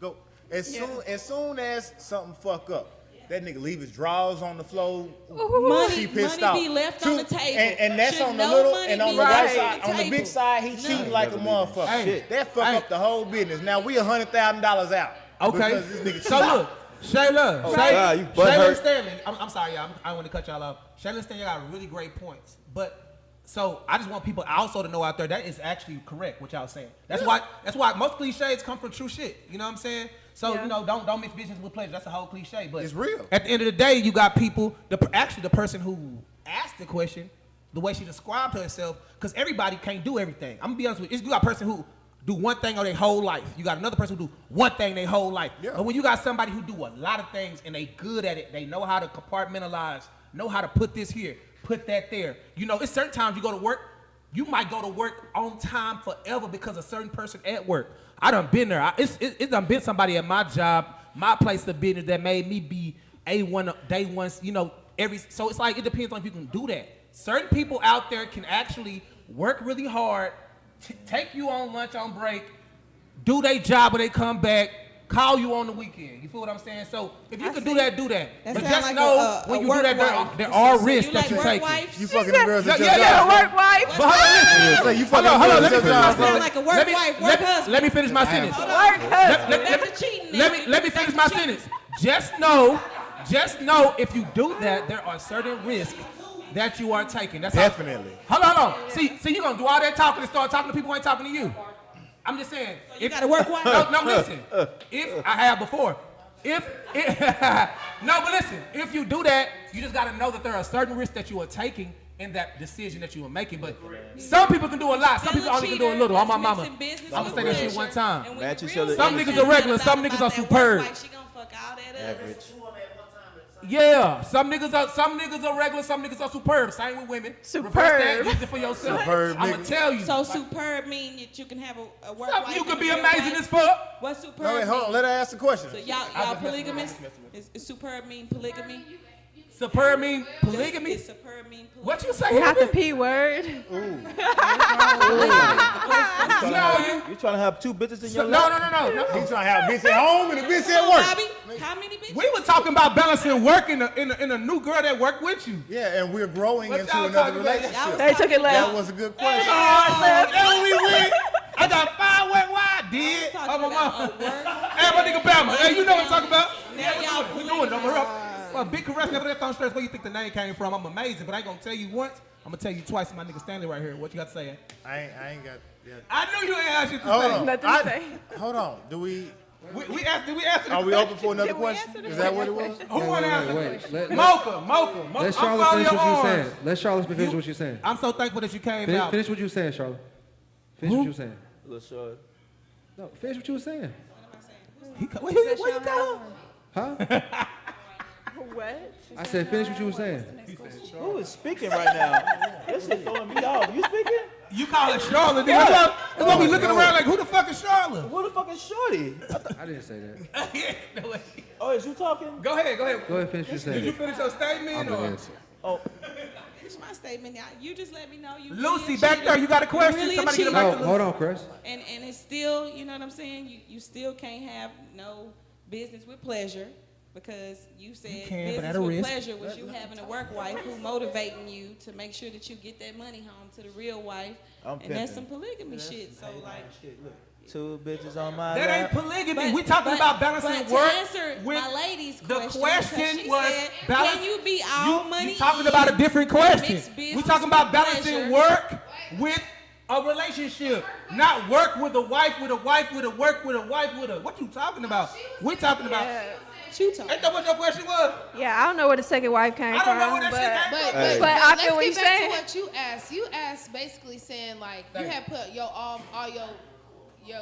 F: go, as soon as something fuck up, that nigga leave his drawers on the floor. She pissed
N: money
F: off.
N: be left on the table.
F: And that's
N: Should
F: on the
N: no
F: little
N: money
F: and on
N: be
F: the right
N: left
F: side.
N: on
F: On
N: the
F: the big
N: table?
F: side, he cheating like a motherfucker.
E: Hey,
F: That fuck up the whole business. Now we $100,000 out.
E: Okay.
F: Because this nigga
E: So
F: cheating.
E: look, Shayla,
D: God, you
E: Shayla
D: butthurt.
E: and Stanley. I'm sorry, y'all. I want to cut y'all off. Shayla and Stanley got really great points, but so I just want people also to know out there that is actually correct what y'all saying. That's why most cliches come from true shit. You know what I'm saying? So don't mix business with pleasure. That's a whole cliche, but
F: It's real.
E: At the end of the day, you got people. Actually, the person who asked the question, the way she described herself, because everybody can't do everything. I'm gonna be honest with you. You got a person who do one thing or their whole life. You got another person who do one thing their whole life.
F: Yeah.
E: But when you got somebody who do a lot of things and they good at it, they know how to compartmentalize, know how to put this here, put that there. It's certain times you go to work, you might go to work on time forever because a certain person at work. I done been there. It's done been somebody at my job, my place of business that made me be A1 day one. So it's like it depends on if you can do that. Certain people out there can actually work really hard, take you on lunch on break, do their job when they come back, call you on the weekend. You feel what I'm saying? So if you can do that, do that.
N: That
E: But
N: sound
E: just
N: like
E: know
N: a
E: when you
N: work
E: do that,
N: wife.
E: there are
N: So
E: risks
N: you
E: that
N: like
E: you
N: work
E: take.
N: wife?
F: You fucking the girls at your
G: Yeah,
F: job.
G: work wife.
E: But hold on,
F: So you fucking
E: hold on,
F: the
E: let me
F: girls
E: finish
F: at
E: my
F: your job.
N: Sound like a work wife, work husband.
E: Let me finish my sentence.
G: Work husband.
N: That's the cheating.
E: Let me finish my sentence. Just know if you do that, there are certain risks that you are taking. That's
F: Definitely.
E: Hold on. See, you're gonna do all that talking and start talking to people who ain't talking to you. I'm just saying.
N: You gotta work wife.
E: No, listen. If I have before. No, but listen. If you do that, you just gotta know that there are certain risks that you are taking in that decision that you are making. But some people can do a lot. Some people only can do a little. On my mama. I'm gonna say that shit one time.
D: Match each other.
E: Some niggas are regular. Some niggas are superb.
N: She gonna fuck all that up.
D: Average.
E: Yeah, some niggas are regular, some niggas are superb. Same with women.
G: Superb.
E: Reverse that, use it for yourself.
F: Superb
E: I'm gonna
F: nigga.
E: tell you.
N: So superb mean that you can have a work wife.
E: You
N: and
E: could
N: a
E: be
N: real
E: amazing
N: wife?
E: as fuck.
N: What's superb
F: No, wait, hold on.
N: mean?
F: Let her ask the question.
N: So y'all polygamous? Is superb mean polygamy?
E: Superb mean polygamy?
N: Does superb mean polygamy?
E: What you say?
G: Not the
E: Herbie?
G: P word.
D: You trying to have two bitches in your
E: No,
D: life?
E: no.
F: He's trying to have a bitch at home and a bitch at
N: Bobby,
F: work.
N: how many bitches?
E: We were talking about balancing work in a new girl that worked with you.
F: Yeah, and we're growing
E: What
F: into
E: y'all
F: another
E: talking about?
F: relationship.
G: They took it left.
F: That was a good question.
E: Oh, we went. I got 5 wet wide, did. Oh, my mama. Hey, my nigga Bama. Hey, you know what I'm talking about?
N: Now
E: We doing it. Well, Big Caress never left on stress. Where you think the name came from? I'm amazing, but I ain't gonna tell you once. I'm gonna tell you twice. My nigga Stanley right here. What you got to say?
F: I ain't got. Yeah.
E: I knew you ain't had shit to
F: Hold
E: say.
F: on.
G: Nothing to say.
F: Hold on. Do we?
E: We asked. Did we answer?
F: Are we open for another question? Is that what it was?
E: Who want to answer?
J: Wait.
E: Mocha.
J: Let Charlotte finish what you're saying. Let Charlotte finish what you're saying.
E: I'm so thankful that you came out.
J: Finish what you were saying, Charlotte. Finish what you were saying.
D: Little short.
J: No, finish what you were saying.
E: Where you go?
J: Huh?
G: What?
J: I said finish what you were saying.
D: Who is speaking right now? This is throwing me off. You speaking?
E: You call her Charlotte. That's why we looking around like, who the fuck is Charlotte?
D: Who the fuck is Shorty?
J: I didn't say that.
E: No way.
D: Oh, is you talking?
E: Go ahead.
J: Go ahead, finish what you said.
E: Did you finish your statement?
J: I'm
E: or?
J: gonna answer.
D: Oh,
N: It's my statement. You just let me know you.
E: Lucy,
N: really a
E: back
N: cheater.
E: there, you got a question?
N: You really
E: Somebody
N: a
E: get a
N: cheater.
E: mic to
J: Hold on, Chris.
N: And it's still, you know what I'm saying? You still can't have no business with pleasure because you said
E: can, but at
N: business
E: a
N: with
E: risk.
N: pleasure was you having a work wife who motivating you to make sure that you get that money home to the real wife.
D: I'm
N: And that's
D: pimping.
N: some polygamy shit. So like,
D: two bitches on my
E: That ain't
D: lap.
E: polygamy. We talking about balancing work
N: to answer
E: with
N: my lady's
E: the
N: question,
E: question
N: because she
E: was
N: said,
E: balance-
N: can you be all money?
E: You talking about a different question.
N: mixed business
E: We talking about
N: with
E: balancing
N: pleasure?
E: work with a relationship, not work with a wife, with a wife, with a work with a wife, with a. What you talking about? We talking about. Ain't that what your question was?
G: Yeah, I don't know where the second wife came
E: I
G: from.
E: don't know where that shit came from.
G: But I feel
K: let's
G: what you're
K: get back
G: saying.
K: to what you asked. You asked basically saying like you had put your all your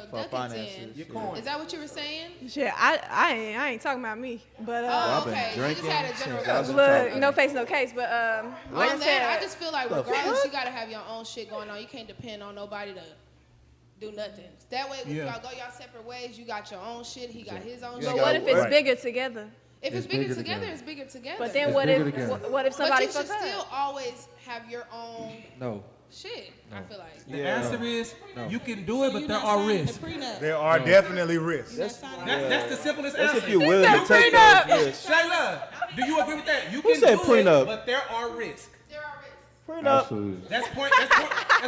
D: For
K: ducats
D: finances,
K: in.
D: yeah.
K: Is that what you were saying?
G: Shit, I ain't talking about me. But
K: Oh,
D: been
K: okay. You just
D: drinking
K: had a general
D: since I was
K: question.
D: a
G: look, no face, no case. But like I
K: On
G: said,
K: that, I just feel like
D: The
K: regardless,
D: fuck?
K: you gotta have your own shit going on. You can't depend on nobody to do nothing. That way, when
E: Yeah.
K: y'all go y'all separate ways, you got your own shit. He got his own
G: but
K: shit.
G: what if it's
F: Right.
G: bigger together?
K: If it's
J: It's
K: bigger
J: bigger
K: together,
J: together.
K: it's bigger together.
G: But then
J: It's
G: what
J: bigger
G: if
J: together.
G: what if
K: But
G: somebody
K: you should
G: fuck
K: still
G: up?
K: always have your own
J: No.
K: shit. I feel like.
E: The
D: Yeah.
E: answer is
J: No.
E: you can do it,
N: So
E: but
N: you
E: there
N: not
E: are
N: signing
E: risks.
N: the prenup.
F: There are definitely risks.
N: You not signing
E: That's the simplest
D: That's
E: answer.
D: if you're willing to take
G: prenup.
D: those risks.
E: Shayla, do you agree with that? You
D: Who
E: can
D: said
E: do
D: prenup?
E: it, but there are risks.
D: Prenup.
J: Absolutely.
E: That's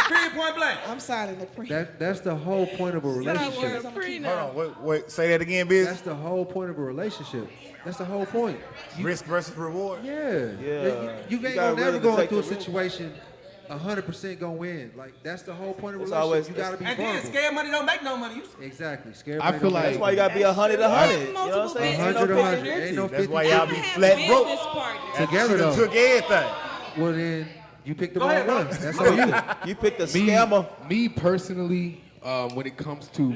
E: period point blank.
N: I'm signing the prenup.
J: That's the whole point of a relationship.
F: Hold on. Wait. Say that again, Biz.
J: That's the whole point of a relationship. That's the whole point.
F: Risk versus reward.
J: Yeah.
D: Yeah.
J: You
D: You
J: ain't
D: gotta
J: gonna never
D: really
J: go
D: take
J: into a
D: the risk.
J: situation 100% gonna win. Like that's the whole point of a
D: It's
J: relationship.
D: always-
J: You gotta be
E: And then
J: vulnerable.
E: scared money don't make no money.
J: Exactly. Scared.
B: I feel like-
D: That's why you gotta be 100 to 100. You know what I'm saying? Ain't no
J: 100 to 100.
D: 50.
J: Ain't no 50.
F: That's why y'all be
N: have
F: flat broke.
N: business partners.
J: Together though.
F: Took everything.
J: Well then, you picked the
E: Go
J: wrong
E: ahead,
J: one.
E: go.
J: That's on you.
D: You picked a
B: Me,
D: scammer.
B: me personally, when it comes to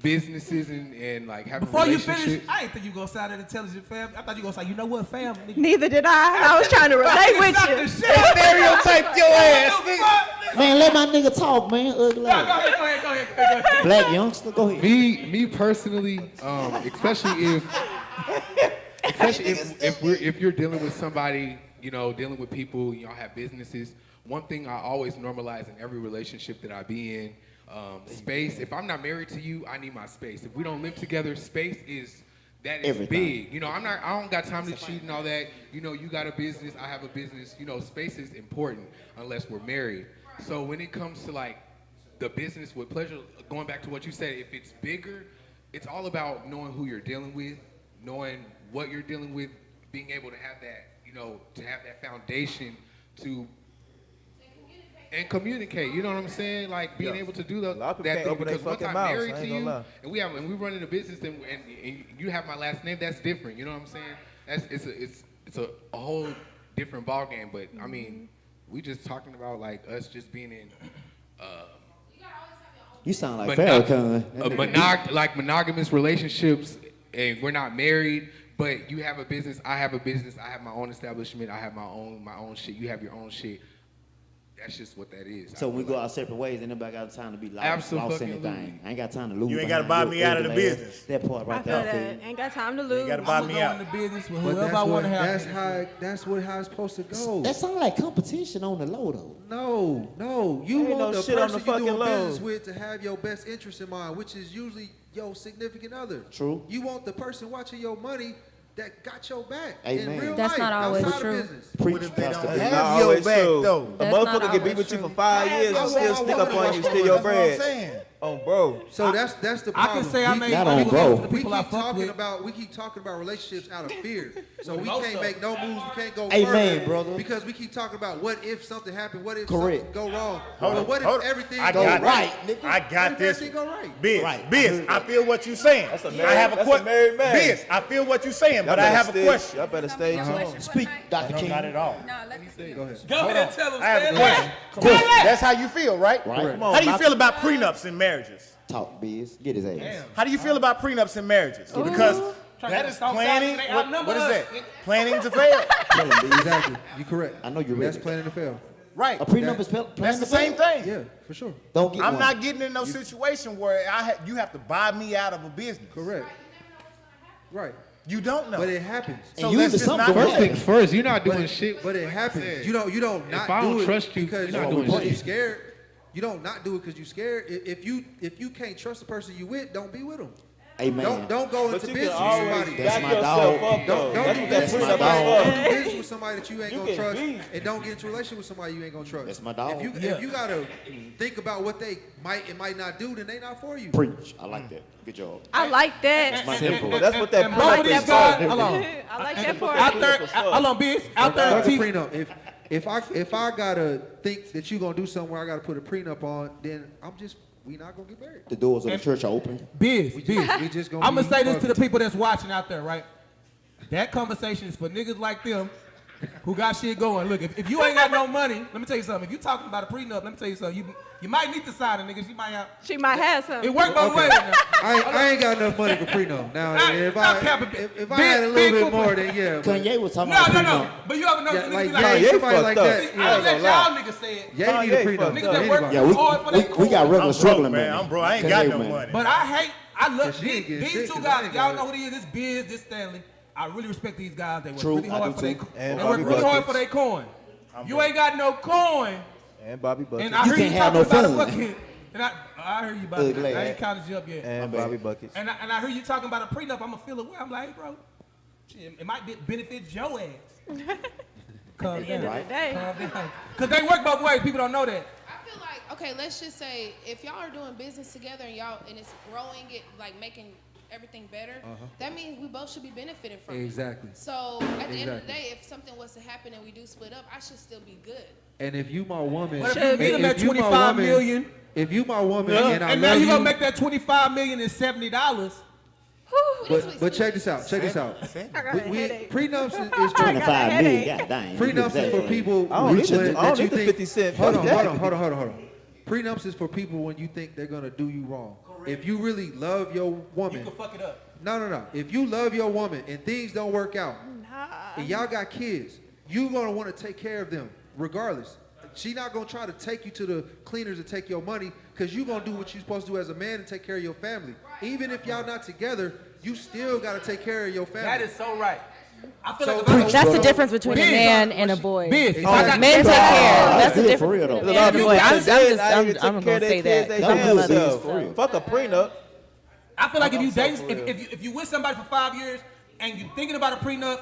B: businesses and like having
E: Before you
B: relationships,
E: finish, I ain't think you gonna sound that intelligent, fam. I thought you gonna say, you know what, fam? Nigga.
G: Neither did I. I was trying to relate with
E: Stop
G: you.
E: the shit.
F: Stereotyped your ass, nigga.
L: Man, let my nigga talk, man. Ugly.
E: Go ahead.
L: Black youngster, go ahead.
B: me personally, especially if you're dealing with somebody, you know, dealing with people, y'all have businesses. One thing I always normalize in every relationship that I be in, space. If I'm not married to you, I need my space. If we don't live together, space is
L: Everything.
B: big. You know, I don't got time to cheat and all that. You know, you got a business, I have a business. You know, space is important unless we're married. So when it comes to like the business with pleasure, going back to what you said, if it's bigger, it's all about knowing who you're dealing with, knowing what you're dealing with, being able to have that, you know, to have that foundation to and communicate. You know what I'm saying? Like being able to do
D: A lot of people
B: that
D: can't
B: thing.
D: open their
B: Because once
D: fucking
B: I'm
D: mouths,
B: married
D: I
B: to
D: ain't gonna
B: you,
D: lie.
B: and we run in a business, and you have my last name, that's different. You know what I'm saying? It's a whole different ball game. But I mean, we just talking about like us just being in.
L: You sound like Farrakhan.
B: Monogamous relationships, and we're not married, but you have a business, I have a business, I have my own establishment, I have my own shit, you have your own shit. That's just what that is.
L: So we go our separate ways, and nobody got time to be lost anything. I ain't got time to lose.
F: You ain't got to buy me out of the business.
L: That part right
G: I feel
L: there.
G: that. Ain't got time to lose.
F: You got to buy me out.
E: in the business with
O: But
E: whoever I want to have.
O: that's how it's supposed to go.
L: That sounds like competition on the low though.
O: No. You
D: Ain't
O: want
D: no
O: the
D: shit on
O: person
D: the
O: you
D: fucking
O: doing
D: low.
O: business with to have your best interest in mind, which is usually your significant other.
L: True.
O: You want the person watching your money that got your back
L: Amen.
O: in real
H: That's
O: life,
H: not always
O: outside
H: true.
O: of business.
L: Preach,
F: What if they
L: Pastor
F: don't
L: B.
F: have
D: Not
F: your
D: always
F: back,
D: true.
F: though?
D: A
H: That's not
D: motherfucker can be
H: always
D: with you
H: true.
D: for 5 years and
O: I
D: still
O: want
D: stick up
O: my
D: on you,
O: woman
D: steal your
F: That's what I'm
D: bread.
F: saying.
D: Oh, bro.
O: So that's the
E: I
O: problem.
E: can say I made
L: not
E: money
L: on
E: with
L: bro.
E: the
O: We
E: people I
O: keep
E: fuck
O: talking
E: with.
O: about relationships out of fear. So we
E: Most
O: can't
E: of
O: make no moves. We can't go
L: Amen,
O: further
L: brother.
O: because we keep talking about what if something happened, what if
L: Correct.
O: something go wrong,
F: Hold
O: but
F: on,
O: what
F: hold
O: if
F: on.
O: everything
F: I
O: go
F: got
O: right?
L: nigga.
F: I
O: What
F: got
O: if
F: this.
O: everything go right?
F: Biz,
L: Right.
F: Biz, I feel what you're saying.
D: That's a
F: I
D: married-
F: have a
D: that's a
F: question.
D: married man.
F: Biz, I feel what you're saying,
D: Y'all
F: but I
D: better
F: have a
D: stay-
F: question.
D: Y'all better stay home.
L: Speak, Dr.
F: No,
L: King.
F: not at all.
O: Go ahead.
E: Go ahead and tell them.
F: I have a
E: Stand
F: question.
E: up.
F: That's how you feel, right?
L: Right.
D: Come on,
F: How do you
D: Malcolm.
F: feel about prenups in marriages?
L: Talk, Biz. Get his ass.
F: How do you feel about prenups in marriages? Because that is
E: Talk
F: planning.
E: about it, they
F: What
E: outnumber
F: is
E: us.
F: that? Planning to fail.
L: Tell him, Biz.
O: Exactly. You're correct.
L: I know you're
O: That's
L: ready.
O: planning to fail.
F: Right.
L: A prenup is planning
F: That's the
L: to fail?
F: same thing.
O: Yeah, for sure.
L: Don't get
F: I'm
L: one.
F: not getting in no situation where you have to buy me out of a business.
O: Correct. Right.
F: You don't know.
O: But it happens.
F: So
L: And
F: let's
L: usually
F: just
L: something
F: not
L: will
F: do
L: happen.
F: it.
B: Things first, you're not doing shit.
O: But it happens. You don't not
B: I don't
O: do it
B: trust you,
O: because
B: you're not
O: you're
B: doing shit.
O: scared. You don't not do it because you're scared. If you can't trust the person you with, don't be with them.
L: Amen.
O: Don't go
D: But
O: into
D: you
O: business
D: can
O: with
D: always
O: somebody.
L: That's
D: back
L: my
D: yourself
L: dog.
D: up, though.
O: Don't
D: That's
O: do
D: what that
O: business with
L: my
D: prenup
O: somebody.
L: dog.
O: Don't
D: is
O: do
D: for.
O: business with somebody that you ain't
D: You
O: gonna
D: can
O: trust,
D: be.
O: and don't get into a relationship with somebody you ain't gonna trust.
L: That's my dog.
O: If you gotta think about what they might and might not do, then they not for you.
L: Preach. I like that. Good job.
G: I like that.
L: Simple.
D: But that's what that
E: And
D: prenup
E: both of these
D: is
E: guys,
D: for.
E: hold on.
G: I like that part.
E: Out there, hold on, Biz. Out there,
O: Fuck a
E: T-
O: prenup. If I gotta think that you gonna do something where I gotta put a prenup on, then we not gonna get married.
L: The doors of the church are open.
E: Biz.
O: We just gonna.
E: I'm gonna
O: be
E: say this to the
O: fucking-
E: people that's watching out there, right? That conversation is for niggas like them who got shit going. Look, if you ain't got no money, let me tell you something. If you talking about a prenup, let me tell you something. You might need to sign it, niggas. You might have.
G: She might have some.
E: It worked both
O: Okay.
E: ways. Now.
O: I ain't got enough money for prenup. Now, if
E: Stop
O: I
E: capping.
O: if I
E: Big-
O: had a little
E: big
O: bit
E: whoop-
O: more, then yeah. but-
L: Kanye was talking
E: No,
L: about
E: no,
L: prenup.
E: no. But you ever know
O: Yeah,
E: niggas
O: like
E: be like,
O: Ye,
D: Kanye
O: somebody
D: fucked
O: like
D: up.
O: that.
E: I
O: Yeah.
E: don't let
D: gonna lie.
E: y'all niggas say it.
O: Ye need a
D: Kanye
O: prenup.
D: fucked
E: Niggas
D: up.
E: that work
L: Yeah,
E: hard for their
L: we got
E: coin.
L: regular
F: I'm
L: struggling,
F: broke, man. I'm broke. I ain't got no
L: man.
F: money.
E: But I love
O: She ain't getting
E: these
O: shit,
E: two
O: 'cause I
E: guys.
O: ain't
E: Y'all
O: got
E: know who they is. This Biz, this Stanley. I really respect these guys. They work
L: True,
E: really
L: I
E: hard
L: do
E: for their
L: too.
D: And
E: they work
D: Bobby
E: really hard
D: Buckets.
E: for their coin. You ain't got no coin,
D: And Bobby Buckets.
E: and I
L: You
E: heard you
L: can't have
E: talking
L: no
E: about a
L: fun.
E: fucking. And I heard you about
L: Ugly
E: it. I
L: ass.
E: ain't counted you up yet.
D: And Bobby Buckets.
E: And I heard you talking about a prenup. I'ma feel away. I'm like, hey, bro, shit, it might benefit your ass. Calm
G: At the end
E: down.
G: of the day.
E: Calm down. Cause they work both ways. People don't know that.
K: I feel like, okay, let's just say if y'all are doing business together and it's growing it, like making everything better, that means we both should be benefiting from it.
O: Exactly.
K: So at the end of the
O: Exactly.
K: day, if something was to happen and we do split up, I should still be good.
O: And if you my woman,
E: What if you meet him at
O: you my
E: 25
O: woman-
E: million?
O: If you my woman
E: Yeah.
O: and I
E: And now
O: love
E: you
O: you,
E: gonna make that 25 million and $70.
O: but check this out. Check this out.
G: I got a headache.
O: Prenups is for
L: 25 million. God dang.
O: prenups is for people
D: I don't need the-
O: when-
D: I don't
O: that you
D: need the
O: think.
D: 50 cent.
O: Hold
D: Fuck
O: on,
D: that.
O: hold on. Prenups is for people when you think they're gonna do you wrong. If you really love your woman,
E: You can fuck it up.
O: no. If you love your woman and things don't work out, and y'all got kids, you gonna want to take care of them regardless. She not gonna try to take you to the cleaners and take your money, because you gonna do what you're supposed to do as a man and take care of your family. Even if y'all not together, you still gotta take care of your family.
E: That is so right. I feel
O: So-
E: like if I-
H: That's the difference between a
E: Biz.
H: man and a boy.
E: Biz.
O: Exactly.
E: I got-
H: Men take care. That's the
L: good
H: difference.
L: for real, though.
H: between a man and a boy. I'm
D: I'm
H: gonna say that.
L: That's
H: I'm
L: good,
H: mother,
L: Biz,
H: so.
L: for real.
D: Fuck a prenup.
E: I feel like if you
D: I'm so
E: date,
D: for real.
E: if you with somebody for 5 years and you thinking about a prenup,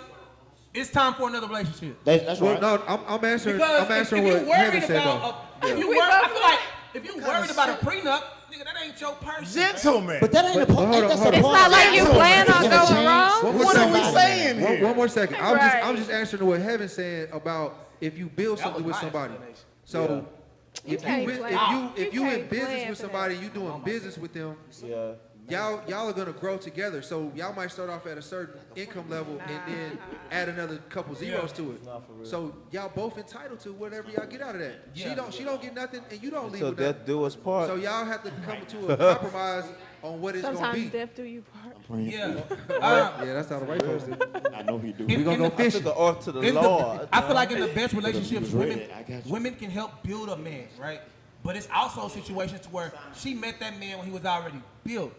E: it's time for another relationship.
L: That's
O: Well,
L: right.
O: no, I'm answering.
E: Because
O: I'm answering
E: if
O: what
E: you
O: Heaven
E: worried
O: said though.
E: about, if you worried, I feel like if you worried about a prenup, nigga, that ain't your person.
F: Gentlemen.
L: But that ain't the
O: But
L: point.
O: hold on,
L: That's
O: hold
L: the
O: on.
L: point.
G: It's not like you plan on
L: Never
G: going
L: change.
G: wrong.
F: What are we saying
O: One,
F: here?
O: one more second.
G: Right.
O: I'm just answering what Heaven's saying about if you build something with
E: my
O: somebody.
E: explanation.
O: So if
G: can't
O: you with-
G: plan.
O: if you
G: You
O: in
G: can't
O: business
G: plan
O: with
G: for
O: somebody, you doing business with them.
D: Yeah.
O: y'all are gonna grow together. So y'all might start off at a certain income level and then add another couple zeros to it. So y'all both entitled to whatever y'all get out of that. She don't get nothing and you don't leave
D: So
O: with nothing.
D: death do us part.
O: So y'all have to come to a compromise on what it's gonna
G: Sometimes
O: be.
G: death do you part.
O: Yeah, that's how the white folks do.
L: I know he do.
O: We gonna go fishing.
E: I feel like in the best relationships, women can help build a man, right? But it's also situations where she met that man when he was already built.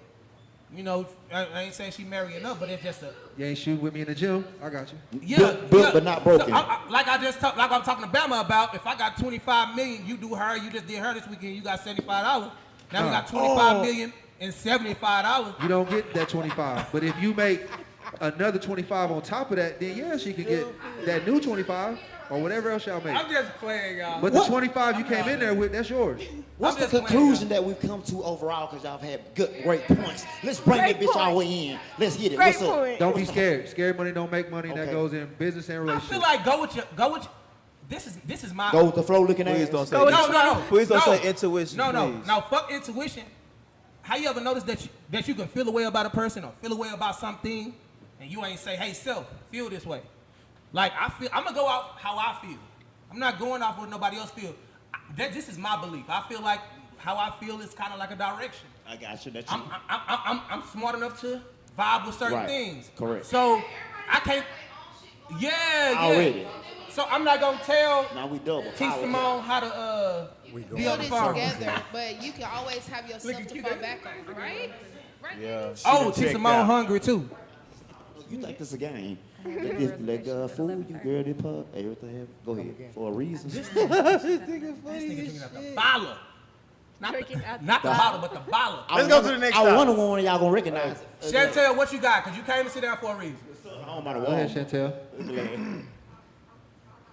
E: You know, I ain't saying she marrying up, but it's just a.
O: You ain't shooting with me in the gym. I got you.
L: Built but not broken.
E: So like I'm talking to Bama about. If I got 25 million, you do her. You just did her this weekend. You got $75. Now we got 25 million and $75.
O: You don't get that 25. But if you make another 25 on top of that, then yeah, she could get that new 25 or whatever else y'all make.
E: I'm just playing, y'all.
O: But the 25 you came in there with, that's yours.
L: What's the conclusion that we've come to overall? Because y'all have had great points. Let's bring that bitch all the way in. Let's hit it. What's up?
O: Don't be scared. Scared money don't make money. That goes in business and
E: I
O: relationships.
E: feel like go with your. This is my.
L: Go with the flow looking at.
D: Please don't say.
E: No.
D: Please don't
E: No.
D: say intuition.
E: No.
D: Please.
E: Now fuck intuition. How you ever notice that you can feel a way about a person or feel a way about something, and you ain't say, hey self, feel this way. Like I'm gonna go out how I feel. I'm not going off what nobody else feel. This is my belief. I feel like how I feel is kind of like a direction.
L: I got you.
E: I'm smart enough to vibe with certain things.
L: Correct.
E: So I can't. Yeah.
L: Already.
E: So I'm not gonna tell
L: Now we double.
E: T. Simone how to be on
K: Build
E: the
K: it
E: farm.
K: together, but you can always have yourself to fall back on, right?
D: Yeah.
E: Oh, T. Simone hungry too.
L: You think this a game? Let fool you, girl, they pub, everything. Go ahead. For a reason.
E: This nigga drinking out the bottle. Not the bottle, but the bottle.
L: Let's go to the next I wonder when one of y'all gonna recognize it.
E: Chantel, what you got? Because you came to sit down for a reason.
L: I don't matter
O: Go
L: what.
O: ahead, Chantel.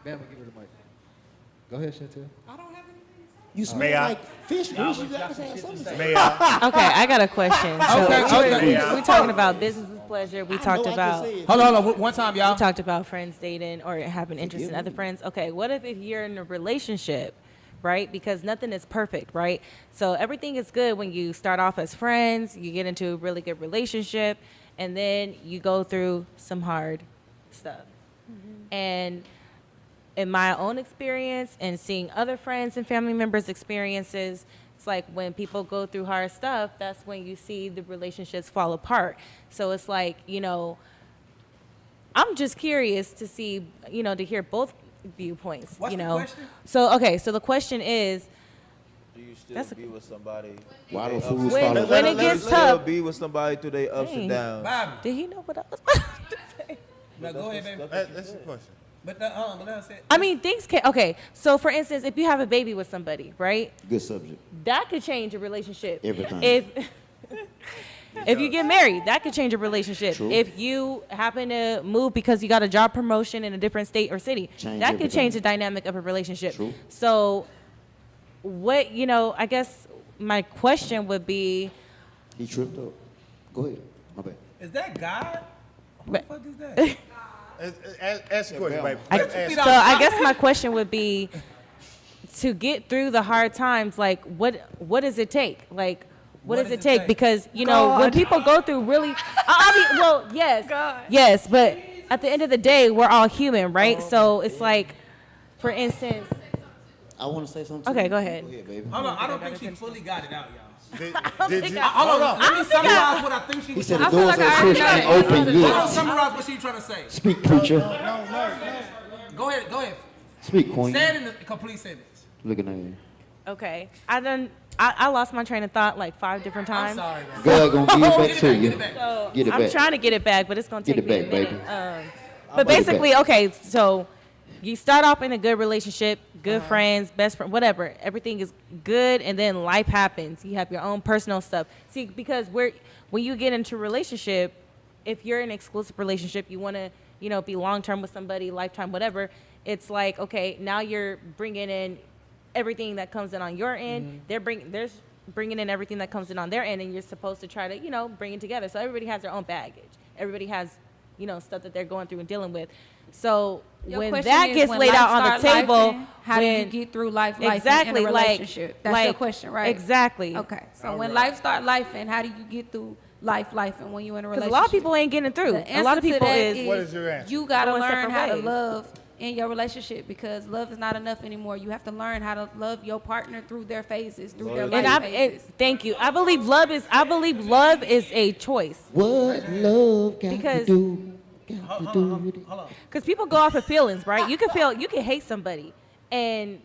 O: Bama, give her the mic. Go ahead, Chantel.
L: You smell like fish grease. You gotta say something.
H: Okay, I got a question. So
E: Okay.
H: we talking about business with pleasure. We talked about.
E: Hold on. One time, y'all.
H: We talked about friends dating or having interest in other friends. Okay, what if you're in a relationship, right? Because nothing is perfect, right? So everything is good when you start off as friends, you get into a really good relationship, and then you go through some hard stuff. And in my own experience and seeing other friends and family members' experiences, it's like when people go through hard stuff, that's when you see the relationships fall apart. So it's like, I'm just curious to see, to hear both viewpoints,
E: What's the question?
H: So, okay, so the question is,
D: Do you still be with somebody?
L: Why don't fools
H: When-
L: follow?
H: when it gets
D: Still
H: tough.
D: be with somebody through their ups and
H: Dang.
D: downs.
H: Did he know what I was about to say?
E: No, go ahead, baby.
P: That's the question.
E: But that's it.
H: I mean, things can, okay, so for instance, if you have a baby with somebody, right?
L: Good subject.
H: That could change a relationship.
L: Everything.
H: If you get married, that could change a relationship.
L: True.
H: If you happen to move because you got a job promotion in a different state or city,
L: Change
H: that could
L: everything.
H: change the dynamic of a relationship.
L: True.
H: So what, I guess my question would be,
L: He tripped up. Go ahead. My bad.
E: Is that God? Who the fuck is that?
P: Ask the question, baby.
H: so I guess my question would be, to get through the hard times, like what does it take? Like, what does it take? Because, when
G: God.
H: people go through really, yes, but at the end of the day, we're all human, right? So it's like, for instance,
L: I want to say something.
H: Okay,
L: too.
H: go ahead.
L: Go ahead, baby.
E: Hold on, I don't think she fully got it out, y'all.
P: Did you?
E: Hold on, let me summarize what I think she
L: He
E: was
L: said
E: trying
L: the
E: to
L: doors
E: say.
L: of church ain't open
E: Hold on,
L: yet.
E: summarize what she trying to say.
L: Speak, preacher.
E: Go ahead.
L: Speak, queen.
E: Say it in a complete sentence.
L: Looking at you.
H: okay, I lost my train of thought like 5 different
E: I'm
H: times.
E: sorry, bro.
L: God gonna give it back to you.
H: So
L: Get it
H: I'm
L: back.
H: trying to get it back, but it's gonna
L: Get
H: take
L: it
H: me a
L: back,
H: minute.
L: baby.
H: But
L: Get it
H: basically, okay, so you start off in a good relationship, good friends, best friend, whatever. Everything is good, and then life happens. You have your own personal stuff. See, because when you get into a relationship, if you're in an exclusive relationship, you want to, be long term with somebody, lifetime, whatever. It's like, okay, now you're bringing in everything that comes in on your end. They're bringing in everything that comes in on their end, and you're supposed to try to, bring it together. So everybody has their own baggage. Everybody has, stuff that they're going through and dealing with. So
C: Your
H: when
C: question
H: that
C: is,
H: gets
C: when
H: laid
C: life
H: out on the
C: start
H: table,
C: lifing, how do you get through life
H: exactly
C: in a
H: like
C: relationship? That's your question, right?
H: Exactly.
C: Okay. So when life start life, and how do you get through life, and when you're in a
H: Because
C: relationship.
H: a lot of people ain't getting through.
C: The
H: A lot
C: answer
H: of
C: to
H: people
C: that
H: is.
P: What is your answer?
C: You gotta
H: going
C: learn
H: separate
C: how to
H: ways.
C: love in your relationship because love is not enough anymore. You have to learn how to love your partner through their phases, through their life
H: And
C: phases.
H: thank you. I believe love is a choice.
L: What love got
H: Because-
L: to do? Got to do with it.
H: Because people go off of feelings, right? You can hate somebody, and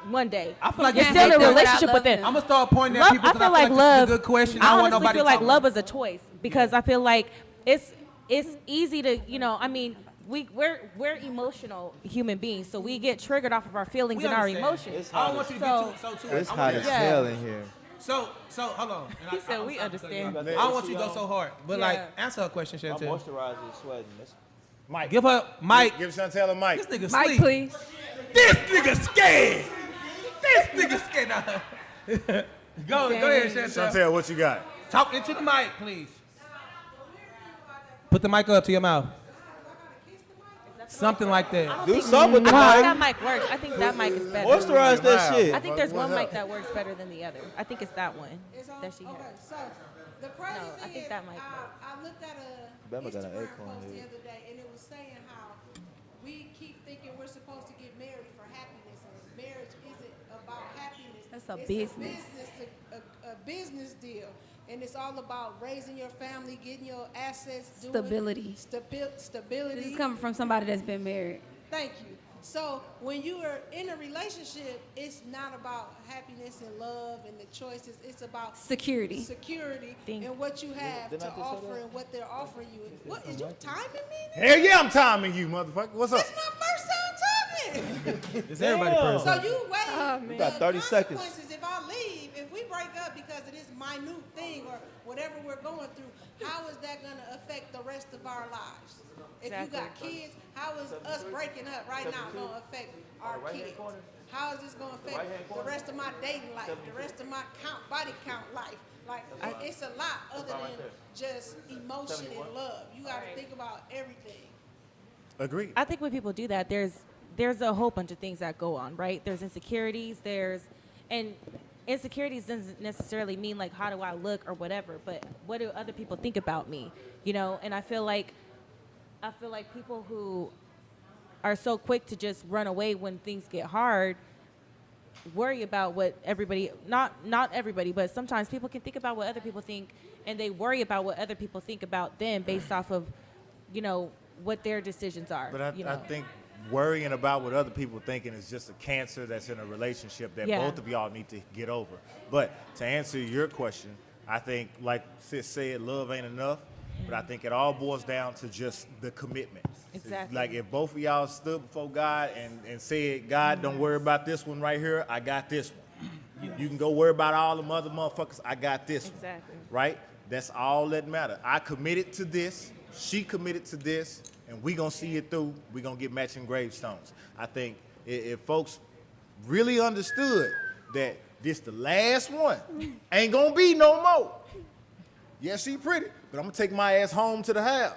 H: one day
E: I feel like
H: you're
E: it's
H: still in a
E: good.
H: relationship with them.
E: I'm gonna start pointing
H: Love,
E: at people
H: I
E: because
H: feel like
E: this
H: love.
E: is a good question.
H: I
E: don't want
H: honestly
E: nobody
H: feel like
E: talking.
H: love is a choice because I feel like it's easy to I mean we're emotional human beings, so we get triggered off of our feelings and our
E: understand.
H: emotions.
E: I don't want you to get too.
D: It's hot as hell in here.
E: So hold on. And
H: He said we understand.
E: I don't want you to go so hard, but like
H: Yeah.
E: answer her question,
D: My
E: Chantel.
D: moisturizer is sweating.
P: Mike.
E: Give her Mike.
P: Give Chantel a mic.
E: This nigga
G: Mike,
E: sleep.
G: please.
E: This nigga scared. This nigga scared. Nah. Go ahead, Chantel.
P: Chantel, what you got?
E: Talk into the mic, please. Put the mic up to your mouth. Something like that.
D: Do something with the
H: I think
D: mic.
H: that mic works. I think that mic is better.
D: Moisturize that shit.
H: I think there's one mic that works better than the other. I think it's that one that she has.
Q: So the crazy
H: No, I
Q: thing
H: think
Q: is,
H: that might work.
Q: I looked at a
D: Bama got an
Q: Instagram
D: acorn
Q: post the
D: here.
Q: other day, and it was saying how we keep thinking we're supposed to get married for happiness, and marriage isn't about happiness.
C: That's a
Q: It's
C: business.
Q: a business deal, and it's all about raising your family, getting your assets, doing
C: Stability.
Q: Stability.
C: This is coming from somebody that's been married.
Q: Thank you. So when you are in a relationship, it's not about happiness and love and the choices. It's about
C: Security.
Q: security,
H: Think.
Q: and what you have
L: Didn't I
Q: to
L: just say
Q: offer
L: that?
Q: and what they're offering you. What is you timing me?
P: Hell yeah, I'm timing you, motherfucker. What's up?
Q: It's my first time talking.
E: It's everybody first.
Q: So you wait.
G: Oh,
D: You
G: man.
D: got 30 seconds.
Q: Consequences if I leave, if we break up because of this minute thing or whatever we're going through, how is that going to affect the rest of our lives? If you got kids, how is us breaking up right now going to affect our kids? How is this going to affect the rest of my dating life, the rest of my body count life? Like, it's a lot other than just emotion and love. You got to think about everything.
P: Agreed.
H: I think when people do that, there's a whole bunch of things that go on, right? There's insecurities, and insecurities doesn't necessarily mean like how do I look or whatever, but what do other people think about me, And I feel like people who are so quick to just run away when things get hard worry about what everybody, not everybody, but sometimes people can think about what other people think, and they worry about what other people think about them based off of, what their decisions are.
P: But I think worrying about what other people thinking is just a cancer that's in a relationship that
H: Yeah.
P: both of y'all need to get over. But to answer your question, I think, like Sis said, love ain't enough. But I think it all boils down to just the commitment.
H: Exactly.
P: Like if both of y'all stood before God and said, God, don't worry about this one right here. I got this one. You can go worry about all them other motherfuckers. I got this one.
H: Exactly.
P: Right? That's all that matters. I committed to this. She committed to this. And we going to see it through. We going to get matching gravestones. I think if folks really understood that this the last one, ain't going to be no more. Yes, she pretty, but I'm going to take my ass home to the house.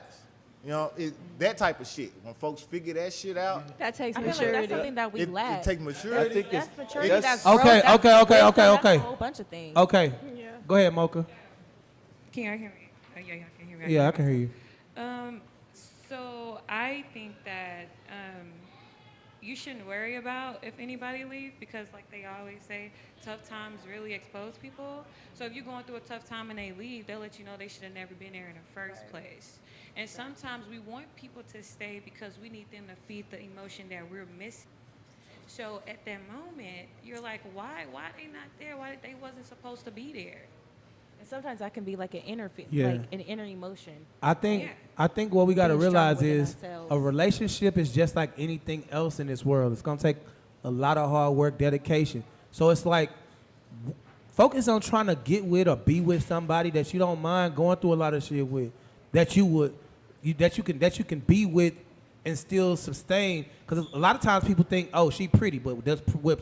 P: That type of shit. When folks figure that shit out.
G: That takes
H: I feel like
G: maturity.
H: that's something that we lack.
P: It takes maturity.
H: That's maturity.
D: that's-
H: That's growth,
E: Okay,
H: that's
E: okay.
H: wisdom, that's a whole bunch of things.
E: Okay.
G: Yeah.
E: Go ahead, Mocha.
R: Can y'all hear me? Oh, yeah, y'all can hear me.
E: Yeah, I can hear you.
R: So I think that you shouldn't worry about if anybody leaves because, like they always say, tough times really expose people. So if you're going through a tough time and they leave, they'll let you know they should have never been there in the first place. And sometimes we want people to stay because we need them to feed the emotion that we're missing. So at that moment, you're like, why they not there? Why they wasn't supposed to be there?
H: And sometimes that can be like an inner,
E: Yeah.
H: like an inner emotion.
E: I think what we got to
H: Being strong
E: realize
H: within
E: is
H: ourselves.
E: a relationship is just like anything else in this world. It's going to take a lot of hard work, dedication. So it's like focus on trying to get with or be with somebody that you don't mind going through a lot of shit with, that you can be with and still sustain. Because a lot of times people think, oh, she pretty, but does what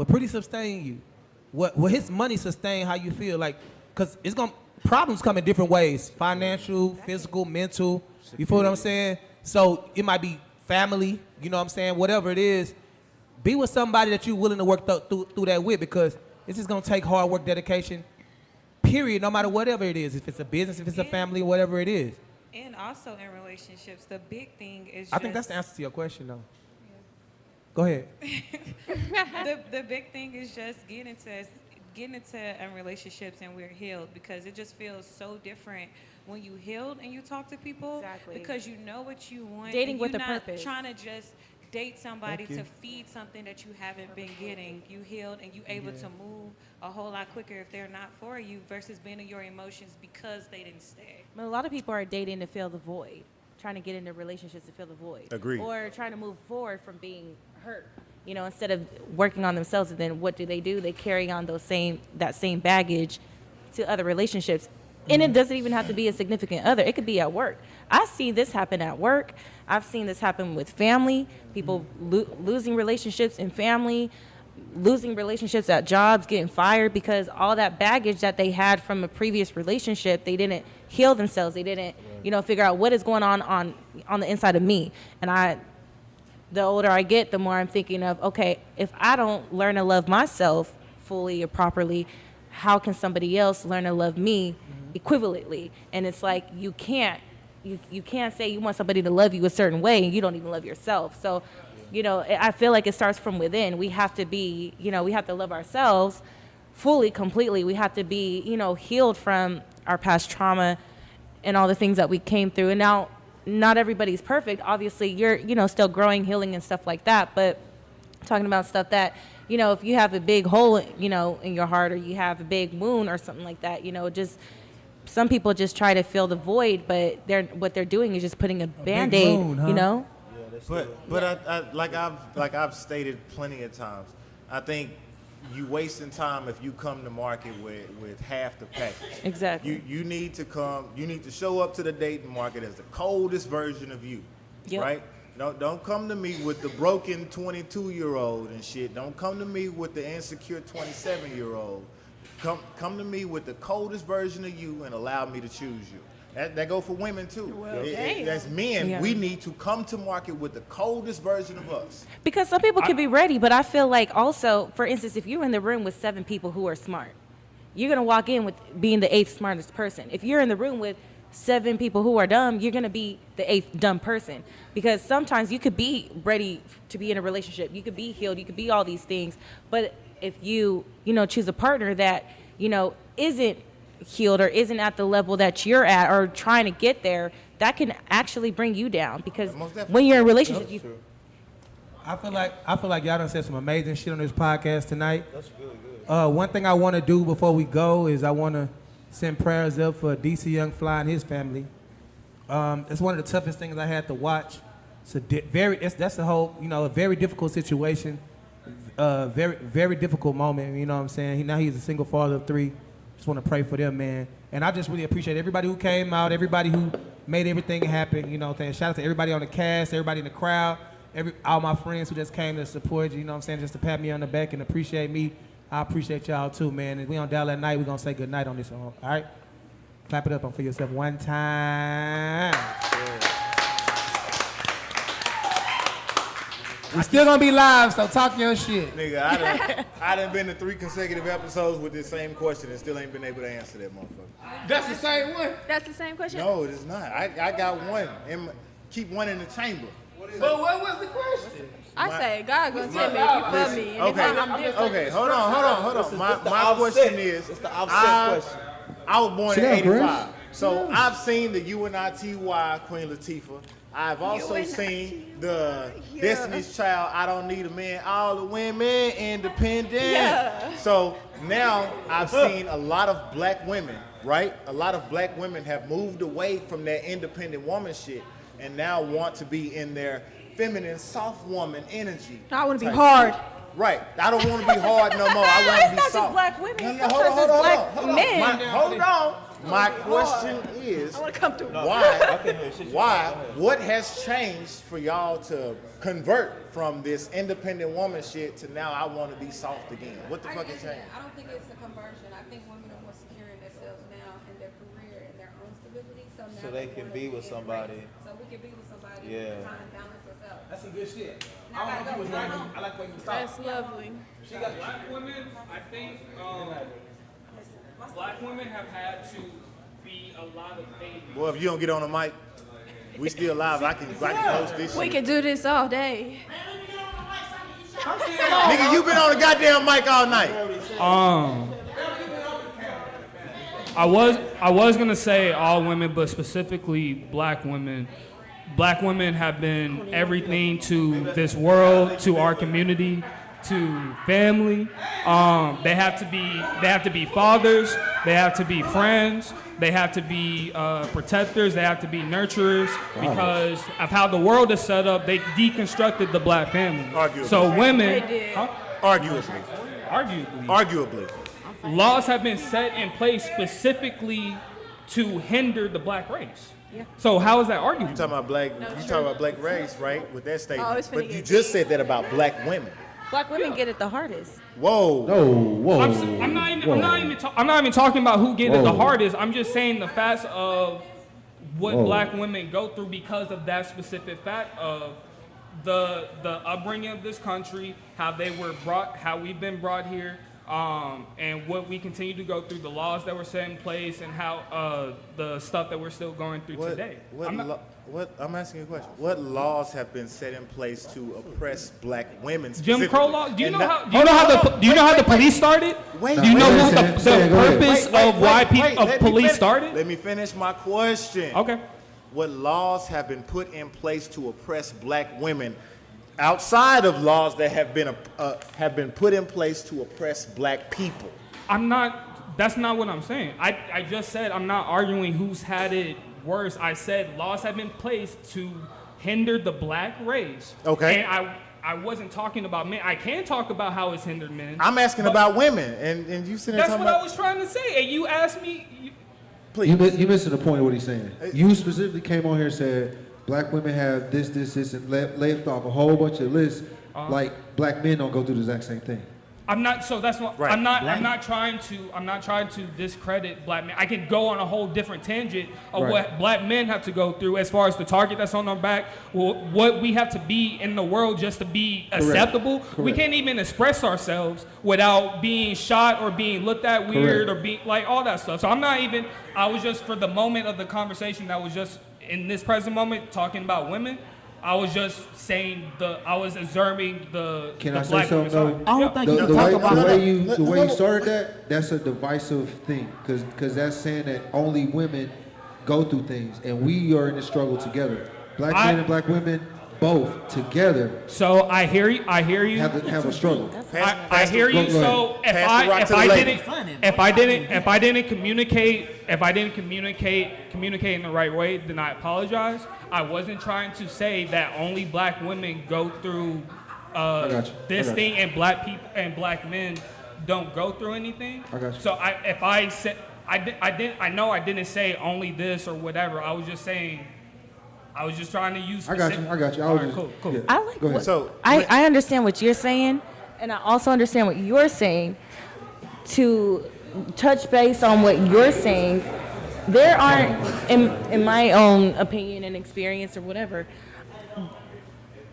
E: pretty sustain you? What his money sustain how you feel? Like, because problems come in different ways: financial, physical, mental. You feel what I'm saying? So it might be family. You know what I'm saying? Whatever it is, be with somebody that you're willing to work through that with, because it's just gonna take hard work, dedication. period, no matter whatever it is. If it's a business, if it's a family, whatever it is.
R: And also in relationships, the big thing is
E: I think that's the answer to your question, though. Go ahead.
R: the big thing is just getting into relationships and we're healed, because it just feels so different when you healed and you talk to people.
H: Exactly.
R: Because you know what you want.
H: Dating
R: and
H: with
R: you're
H: a
R: not
H: purpose.
R: trying to just date somebody
H: Thank you.
R: to feed something that you haven't been getting. You healed and you able to move a whole lot quicker if they're not for you versus being in your emotions because they didn't stay.
H: But a lot of people are dating to fill the void, trying to get into relationships to fill the void.
P: Agreed.
H: Or trying to move forward from being hurt. You know, instead of working on themselves, and then what do? They carry on that same baggage to other relationships. And it doesn't even have to be a significant other. It could be at work. I see this happen at work. I've seen this happen with family, people losing relationships in family, losing relationships at jobs, getting fired because all that baggage that they had from a previous relationship, they didn't heal themselves. They didn't, figure out what is going on the inside of me. And the older I get, the more I'm thinking of, okay, if I don't learn to love myself fully or properly, how can somebody else learn to love me equivalently? And it's like you can't say you want somebody to love you a certain way and you don't even love yourself. So, I feel like it starts from within. We have to be, we have to love ourselves fully, completely. We have to be, healed from our past trauma and all the things that we came through. And now, not everybody's perfect. Obviously, you're, still growing, healing, and stuff like that. But talking about stuff that, if you have a big hole, in your heart, or you have a big wound or something like that, just some people just try to fill the void, but what they're doing is just putting a Band-Aid,
P: wound, huh?
H: Yeah,
P: But like I've stated plenty of times, I think you wasting time if you come to market with half the package.
H: Exactly.
P: You need to show up to the dating market as the coldest version of you, right? Don't come to me with the broken 22-year-old and shit. Don't come to me with the insecure 27-year-old. Come to me with the coldest version of you and allow me to choose you. That go for women too. As men, we need to come to market with the coldest version of us.
H: Because some people can be ready, but I feel like also, for instance, if you're in the room with 7 people who are smart, you're gonna walk in with being the 8th smartest person. If you're in the room with 7 people who are dumb, you're gonna be the 8th dumb person. Because sometimes you could be ready to be in a relationship, you could be healed, you could be all these things, but if you choose a partner that isn't healed or isn't at the level that you're at or trying to get there, that can actually bring you down. Because when you're in a relationship,
E: I feel like y'all done said some amazing shit on this podcast tonight.
D: That's really good.
E: One thing I want to do before we go is I want to send prayers up for DC Young Fly and his family. It's one of the toughest things I had to watch. That's a whole, a very difficult situation. Very, very difficult moment, you know what I'm saying? Now he's a single father of 3. Just want to pray for them, man. And I just really appreciate everybody who came out, everybody who made everything happen, you know what I'm saying? Shout out to everybody on the cast, everybody in the crowd, all my friends who just came to support you know what I'm saying, just to pat me on the back and appreciate me. I appreciate y'all too, man. And we on Dial at Night, we're going to say good night on this one, all right? Clap it up for yourself one time. We still gonna be live, so talk your shit.
P: Nigga, I done been to 3 consecutive episodes with this same question and still ain't been able to answer that motherfucker.
B: That's the same one?
G: That's the same question?
P: No, it is not. I got one. Keep one in the chamber.
B: But what was the question?
G: I say, God gonna tell me if you love me. And if I'm different.
P: Okay, hold on. My question is,
D: it's the offset question.
P: I was born in
D: Sit down,
P: 85.
D: Chris.
P: So I've seen the UNITY, Queen Latifah. I've also seen the Destiny's Child, I Don't Need a Man, All the Women Independent.
G: Yeah.
P: So now I've seen a lot of black women, right? A lot of black women have moved away from that independent woman shit and now want to be in their feminine, soft woman energy.
G: I want to be hard.
P: Right. I don't want to be hard no more. I want to be
H: It's not
P: soft.
H: just black women.
P: No,
H: Sometimes it's black men.
P: Hold on. My question is,
G: I want to come through.
P: why, what has changed for y'all to convert from this independent woman shit to now I want to be soft again? What the fuck has changed?
C: I don't think it's a conversion. I think women are more secure in themselves now in their career and their own stability. So now
D: So they can be with somebody.
C: So we can be with somebody
D: Yeah.
C: trying to balance us out.
E: That's some good shit.
C: Now I gotta go.
E: I like when you talk.
G: That's lovely.
M: Black women, I think, Black women have had to be a lot of things.
P: Boy, if you don't get on the mic, we still live. I can host this
G: We
P: shit.
G: can do this all day.
P: Nigga, you been on the goddamn mic all night.
M: I was gonna say all women, but specifically black women. Black women have been everything to this world, to our community, to family. They have to be fathers. They have to be friends. They have to be protectors. They have to be nurturers because of how the world is set up. They deconstructed the black family.
P: Arguably.
M: So women,
P: Arguably.
M: laws have been set in place specifically to hinder the black race.
G: Yeah.
M: So how is that arguable?
P: You talking about black race, right? With that statement.
G: Oh, it's finna
P: But
G: get
P: you just said that about black women.
H: Black women get it the hardest.
P: Whoa.
M: I'm not even talking about who get it the hardest. I'm just saying the facts of what black women go through because of that specific fact of the upbringing of this country, how we've been brought here, and what we continue to go through, the laws that were set in place, and how the stuff that we're still going through today.
P: I'm asking you a question. What laws have been set in place to oppress black women?
M: Jim Crow laws. Do you know how?
P: Wait,
M: Do you know how the police started?
P: Wait,
M: do you know
P: wait,
M: who
P: wait,
M: the purpose of why police started?
P: Let me finish my question.
M: Okay.
P: What laws have been put in place to oppress black women outside of laws that have been put in place to oppress black people?
M: That's not what I'm saying. I just said I'm not arguing who's had it worse. I said laws have been placed to hinder the black race.
P: Okay.
M: And I wasn't talking about men. I can talk about how it's hindered men.
P: I'm asking about women, and you sitting there
M: That's
P: talking
M: what
P: about.
M: I was trying to say. And you asked me.
O: You missing the point of what he's saying. You specifically came on here and said black women have this, and left off a whole bunch of lists. Like black men don't go through the exact same thing.
M: I'm not. So that's what
P: Right.
M: I'm not trying to discredit black men. I can go on a whole different tangent of
O: Right.
M: what black men have to go through as far as the target that's on our back. What we have to be in the world just to be acceptable. We can't even express ourselves without being shot or being looked at weird or being like all that stuff. So I'm not even. I was just for the moment of the conversation that was just in this present moment talking about women. I was just saying I was observing the.
O: Can
M: the
O: I say
M: black
O: something
M: women's
O: though?
M: heart.
S: I don't think you
O: The
S: talk about
O: way you started that's a divisive thing, because that's saying that only women go through things, and we are in the struggle together. Black men and black women both together.
M: So I hear you.
O: Have a struggle.
M: I hear you. So if I didn't communicate in the right way, then I apologize. I wasn't trying to say that only black women go through this thing and black people and black men don't go through anything.
O: I got you.
M: So if I said I know I didn't say only this or whatever. I was just saying. I was just trying to use.
O: I got you.
M: All right, cool.
O: Yeah.
H: I like
O: Go ahead.
H: I understand what you're saying, and I also understand what you're saying. To touch base on what you're saying, there aren't, in my own opinion and experience or whatever,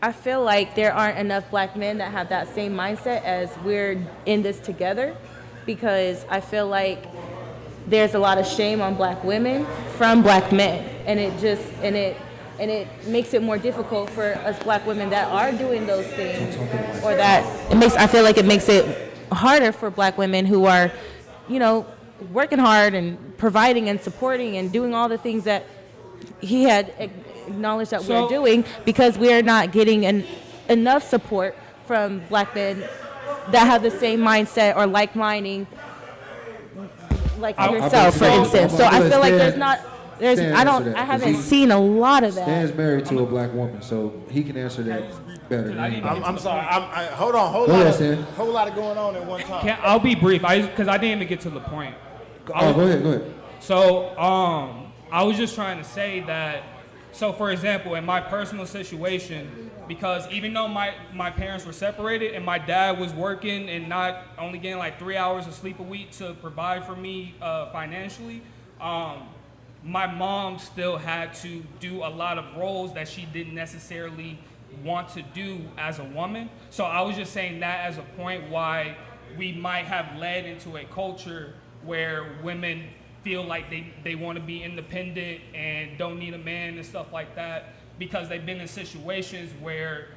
H: I feel like there aren't enough black men that have that same mindset as we're in this together, because I feel like there's a lot of shame on black women from black men, and it makes it more difficult for us black women that are doing those things, or I feel like it makes it harder for black women who are, working hard and providing and supporting and doing all the things that he had acknowledged that we're doing, because we are not getting enough support from black men that have the same mindset or like-minding, like yourself, for instance. So I feel like I haven't seen a lot of that.
O: Stan's married to a black woman, so he can answer that better.
P: I'm sorry. Hold on.
O: Go ahead, Stan.
P: Whole lot of going on at one time.
M: I'll be brief, because I didn't even get to the point.
O: Go ahead.
M: So, I was just trying to say that. So, for example, in my personal situation, because even though my parents were separated and my dad was working and not only getting like 3 hours of sleep a week to provide for me financially, my mom still had to do a lot of roles that she didn't necessarily want to do as a woman. So I was just saying that as a point why we might have led into a culture where women feel like they want to be independent and don't need a man and stuff like that because they've been in situations where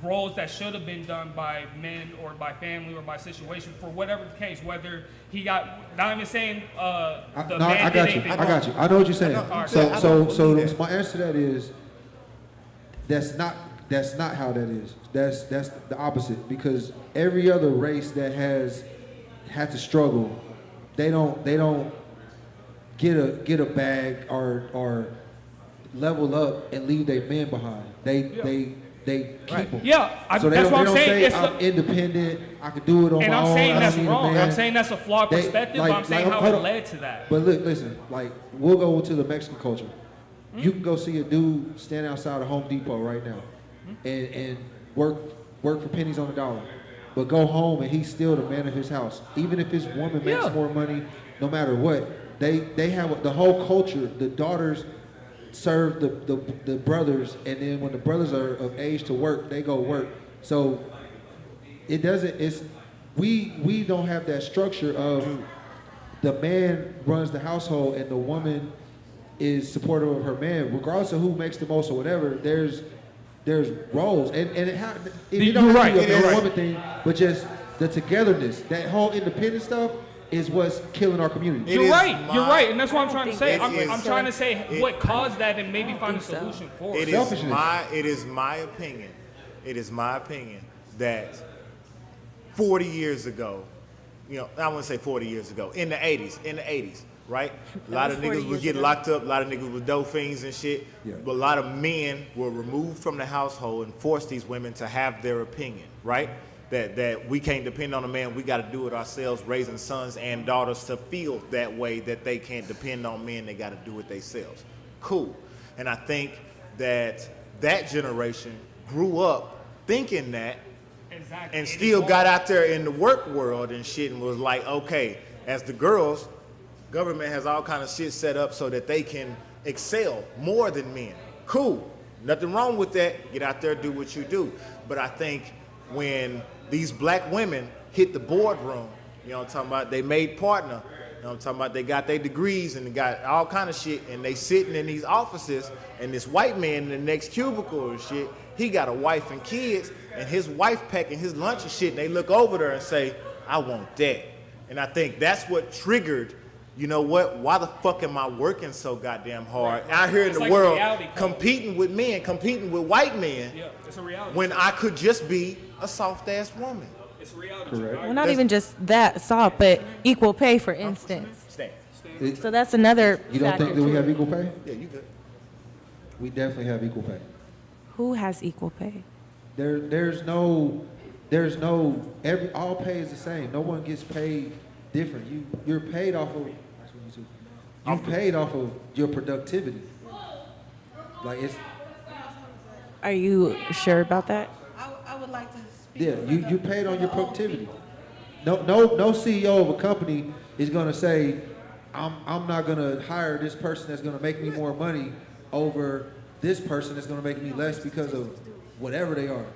M: roles that should have been done by men or by family or by situation, for whatever the case, whether he got, not even saying the man
O: I got you. I know what you're saying. So my answer to that is that's not how that is. That's the opposite, because every other race that has had to struggle, they don't get a bag or level up and leave their men behind. They keep them.
M: Yeah,
O: so
M: that's what I'm
O: don't
M: saying.
O: say I'm independent. I can do it on
M: and
O: my
M: I'm
O: own.
M: saying
O: I
M: that's
O: don't need a
M: wrong.
O: man.
M: I'm saying that's a flawed perspective, but I'm saying how it led to that.
O: But look, listen, like we'll go to the Mexican culture. You can go see a dude stand outside of Home Depot right now and work for pennies on the dollar, but go home and he's still the man of his house. Even if his woman makes more money, no matter what, they have the whole culture. The daughters serve the brothers, and then when the brothers are of age to work, they go work. So it doesn't. We don't have that structure of the man runs the household and the woman is supportive of her man, regardless of who makes the most or whatever. There's roles, and it don't have to be a woman thing, but just the togetherness. That whole independent stuff is what's killing our community.
M: You're right, and that's what I'm trying to say. I'm trying to say what caused that and maybe find a solution for it.
P: It is my opinion that 40 years ago, I wouldn't say 40 years ago, in the 80s, right? A lot of niggas would get locked up, a lot of niggas were dope fiends and shit, but a lot of men were removed from the household and forced these women to have their opinion, right? That we can't depend on a man, we got to do it ourselves, raising sons and daughters to feel that way, that they can't depend on men, they got to do it themselves. Cool. And I think that generation grew up thinking that and still got out there in the work world and shit and was like, okay, as the girls, government has all kind of shit set up so that they can excel more than men. Cool. Nothing wrong with that. Get out there, do what you do. But I think when these black women hit the boardroom, you know what I'm talking about, they made partner, you know what I'm talking about, they got their degrees and they got all kind of shit, and they sitting in these offices, and this white man in the next cubicle and shit, he got a wife and kids, and his wife packing his lunch and shit, and they look over there and say, I want that. And I think that's what triggered, you know what, why the fuck am I working so goddamn hard out here in the world, competing with men, competing with white men,
M: it's a reality
P: when I could just be a soft-ass woman.
M: It's a reality.
O: Correct.
H: Well, not even just that soft, but equal pay, for instance. So that's another
O: You don't think that we have equal pay?
P: Yeah, you good.
O: We definitely have equal pay.
H: Who has equal pay?
O: There's no all pay is the same. No one gets paid different. You're paid off of your productivity. Like it's.
H: Are you sure about that?
S: I would like to speak.
O: Yeah, you paid on your productivity. No CEO of a company is gonna say, I'm not gonna hire this person that's gonna make me more money over this person that's gonna make me less because of whatever they are,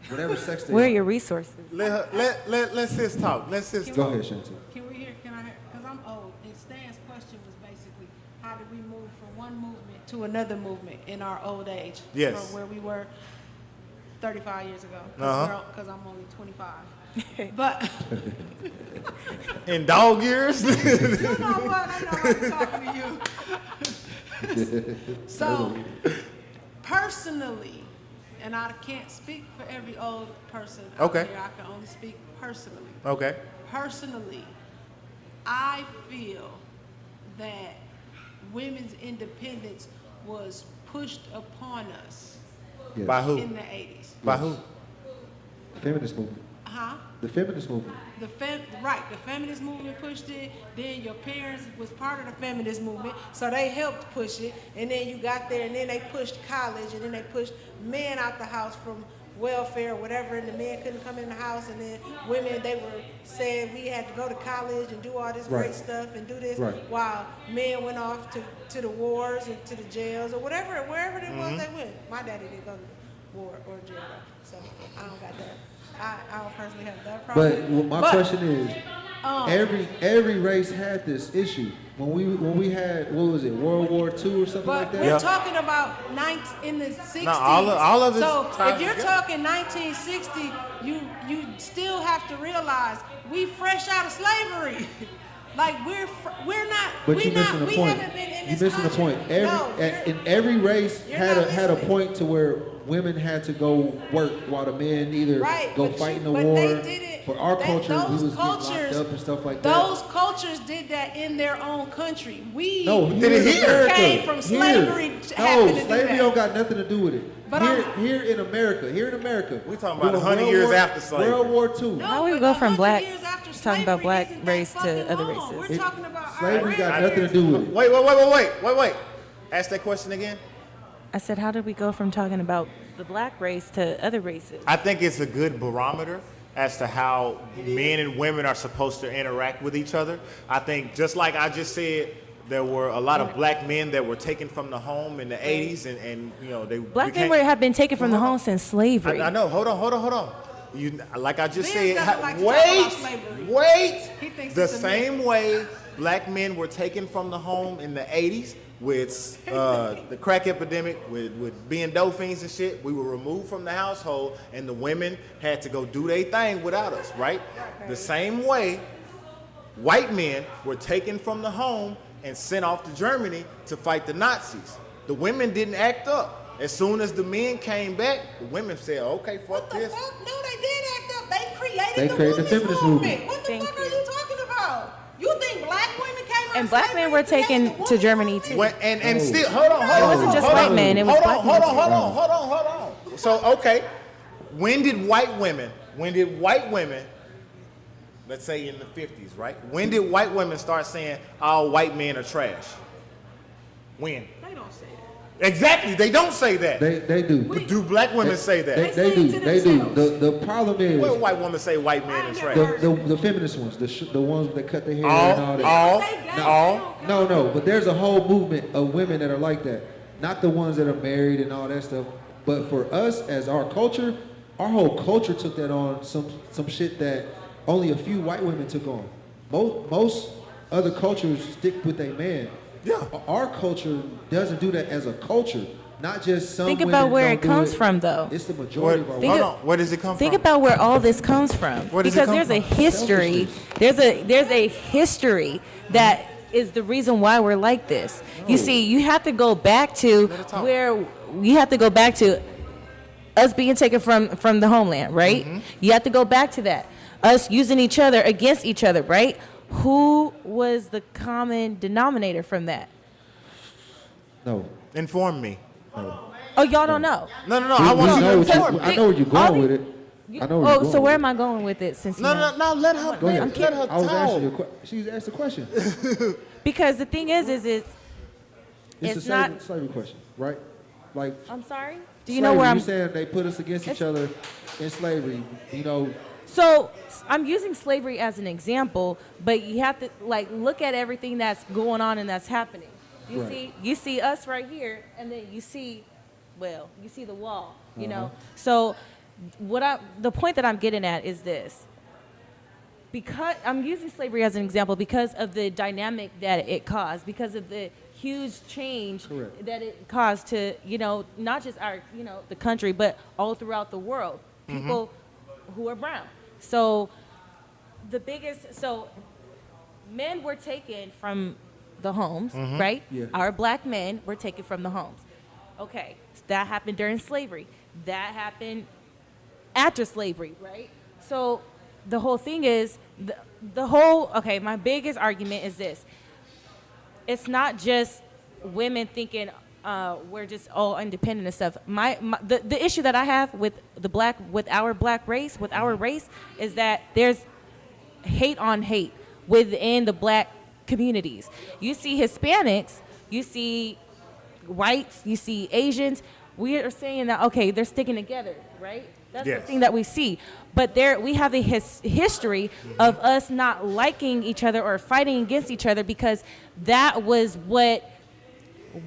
O: whatever sex they are.
H: Where are your resources?
P: Let's just talk. Let's just
O: Go
P: talk.
O: ahead, Shanti.
S: Can we hear? Because I'm old. And Stan's question was basically, how did we move from one movement to another movement in our old age?
P: Yes.
S: From where we were 35 years ago. Because I'm only 25. But
P: in dog years.
S: You know what? I know I'm talking to you. So, personally, and I can't speak for every old person out
P: Okay.
S: here, I can only speak personally.
P: Okay.
S: Personally, I feel that women's independence was pushed upon us
O: Yes.
P: By who?
S: in the 80s.
P: By who?
O: Feminist movement.
S: Huh?
O: The feminist movement.
S: The feminist movement pushed it. Then your parents was part of the feminist movement, so they helped push it. And then you got there, and then they pushed college, and then they pushed men out the house from welfare or whatever, and the men couldn't come in the house. And then women, they were saying we had to go to college and do all this great stuff and do this, while men went off to the wars and to the jails or wherever it was they went. My daddy didn't go to war or jail, so I don't got that. I don't personally have that problem.
O: But my question is, every race had this issue. When we had, what was it, World War II or something like that?
S: We're talking about in the 60s.
P: No, all of it.
S: So if you're talking 1960, you still have to realize we fresh out of slavery. Like we're not.
O: But you're missing the point. You're missing the point. Every race had a point to where women had to go work while the men either go fight in the war. For our culture, we was getting locked up and stuff like that.
S: Those cultures did that in their own country. We
O: came
S: from slavery.
O: No, slavery don't got nothing to do with it. But here in America,
P: we talking about 100 years after slavery.
O: World War II.
H: How we go from black talking about black race to other races?
S: We're talking about
O: slavery got nothing to do with it.
P: Wait. Ask that question again.
H: I said, how did we go from talking about the black race to other races?
P: I think it's a good barometer as to how men and women are supposed to interact with each other. I think just like I just said, there were a lot of black men that were taken from the home in the 80s, and you know they
H: black men have been taken from the home since slavery.
P: I know. Hold on. You, like I just said,
S: wait.
P: The same way black men were taken from the home in the 80s with the crack epidemic, with being dope fiends and shit, we were removed from the household, and the women had to go do their thing without us, right? The same way, white men were taken from the home and sent off to Germany to fight the Nazis. The women didn't act up. As soon as the men came back, the women said, okay, fuck this.
S: No, they did act up. They created the feminist movement. What the fuck are you talking about? You think black women came out
H: and black men were taken to Germany too.
P: And still, hold on.
H: It wasn't just white men. It was black men.
P: Hold on. So, okay, when did white women, let's say in the 50s, right? When did white women start saying all white men are trash? When?
S: They don't say that.
P: Exactly, they don't say that.
O: They do.
P: But do black women say that?
O: They do. The problem is.
P: What white women say white men are trash?
O: The feminist ones, the ones that cut their hair and all that. No. But there's a whole movement of women that are like that. Not the ones that are married and all that stuff. But for us, as our culture, our whole culture took that on some shit that only a few white women took on. Most other cultures stick with a man. Yeah. Our culture doesn't do that as a culture. Not just some.
H: Think about where it comes from, though.
O: It's the majority of our.
P: Hold on. Where does it come from?
H: Think about where all this comes from. Because there's a history. There's a history that is the reason why we're like this. You see, you have to go back to us being taken from the homeland, right? Mm-hmm. You have to go back to that. Us using each other against each other, right? Who was the common denominator from that?
O: No.
P: Inform me.
O: No.
H: Oh, y'all don't know?
P: No. I want you to inform me.
O: I know where you're going with it.
H: So where am I going with it? Since
P: No. Let her.
O: Go ahead.
P: Let her
O: I was
P: talk.
O: asking you. She was asked a question.
H: Because the thing is it's
O: a
H: not
O: slavery question, right? Like.
H: I'm sorry. Do you know where I'm
O: saying? They put us against each other in slavery. You know.
H: So I'm using slavery as an example, but you have to look at everything that's going on and that's happening. You see us right here, and then you see the wall. You know. So the point that I'm getting at is this. Because I'm using slavery as an example because of the dynamic that it caused, because of the huge change that it caused to not just our the country, but all throughout the world. People who are brown. So men were taken from the homes, right? Yeah. Our black men were taken from the homes. Okay, so that happened during slavery. That happened after slavery, right? So the whole thing is, my biggest argument is this. It's not just women thinking we're just all independent and stuff. The issue that I have with our race is that there's hate on hate within the black communities. You see Hispanics, you see whites, you see Asians. We are saying that okay, they're sticking together, right? That's the thing that we see. But we have a history of us not liking each other or fighting against each other because that was what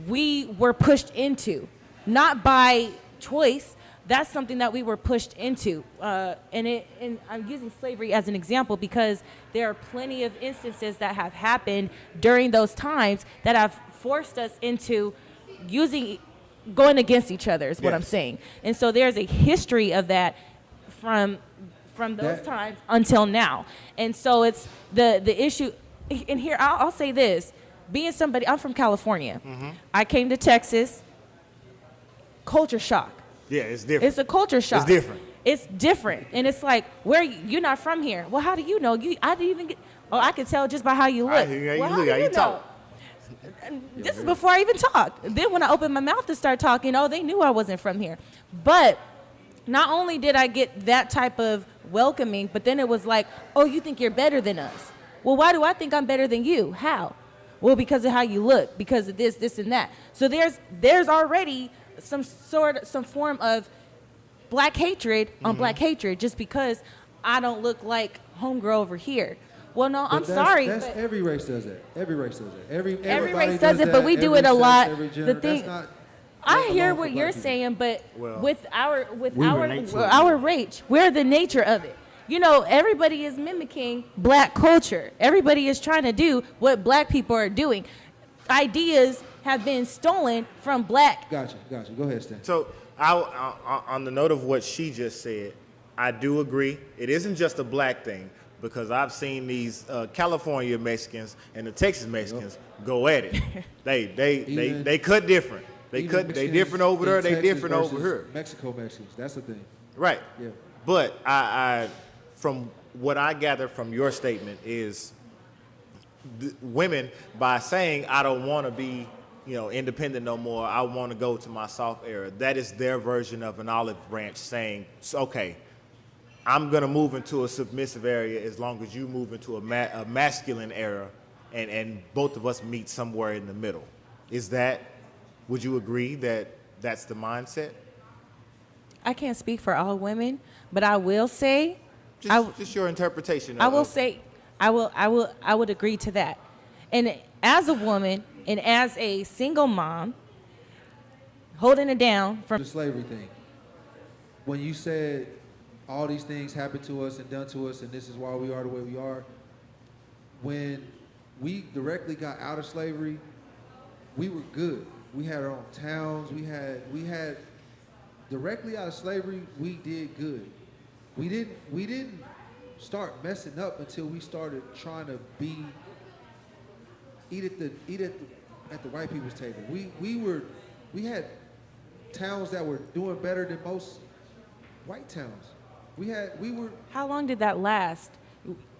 H: we were pushed into, not by choice, that's something that we were pushed into. And I'm using slavery as an example because there are plenty of instances that have happened during those times that have forced us into going against each other is what I'm saying. And so there's a history of that from those times until now. And so it's the issue. And here, I'll say this. Being somebody, I'm from California. I came to Texas. Culture shock.
P: Yeah, it's different.
H: It's a culture shock.
P: It's different.
H: It's different. And it's like, you're not from here. Well, how do you know? I didn't even get, I could tell just by how you look.
P: How you talk.
H: This is before I even talked. Then when I opened my mouth to start talking, they knew I wasn't from here. But not only did I get that type of welcoming, but then it was like, you think you're better than us. Well, why do I think I'm better than you? How? Well, because of how you look, because of this, and that. So there's already some form of black hatred on black hatred just because I don't look like homegirl over here. Well, no, I'm sorry.
O: But every race does that. Every race does that. Every
H: race does it, but we do it a lot.
O: The thing,
H: I hear what you're saying, but with our race, we're the nature of it. Everybody is mimicking black culture. Everybody is trying to do what black people are doing. Ideas have been stolen from black.
O: Gotcha. Go ahead, Stan.
P: So, on the note of what she just said, I do agree. It isn't just a black thing because I've seen these California Mexicans and the Texas Mexicans go at it. They cut different. They different over there. They different over here.
O: Mexicans. That's the thing.
P: Right.
O: Yeah.
P: But I from what I gather from your statement is women, by saying I don't want to be independent no more, I want to go to my soft era, that is their version of an olive branch saying, okay, I'm going to move into a submissive area as long as you move into a masculine era, and both of us meet somewhere in the middle. Would you agree that that's the mindset?
H: I can't speak for all women, but I will say,
P: just your interpretation.
H: I would agree to that. And as a woman and as a single mom, holding it down from
O: the slavery thing. When you said all these things happened to us and done to us, and this is why we are the way we are, when we directly got out of slavery, we were good. We had our own towns. We had directly out of slavery, we did good. We didn't start messing up until we started trying to eat at the white people's table. We had towns that were doing better than most white towns.
H: How long did that last?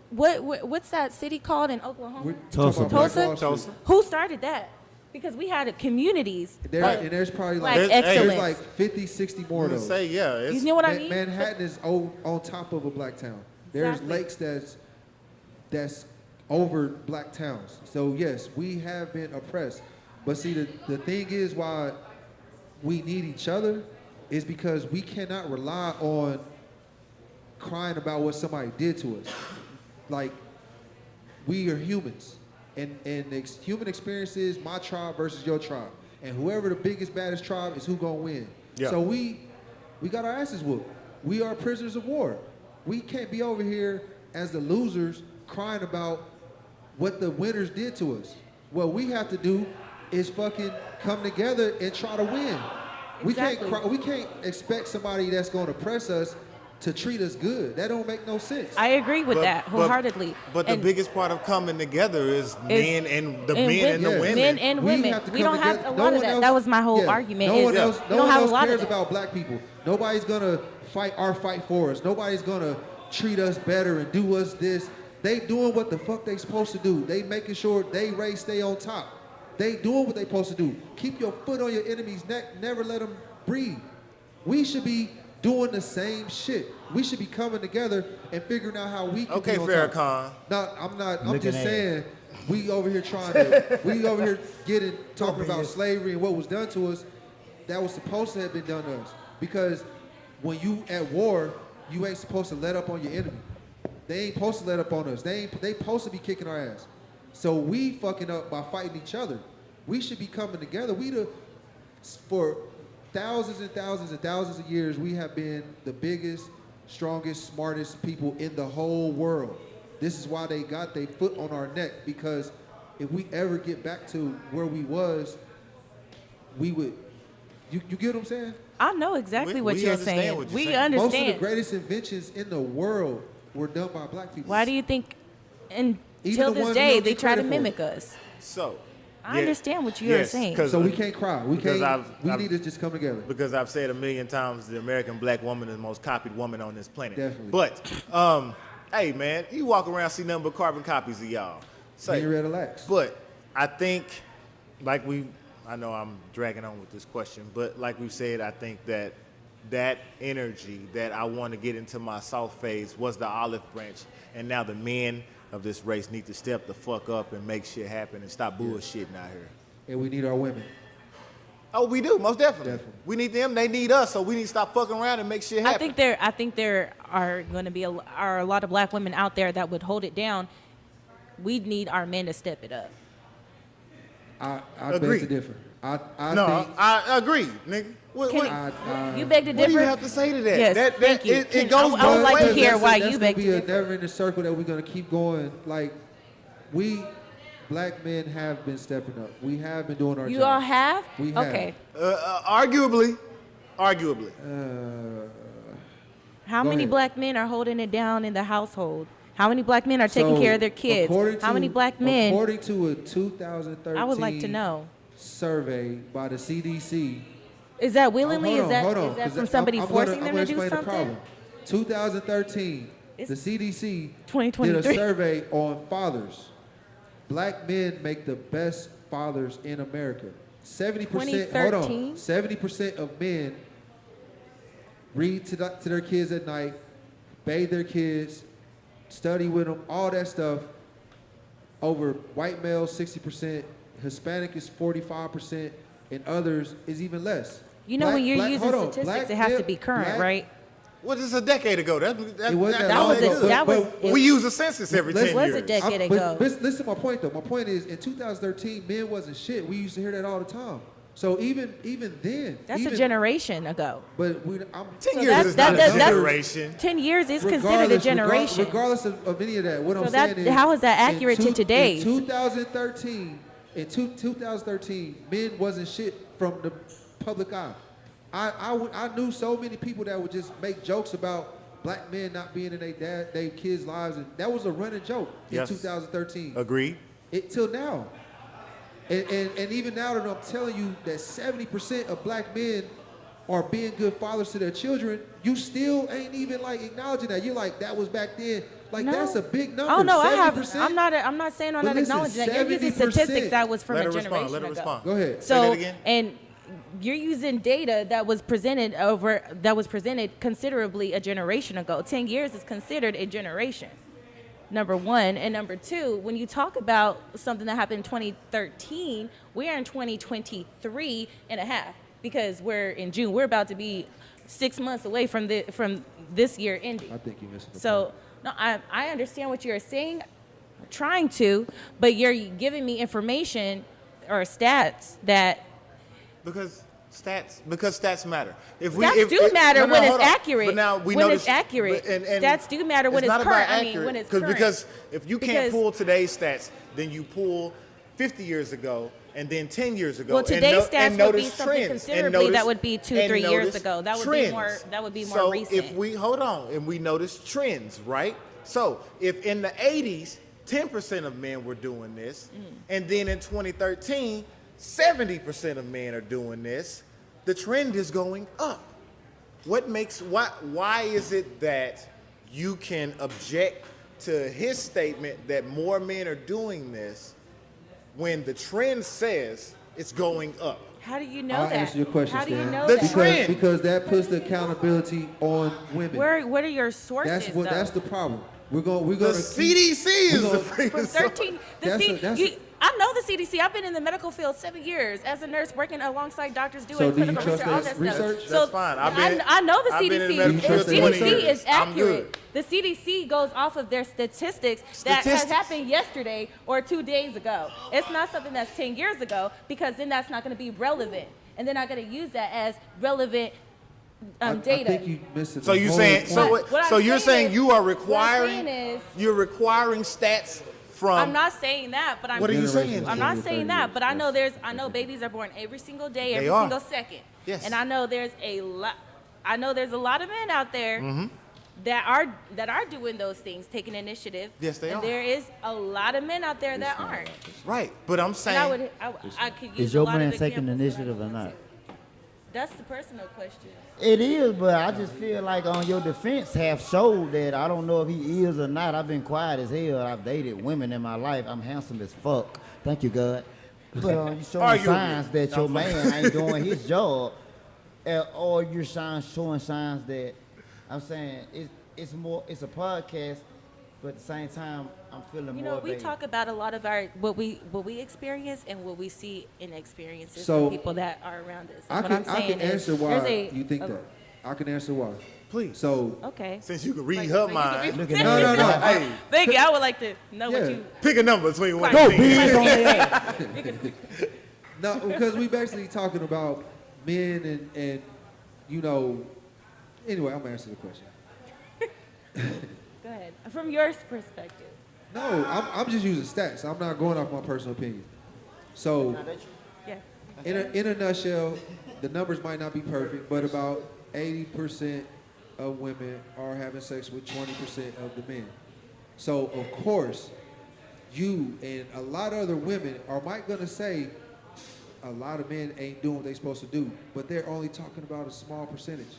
H: What's that city called in Oklahoma?
O: Tulsa.
H: Who started that? Because we had communities.
O: And there's probably
H: there's
O: like 50, 60 more of those.
H: You know what I mean?
O: Manhattan is on top of a black town. There's lakes that's over black towns. So yes, we have been oppressed. But see, the thing is why we need each other is because we cannot rely on crying about what somebody did to us. Like, we are humans. And the human experience is my tribe versus your tribe. And whoever the biggest, baddest tribe is who gonna win. Yeah. So we got our asses whooped. We are prisoners of war. We can't be over here as the losers crying about what the winners did to us. What we have to do is fucking come together and try to win. Exactly. We can't expect somebody that's gonna oppress us to treat us good. That don't make no sense.
H: I agree with that wholeheartedly.
P: But the biggest part of coming together is men and the women.
H: Men and women. We don't have a lot of that. That was my whole argument.
O: No one else cares about black people. Nobody's gonna fight our fight for us. Nobody's gonna treat us better and do us this. They doing what the fuck they supposed to do. They making sure they race stay on top. They doing what they supposed to do. Keep your foot on your enemy's neck. Never let them breathe. We should be doing the same shit. We should be coming together and figuring out how we can be on
P: Farrakhan.
O: No, I'm not. I'm just saying, we over here talking about slavery and what was done to us that was supposed to have been done to us. Because when you at war, you ain't supposed to let up on your enemy. They ain't supposed to let up on us. They supposed to be kicking our ass. So we fucking up by fighting each other. We should be coming together. For thousands and thousands and thousands of years, we have been the biggest, strongest, smartest people in the whole world. This is why they got their foot on our neck, because if we ever get back to where we was, we would, you get what I'm saying?
H: I know exactly what you're saying. We understand.
O: Most of the greatest inventions in the world were done by black people.
H: Why do you think
O: Even
H: until
O: the
H: this
O: ones we
H: day
O: don't
H: they
O: get
H: try to
O: credit for.
H: mimic us?
P: So,
H: I understand what you're saying.
O: So we can't cry. We
P: because
O: can't. We
P: I've-
O: need to just come together.
P: Because I've said a million times, the American black woman is the most copied woman on this planet.
O: Definitely.
P: But, hey man, you walk around see nothing but carbon copies of y'all.
O: Be relaxed.
P: But I think, I know I'm dragging on with this question, but like we said, I think that energy that I want to get into my soft phase was the olive branch, and now the men of this race need to step the fuck up and make shit happen and stop bullshitting out here.
O: And we need our women.
P: Oh, we do, most definitely. We need them, they need us, so we need to stop fucking around and make shit happen.
H: I think there are going to be a lot of black women out there that would hold it down. We need our men to step it up.
O: I beg to differ. I
P: agree, nigga.
H: You beg to differ?
P: What do you have to say to that?
H: Yes, thank you.
P: It goes
H: I would like to hear why
O: that's
H: you beg
O: gonna
H: to
O: be a
H: differ.
O: never-ending circle that we're gonna keep going. Like, we black men have been stepping up. We have been doing our job.
H: You all have?
O: We have.
H: Okay.
P: Arguably.
H: How
O: Go
H: many
O: ahead.
H: black men are holding it down in the household? How many black men are taking care of their kids? How many black men?
O: According to a 2013
H: I would like to know.
O: survey by the CDC.
H: Is that willingly?
O: Hold on,
H: Is that
O: 'cause
H: from somebody
O: I'm
H: forcing
O: gonna
H: them to do
O: explain the
H: something?
O: problem. 2013, the CDC did a
H: 2023.
O: survey on fathers. Black men make the best fathers in America. 70%. Hold
H: 2013?
O: on. 70% of men read to their kids at night, bathe their kids, study with them, all that stuff. Over white males, 60%. Hispanic is 45%, and others is even less.
H: You know, when you're using
O: hold on,
H: statistics,
O: black
H: it has to
O: male-
H: be current,
O: black-
H: right?
P: Well, this is a decade ago.
O: It wasn't that
P: all
O: long
P: they
O: ago.
P: do. We use a census every 10 years.
O: But listen to my point, though. My point is, in 2013, men wasn't shit. We used to hear that all the time. So even then,
H: That's a generation ago.
O: But
P: 10 years is not a generation.
H: 10 years is considered a generation.
O: Regardless of any of that, what
H: So
O: I'm
H: that-
O: saying is,
H: how is that accurate to today's?
O: In 2013, men wasn't shit from the public eye. I knew so many people that would just make jokes about black men not being in their kids' lives, and that was a running joke
P: Yes.
O: in 2013.
P: Agreed.
O: Till now. And even now that I'm telling you that 70% of black men are being good fathers to their children, you still ain't even like acknowledging that. You're like, that was back then. Like,
H: No.
O: that's a big number.
H: Oh no,
O: 70%?
H: I'm not saying I'm
O: But
H: not
O: listen,
H: acknowledging that. You're using
O: 70%.
H: statistics that was from
O: Let
H: a
O: her respond,
H: generation
O: let her
H: ago.
O: respond. Go ahead. Say
H: So
O: that again.
H: and you're using data that was presented considerably a generation ago. 10 years is considered a generation. Number one. And number two, when you talk about something that happened in 2013, we're in 2023 and a half because we're in June. We're about to be 6 months away from this year ending.
O: I think you missed the
H: So no, I understand what you're saying, trying to, but you're giving me information or stats that
P: Because stats matter.
H: Stats do matter when it's
P: hold on.
H: accurate.
P: But now we
H: When
P: notice,
H: it's accurate.
P: and
H: Stats do matter when
P: it's
H: it's
P: not
H: current.
P: about
H: I mean, when it's current.
P: Because if you can't
H: Because-
P: pull today's stats, then you pull 50 years ago and then 10 years ago.
H: Well,
P: and
H: today's
P: and
H: stats would be
P: notice
H: something
P: trends, and
H: considerably that
P: notice-
H: would be 2,
P: and
H: 3 years
P: notice
H: ago. That would
P: trends.
H: be more. That would be more
P: So
H: recent.
P: if we hold on and we notice trends, right? So if in the 80s, 10% of men were doing this, and then in 2013, 70% of men are doing this, the trend is going up. Why is it that you can object to his statement that more men are doing this when the trend says it's going up?
H: How do you know
O: I'll
H: that?
O: answer your question,
H: How do you
O: Stan.
H: know
P: The
H: that?
P: trend.
O: Because that puts the accountability on women.
H: What are your sources? though?
O: That's the problem. We're gonna
P: CDC is the
H: From 13, I know the CDC. I've been in the medical field 7 years as a nurse, working alongside doctors doing
O: So do you
H: clinical
O: trust
H: research, all
O: that
H: that stuff.
O: research?
H: So
P: That's fine.
H: I know the
P: I've been in
H: CDC.
P: the medical
O: field
H: The
P: 20
H: CDC
P: years.
H: is
P: I'm
H: accurate.
P: good.
H: The CDC goes off of their statistics that has
P: Statistics.
H: happened yesterday or 2 days ago. It's not something that's 10 years ago because then that's not going to be relevant. and they're not going to use that as relevant
O: I
H: data.
O: think you missed it.
P: So you saying so you're saying you are
H: what I'm
P: requiring
H: saying is-
P: you're requiring stats from
H: I'm not saying that, but I'm.
P: What are you saying?
H: I'm not saying that, but I know babies are born every single day, every
P: They are.
H: single second.
P: Yes.
H: And I know there's a lot. I know there's a lot of men out there
P: Mhm.
H: that are doing those things, taking initiative.
P: Yes, they
H: and
P: are.
H: there is a lot of men out there that aren't.
P: Right, but I'm saying
H: And I could use
L: Is your
H: a lot
L: man
H: of
L: taking
H: examples.
L: initiative or not?
H: That's the personal question.
L: It is, but I just feel like on your defense have showed that I don't know if he is or not. I've been quiet as hell. I've dated women in my life. I'm handsome as fuck. Thank you, God. But you showing
P: Arguably.
L: signs that your man ain't doing his job, or you're showing signs that I'm saying it's a podcast, but at the same time I'm feeling
H: You
L: more.
H: know, we
L: of a-
H: talk about a lot of our what we experience and what we see in experiences
O: So,
H: from people that are around us. And
O: I
H: what
O: can
H: I'm saying
O: answer
H: is,
O: why
H: there's
O: you think that. I can answer why.
P: Please.
O: So
H: Okay.
P: Since you can read her mind.
O: No.
P: Hey,
H: Thank you. I would like to know what you.
P: pick a number between one
H: Go,
P: and 10.
H: bitch. On
O: their No, because we basically talking about men and you know. Anyway, I'm gonna answer the question.
H: Go ahead. From your perspective.
O: No, I'm just using stats. I'm not going off my personal opinion. So,
H: Yeah.
O: in a nutshell, the numbers might not be perfect, but about 80% of women are having sex with 20% of the men. So, of course, you and a lot of other women are might gonna say a lot of men ain't doing what they supposed to do, but they're only talking about a small percentage.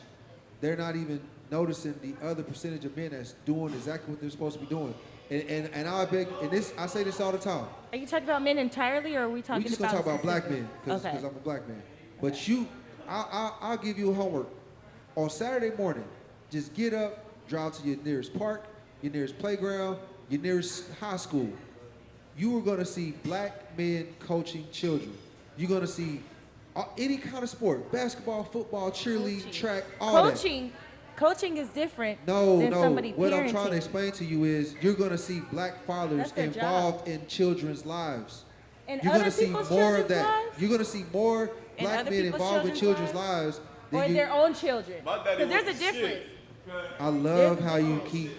O: They're not even noticing the other percentage of men that's doing exactly what they're supposed to be doing. And I beg, and this I say this all the time.
H: Are you talking about men entirely, or are we talking
O: We just
H: about?
O: gonna talk about black men because
H: Okay.
O: I'm a black man. But I'll give you homework. On Saturday morning, just get up, drive to your nearest park, your nearest playground, your nearest high school. You are gonna see black men coaching children. You're gonna see any kind of sport: basketball, football, cheerleading, track, all that.
H: Coaching is different
O: No,
H: than somebody
O: What
H: parenting.
O: I'm trying to explain to you is you're going to see black fathers
H: That's their
O: involved in children's lives.
H: And
O: You're
H: other
O: going to see
H: people's
O: more of
H: children's
O: that.
H: lives?
O: You're going to see more
H: In
O: black
H: other
O: men
H: people's
O: involved in
H: children's
O: children's lives than
H: or
O: you.
H: their own children.
P: My daddy
H: Because there's a
P: was the
H: difference.
O: I love how you keep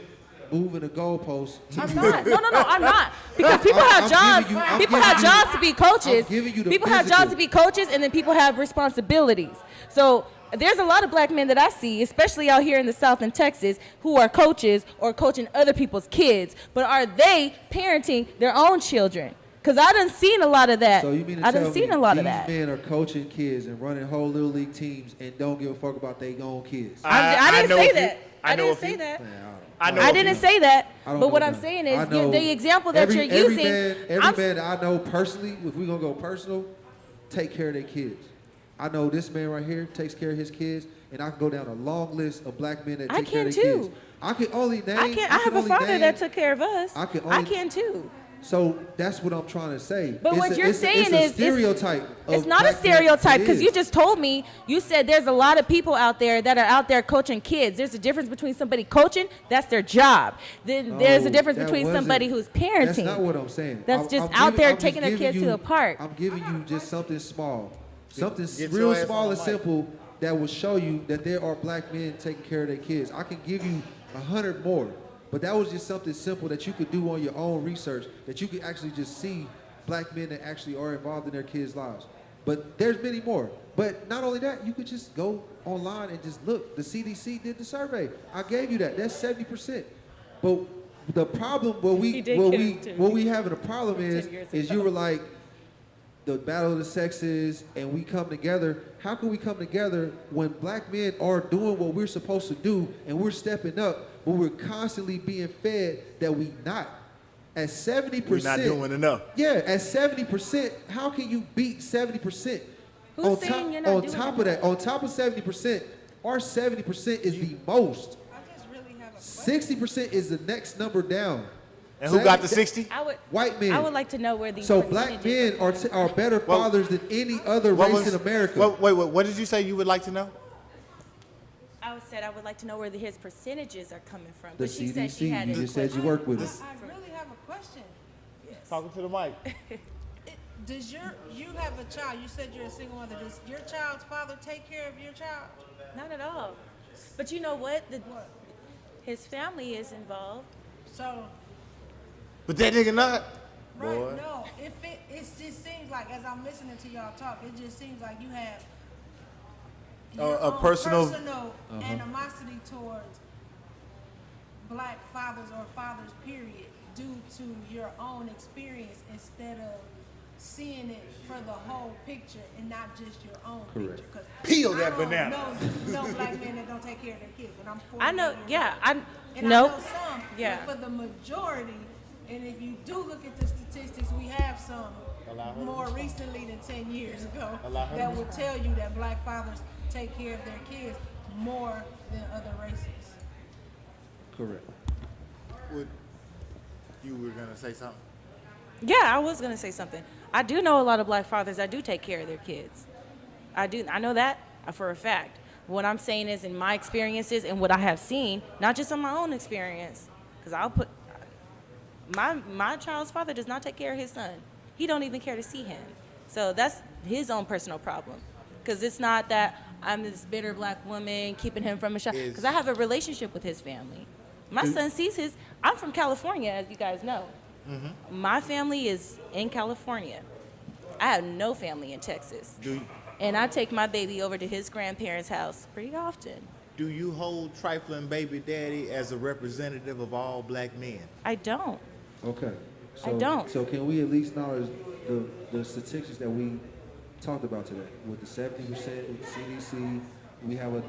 O: moving the goalposts.
H: I'm not. No, I'm not. Because people have jobs. People have jobs to be coaches.
O: I'm giving you the
H: People have jobs to be coaches, and then people have responsibilities. So there's a lot of black men that I see, especially out here in the South in Texas, who are coaches or coaching other people's kids. But are they parenting their own children? Because I done seen a lot of that.
O: So you mean to
H: I
O: tell
H: done
O: me
H: seen a lot of
O: these
H: that.
O: men are coaching kids and running whole little league teams and don't give a fuck about their own kids?
H: I didn't
P: know
H: say
P: a few.
H: that. I
P: know
H: didn't
P: a few.
H: say that.
P: I know
H: I
P: a
H: didn't
P: few.
H: say that.
O: I don't
H: But
O: know
H: what I'm
O: none.
H: saying
O: I
H: is
O: know
H: the example that
O: every
H: you're using.
O: Man,
H: I'm
O: man I know personally, if we're going to go personal, take care of their kids. I know this man right here takes care of his kids, and I can go down a long list of black men that
H: I
O: take care of
H: can
O: their
H: too.
O: kids. I can only name.
H: I have a father that took care of us.
O: I can
H: I
O: only-
H: can too.
O: So that's what I'm trying to say.
H: But what you're saying is
O: it's a stereotype.
H: It's
O: of
H: not a
O: black men.
H: stereotype
O: It
H: because
O: is.
H: you just told me, you said there's a lot of people out there that are out there coaching kids. There's a difference between somebody coaching, that's their job. Then there's a
O: No,
H: difference
O: that
H: between
O: wasn't-
H: somebody who's parenting.
O: That's not what I'm saying.
H: That's just
O: I'm
H: out
O: giving-
H: there
O: I'm just
H: taking their
O: giving
H: kids to
O: you-
H: a park.
O: I'm giving you just something small. Something
P: Get
O: real
P: your ass
O: small
P: on
O: and
P: the mic.
O: simple that will show you that there are black men taking care of their kids. I can give you 100 more, but that was just something simple that you could do on your own research, that you could actually just see black men that actually are involved in their kids' lives. But there's many more. But not only that, you could just go online and just look. The CDC did the survey. I gave you that. That's 70%. But the problem, what we having a problem is you were like, the battle of the sexes and we come together. How can we come together when black men are doing what we're supposed to do and we're stepping up, but we're constantly being fed that we not? At 70%.
P: We're not doing enough.
O: Yeah, at 70%, how can you beat 70%?
H: Who's
O: on
H: saying
O: top,
H: you're not
O: on
H: doing
O: top of that, on top of 70%, our 70% is the most. 60% is the next number down.
P: And who got the 60?
O: White men.
H: I would like to know where these
O: So black men are better fathers than any other race in America.
P: Wait, what did you say you would like to know?
H: I said I would like to know where his percentages are coming from.
O: The
H: But she said she
O: CDC,
H: had
O: you
H: it
O: just said you work with it.
S: I really have a question.
P: Talking to the mic.
S: Does you have a child? You said you're a single mother. Does your child's father take care of your child?
H: Not at all. But you know what? His family is involved.
S: So.
P: But that nigga not.
S: Right.
P: Boy.
S: No. It just seems like as I'm listening to y'all talk, it just seems like you have
P: A personal
S: animosity towards black fathers or fathers, period, due to your own experience instead of seeing it for the whole picture and not just your own
P: Correct.
S: picture. 'Cause
P: Peel
S: I
P: that
S: don't
P: banana.
S: know black men that don't take care of their kids, and I'm 40
H: I know,
S: years
H: yeah,
S: old. And
H: nope.
S: I know some,
H: Yeah.
S: but for the majority, and if you do look at the statistics, we have some more recently than 10 years ago that would tell you that black fathers take care of their kids more than other races.
O: Correct.
P: You were gonna say something?
H: Yeah, I was gonna say something. I do know a lot of black fathers that do take care of their kids. I do. I know that for a fact. What I'm saying is, in my experiences and what I have seen, not just on my own experience, because I'll put my child's father does not take care of his son. He don't even care to see him. So that's his own personal problem. Because it's not that I'm this bitter black woman keeping him from a shot. Because I have a relationship with his family. My son sees his. I'm from California, as you guys know.
P: Mm-hmm.
H: My family is in California. I have no family in Texas. And I take my baby over to his grandparents' house pretty often.
P: Do you hold trifling baby daddy as a representative of all black men?
H: I don't.
O: Okay.
H: I don't.
O: So can we at least acknowledge the statistics that we talked about today? With the 70% with the CDC, we have a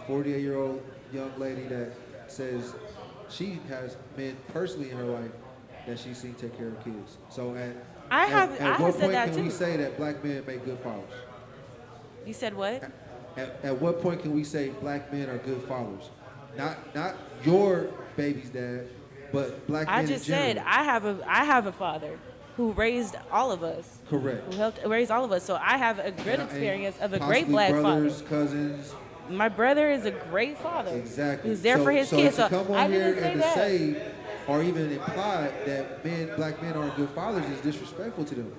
O: 48-year-old young lady that says she has men personally in her life that she's seen take care of kids. So at what point can we say that black men make good fathers?
H: You said what?
O: At what point can we say black men are good fathers? Not your baby's dad, but black men
H: I just
O: in general.
H: said I have a father who raised all of us.
O: Correct.
H: Who helped raise all of us. So I have a good experience of a great
O: possibly
H: black
O: brothers,
H: father.
O: cousins.
H: My brother is a great father.
O: Exactly.
H: Who's there for his kids.
O: To
H: So
O: come
H: I
O: on here
H: didn't say
O: and to
H: that.
O: say or even imply that black men aren't good fathers is disrespectful to them.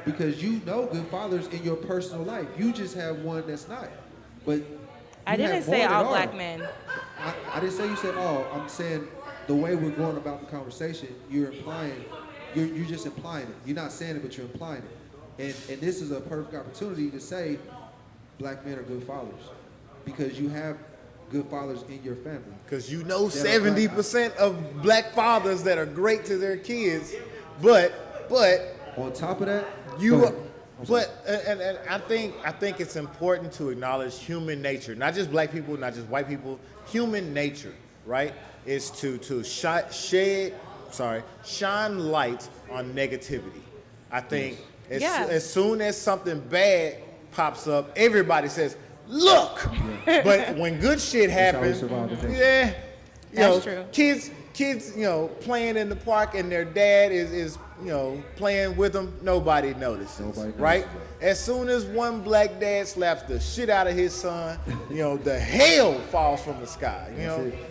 O: Because you know good fathers in your personal life. You just have one that's not. But
H: I didn't say all black men.
O: I didn't say you said all. I'm saying the way we're going about the conversation, you're implying, you're just implying it. You're not saying it, but you're implying it. And this is a perfect opportunity to say black men are good fathers. Because you have good fathers in your family.
P: Because you know 70% of black fathers that are great to their kids, but
O: on top of that,
P: and I think it's important to acknowledge human nature, not just black people, not just white people. Human nature, right, is to shine light on negativity. I think as soon as something bad pops up, everybody says, "Look!" But when good shit happens,
H: That's true.
P: kids, playing in the park and their dad is playing with them, nobody notices, right? As soon as one black dad slaps the shit out of his son, the hail falls from the sky,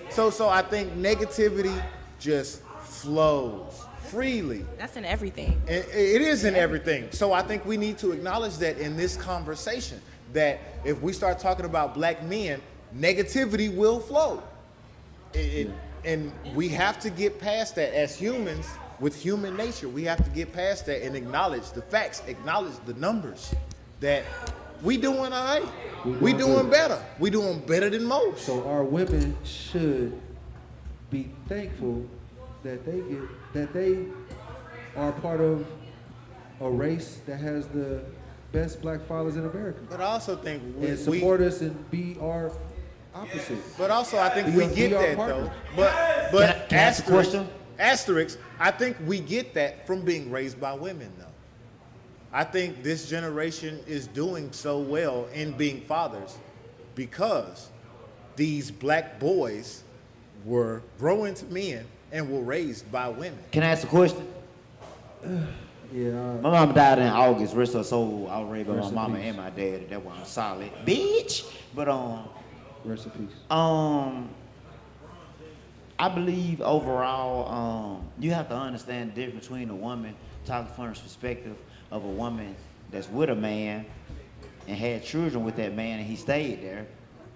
P: So I think negativity just flows freely.
H: That's in everything.
P: It is in everything. So I think we need to acknowledge that in this conversation, that if we start talking about black men, negativity will flow. And we have to get past that as humans with human nature. We have to get past that and acknowledge the facts, acknowledge the numbers that we doing all right. We doing better. We doing better than most.
O: So our women should be thankful that they are part of a race that has the best black fathers in America.
P: But I also think
O: and support us and be our opposite.
P: But also I think we get that though. But
L: Can I ask a question?
P: Asterisk, I think we get that from being raised by women though. I think this generation is doing so well in being fathers because these black boys were growing to men and were raised by women.
L: Can I ask a question?
O: Yeah.
L: My mama died in August. Rest her soul. I was raised by my
O: Rest in
L: mama
O: peace.
L: and my dad. That's why I'm solid, bitch. But
O: Rest in peace.
L: I believe overall, you have to understand the difference between a woman, talking from the perspective of a woman that's with a man and had children with that man and he stayed there,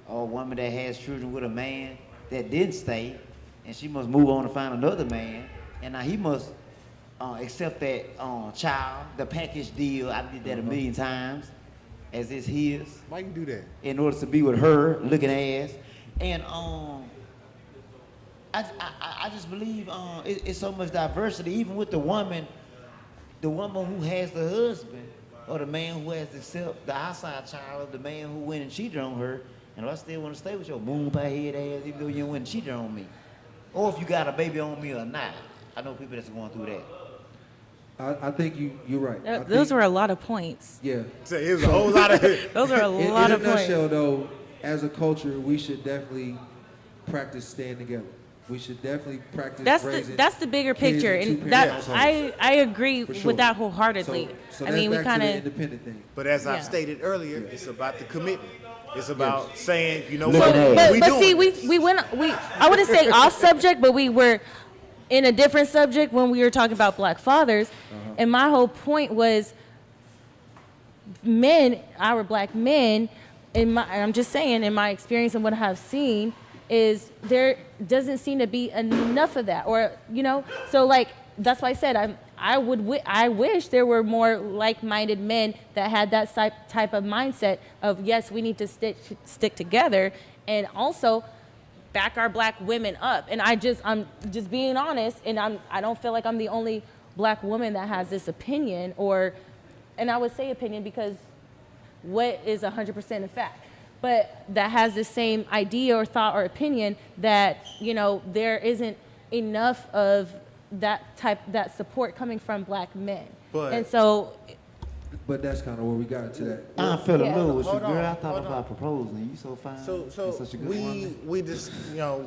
L: or a woman that has children with a man that didn't stay and she must move on to find another man, and now he must accept that child, the package deal. I did that a million times, as it's his.
P: Why you do that?
L: In order to be with her, looking ass, and I just believe it's so much diversity, even with the woman who has the husband, or the man who has to accept the outside child of the man who went and cheated on her, and I still want to stay with your moon pie head ass, even though you went and cheated on me, or if you got a baby on me or not. I know people that's going through that.
O: I think you're right.
H: Those were a lot of points.
O: Yeah.
P: So it was a whole lot of.
H: Those are a lot of
O: In a
H: points.
O: nutshell, though, as a culture, we should definitely practice staying together. We should definitely practice raising
H: That's the bigger
O: kids
H: picture,
O: in
H: and
O: two-parent
H: that
O: households.
H: I agree
O: For sure.
H: with that wholeheartedly.
O: So
H: I mean, we
O: that's back
H: kind
O: to the
H: of.
O: independent thing.
P: But as I've
H: Yeah.
P: stated earlier, it's about the commitment. It's about saying, you know
H: So,
P: what,
H: but
P: we
H: but
P: doing
H: see,
P: this.
H: I wouldn't say off subject, but we were in a different subject when we were talking about black fathers, and my whole point was men, our black men, I'm just saying, in my experience and what I have seen, is there doesn't seem to be enough of that, or so like that's why I said I wish there were more like-minded men that had that type of mindset of, yes, we need to stick together, and also back our black women up. And I'm just being honest, and I don't feel like I'm the only black woman that has this opinion, and I would say opinion because what is 100% a fact, but that has the same idea or thought or opinion that there isn't enough of that support coming from black men. And so,
O: but that's kind of where we got into that.
L: I fell in love with you,
P: Hold on,
L: girl. I thought
P: hold
L: about proposing. You so fine.
P: So
L: You're such a good woman.
P: we just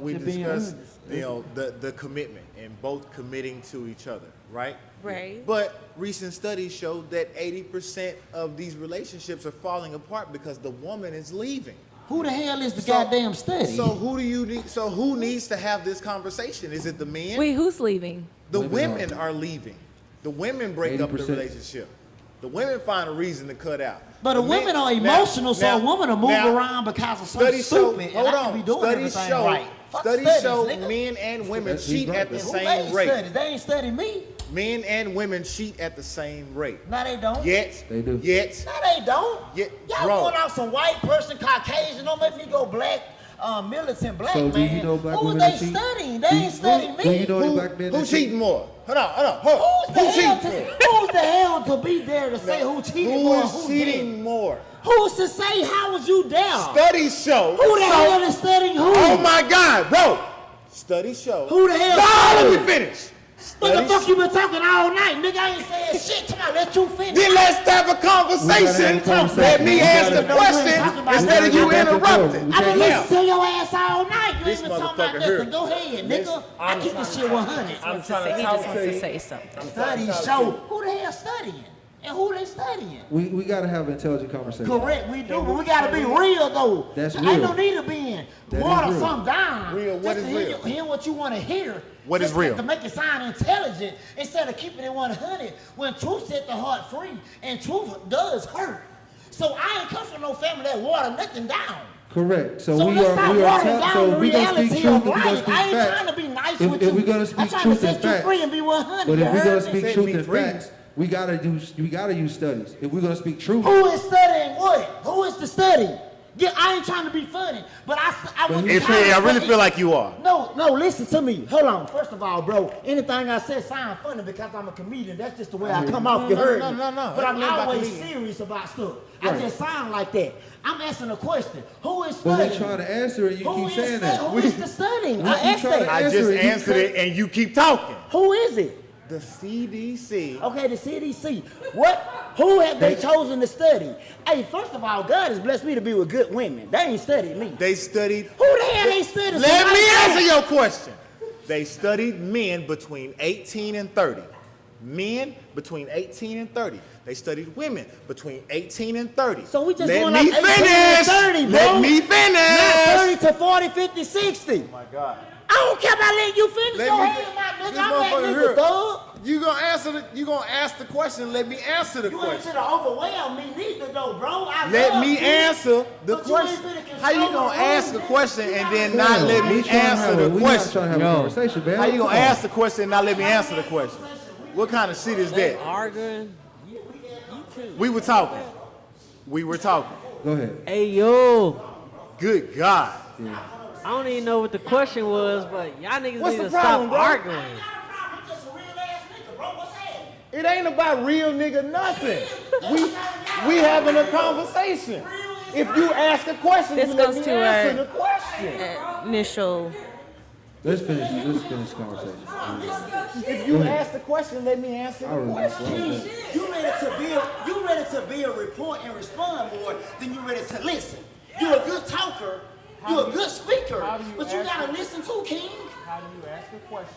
P: we
L: Just being
P: discussed
L: honest.
P: the commitment and both committing to each other, right?
H: Right.
P: But recent studies show that 80% of these relationships are falling apart because the woman is leaving.
L: Who the hell is the goddamn study?
P: So who do you need? So who needs to have this conversation? Is it the men?
H: wait, who's leaving?
P: The women are leaving. The women break up the
O: 80%.
P: relationship. The women find a reason to cut out.
L: But the
P: men-
L: women are emotional, so a woman will move
P: now,
L: around because of something
P: studies show,
L: stupid,
P: hold
L: and I can
P: on.
L: be doing
P: Studies
L: everything
P: show,
L: right. Fuck
P: studies
L: studies,
P: show
L: nigga.
P: men and women
O: He's
P: cheat
O: right
P: at the
O: there.
L: Who
P: same
L: they
P: rate.
L: study? They ain't study me.
P: Men and women cheat at the same rate.
L: No, they don't.
P: Yet,
O: They do.
P: yet,
L: No, they don't.
P: yet,
L: Y'all
P: bro.
L: going out some white person, Caucasian. Don't make me go black, militant black
O: So
L: man.
O: do you know black
L: Who
O: women
L: they
O: that cheat?
L: studying? They
O: Do
L: ain't
O: you-
L: studying me.
O: do you know any black men
P: Who
O: that cheat?
P: cheating more? Hold on.
L: Who's the
P: Who
L: hell
P: cheating more?
L: who's the hell to be there to say who cheated
P: Who
L: more?
P: is
L: Who
P: cheating
L: didn't?
P: more?
L: Who's to say? How was you there?
P: Studies show.
L: Who the hell is studying who?
P: Oh my God, bro. Studies show.
L: Who the hell?
P: No, let me finish.
L: What the
P: Studies
L: fuck you been talking all night? Nigga, I ain't saying shit. Come on, let you finish.
P: Then let's have a conversation. Let me ask the question instead of you interrupting.
L: I've been
P: Now,
L: listening to your ass all night. You
P: This
L: ain't been talking about
P: motherfucker here.
L: nothing. Go ahead, nigga. I keep this shit 100.
K: I'm trying to talk to you.
H: something.
L: Studies show. Who the hell studying? And who they studying?
O: We gotta have an intelligent conversation.
L: Correct, we do, but we gotta be real though.
O: That's
L: Ain't
O: real.
L: no need to be in
O: That is
L: water
O: real.
L: something down.
P: Real, what
L: just
P: is
L: to
P: real?
L: Hear what you want to hear.
P: What is
L: Just
P: real?
L: To make it sound intelligent instead of keeping it 100. When truth set the heart free, and truth does hurt. So I ain't come from no family that water nothing down.
O: Correct. So,
L: So
O: we
L: let's
O: are
L: stop
O: we are
L: watering down
O: so
L: the
O: we gonna speak
L: reality
O: truth.
L: of
O: If we gonna
L: life.
O: speak
L: I ain't
O: facts.
L: trying to be nice
O: if,
L: with
O: if
L: you.
O: we gonna
L: I'm
O: speak
L: trying
O: truth
L: to
O: and
L: set you
O: facts.
L: free and be 100.
O: But
L: you
O: if we're
L: heard
O: gonna
L: me?
O: speak
P: Set
O: truth
P: me
O: and
P: free.
O: facts, we gotta use studies. If we're gonna speak truth,
L: Who is studying what? Who is the study? Yeah, I ain't trying to be funny, but I was.
P: I really feel like you are.
L: No, listen to me. Hold on. First of all, bro, anything I said sound funny because I'm a comedian. That's just the way I come off. You heard me.
P: No.
L: But I'm
P: That's not about
L: always
P: comedian.
L: serious about stuff. I
O: Right.
L: just sound like that. I'm asking a question. Who is
O: but
L: studying?
O: we trying to answer it. You
L: Who
O: keep
L: is
O: saying
L: studying?
O: that.
L: Who is the studying?
O: we
L: I
O: keep
L: asked
O: trying to
L: that.
P: I
O: answer
P: just
O: it. You
P: answered
O: can't-
P: it and you keep talking.
L: Who is it?
P: The CDC.
L: Okay, the CDC. Who have they chosen to study? Hey, first of all, God has blessed me to be with good women. They ain't studied me.
P: They studied.
L: Who the hell they studied?
P: Let me
L: Somebody
P: answer
L: say-
P: your question. They studied men between 18 and 30. Men between 18 and 30. They studied women between 18 and 30.
L: So we just
P: Let
L: going
P: me
L: up 18
P: finish.
L: to 30, bro.
P: Let me finish.
L: Not 30 to 40, 50, 60.
P: Oh my God.
L: I don't care about letting you finish.
P: Let
L: Go
P: me
L: ahead, my nigga.
P: this
L: I'm
P: motherfucker
L: letting
P: here.
L: you thug.
P: You gonna ask the question. Let me answer the
L: You ain't
P: question.
L: finna overwhelm me neither, though, bro.
P: Let me answer the
L: But you ain't
P: question.
L: finna
P: How you
L: control
P: gonna
L: my
P: ask a
L: room,
P: question and then
O: Fam,
P: not let
O: we
P: me
O: trying to
P: answer
O: have
P: the
O: a- we not
P: question?
O: trying to have a conversation, man.
P: How you gonna
O: Come on.
P: ask the question and not let me answer the question? What kind of shit is that?
T: Arguing.
P: We were talking. We were talking.
O: Go ahead.
T: Hey, yo.
P: Good God.
T: I don't even know what the question was, but y'all niggas
P: What's
T: need
P: the
T: to
P: problem,
T: stop
P: bro?
T: arguing.
P: It ain't about real nigga nothing. We having a conversation. If you ask a question,
H: This
P: you let
H: goes
P: me
H: to
P: answer
H: our
P: the question.
H: initial.
O: Let's finish the conversation.
P: If you ask the question, let me answer
O: I
P: the
O: remember.
P: question.
L: You ready to be a report and respond more than you ready to listen. You a good talker. You a good speaker. But you gotta listen too, King.
P: How do you ask a question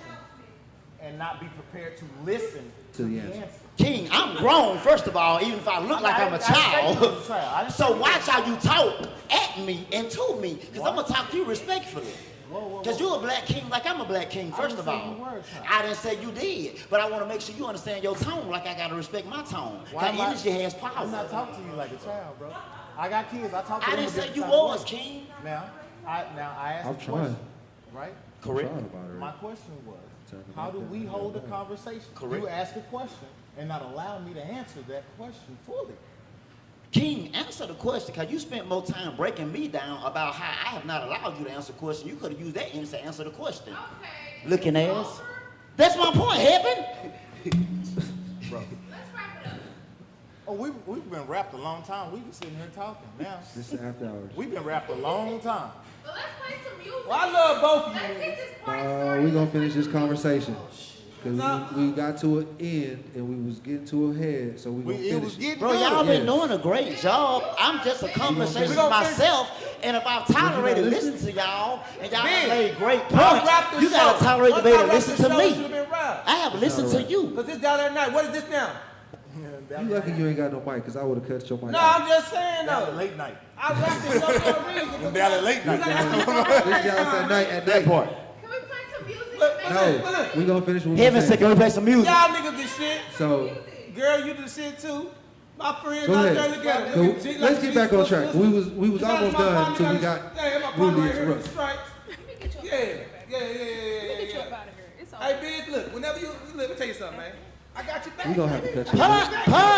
P: and not be prepared to listen
O: to the answer?
L: King, I'm grown, first of all, even if I look like I'm a child. So watch how you talk at me and to me, because I'm going to talk to you respectfully. Because you're a black king like I'm a black king, first of all. I didn't say you did, but I want to make sure you understand your tone like I got to respect my tone. That energy has power.
P: I'm not talking to you like a child, bro. I got kids. I talk to
L: I
P: them
L: didn't
P: a
L: say
P: different
L: you
P: kind of
L: was,
P: way.
L: King.
P: Now I asked
O: I'm
P: a
O: trying.
P: question, right?
L: Correct.
O: I'm trying about it.
P: My question was, how do we hold a conversation?
L: Correct.
P: You ask a question and not allow me to answer that question fully.
L: King, answer the question, because you spent more time breaking me down about how I have not allowed you to answer the question. You could have used that answer to answer the question. Okay. Looking ass. That's my point, Heaven.
P: Bro. Oh, we've been rapped a long time. We've been sitting here talking now.
O: This is after hours.
P: We've been rapped a long time.
K: But let's play some music.
P: Well, I love both of you
K: Let's get this party
O: We're going to finish this conversation. Because we got to an end and we was getting to a head, so we're going to finish it.
L: Bro, y'all been doing a great job. I'm just a conversation myself, and if I've tolerated listening to y'all, and y'all have made great points, you gotta tolerate the way to listen to me. I have listened to you.
E: Because this down there night, what is this now?
O: You lucky you ain't got no mic, because I would have cut your mic.
E: No, I'm just saying though.
P: Late night.
E: I rapped this up for a reason.
P: Down late night.
O: This guy's at night.
L: That part.
K: Can we play some music?
O: No, we're going to finish what
L: Heaven
O: we're
L: said,
O: saying.
L: can we play some music?
E: Y'all niggas the shit.
O: So,
E: Girl, you the shit too. My friends
O: go
E: out there,
O: ahead.
E: look at
O: So,
E: it.
O: let's get back on track. We was almost done until we got rudely interrupted.
E: Yeah. Hey, bitch, look, whenever you let me tell you something, man. I got you back.
O: We're going to have to cut you off.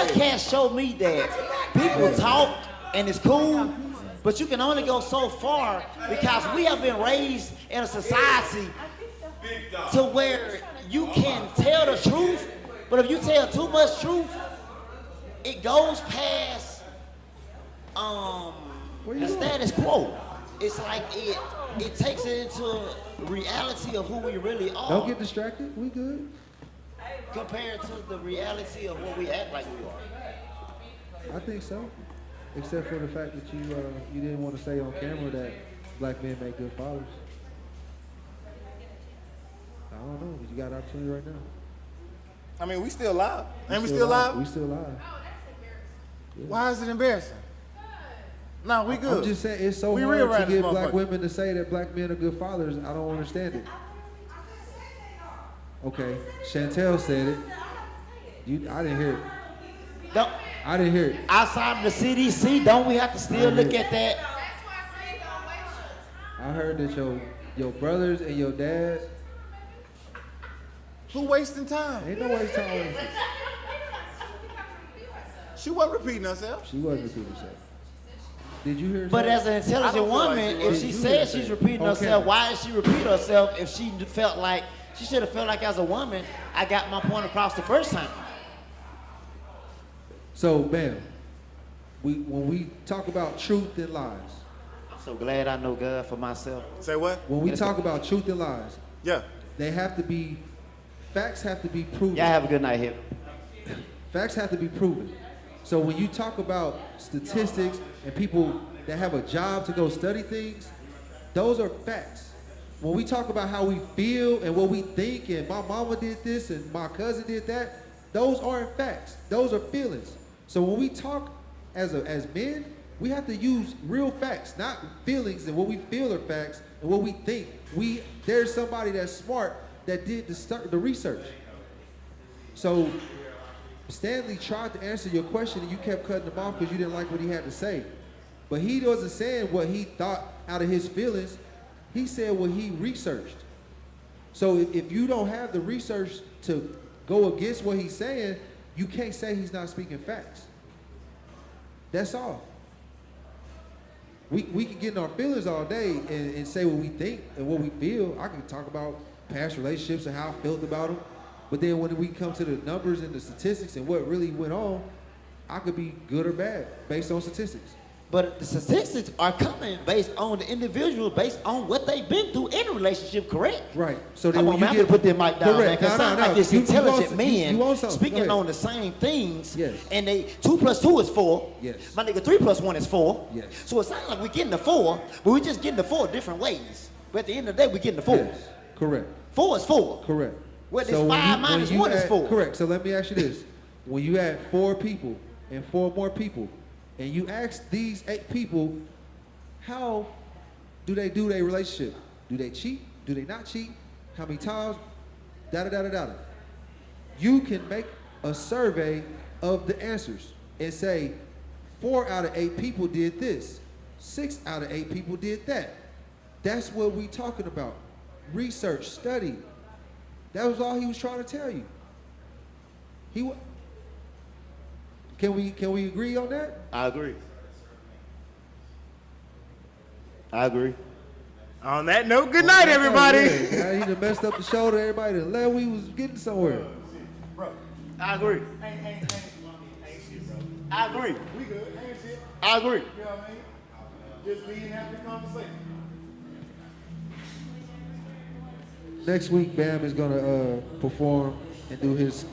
L: Podcast show me that people talk and it's cool, but you can only go so far because we have been raised in a society to where you can tell the truth, but if you tell too much truth, it goes past the status quo. It's like it takes it into reality of who we really are.
O: Don't get distracted. We good.
L: Compared to the reality of what we act like we are.
O: I think so. Except for the fact that you didn't want to say on camera that black men make good fathers. I don't know, but you got an opportunity right now.
P: I mean, we still live. And we
O: still
P: still live?
O: We still live.
P: Why is it embarrassing? No, we good.
O: I'm just saying it's so
P: We real
O: hard
P: around
O: to
P: this
O: get black
P: motherfucker.
O: women to say that black men are good fathers. I don't understand it. Okay, Chantel said it. I didn't hear it. I didn't hear it.
L: Outside of the CDC, don't we have to still look at that?
O: I heard that your brothers and your dad.
P: Who wasting time?
O: Ain't no waste time.
P: She wasn't repeating herself.
O: She wasn't repeating herself. Did you hear?
L: But as an intelligent woman, if she says she's repeating herself, why is she repeating herself if she felt like, she should have felt like as a woman, I got my point across the first time.
O: So, bam, when we talk about truth and lies.
L: I'm so glad I know God for myself.
P: Say what?
O: When we talk about truth and lies,
P: yeah,
O: they have to be, facts have to be proven.
L: Y'all have a good night, Hip.
O: Facts have to be proven. So when you talk about statistics and people that have a job to go study things, those are facts. When we talk about how we feel and what we think and my mama did this and my cousin did that, those aren't facts. Those are feelings. So when we talk as men, We have to use real facts, not feelings, and what we feel are facts, and what we think. There's somebody that's smart that did the research. So Stanley tried to answer your question, and you kept cutting him off because you didn't like what he had to say. But he wasn't saying what he thought out of his feelings. He said what he researched. So if you don't have the research to go against what he's saying, you can't say he's not speaking facts. That's all. We can get in our feelings all day and say what we think and what we feel. I can talk about past relationships and how I felt about them. But then when we come to the numbers and the statistics and what really went on, I could be good or bad based on statistics.
U: But the statistics are coming based on the individual, based on what they've been through in a relationship, correct?
O: Right. So then
U: Come
O: when
U: on,
O: you
U: man,
O: get
U: I'm gonna put that mic down, man,
O: correct.
U: because sound like this
O: You
U: intelligent
O: want
U: men
O: something.
U: speaking
O: Go
U: on the same things. Yes. And they 2 + 2 is 4.
O: Yes.
U: My nigga, 3 + 1 is 4.
O: Yes.
U: So it sounds like we're getting the 4, but we're just getting the 4 different ways. But at the end of the day, we're getting the 4.
O: Yes. Correct.
U: 4 is 4.
O: Correct.
U: Well, this
O: So when
U: 5
O: you-
U: minus
O: when you
U: 1 is
O: add-
U: 4.
O: Correct. So let me ask you this. When you add 4 people and 4 more people, and you ask these 8 people, how do they do their relationship? Do they cheat? Do they not cheat? How many times? Da-da-da-da-da. You can make a survey of the answers and say 4 out of 8 people did this. 6 out of 8 people did that. That's what we talking about. Research, study. That was all he was trying to tell you. Can we agree on that?
U: I agree. I agree.
P: On that note, good night, everybody.
O: Now he done messed up the show to everybody that left we was getting somewhere.
U: Bro, I agree. I agree.
P: We good. Ain't shit.
U: I agree.
P: You know what I mean? Just being having a conversation.
O: Next week, Bam is gonna perform and do his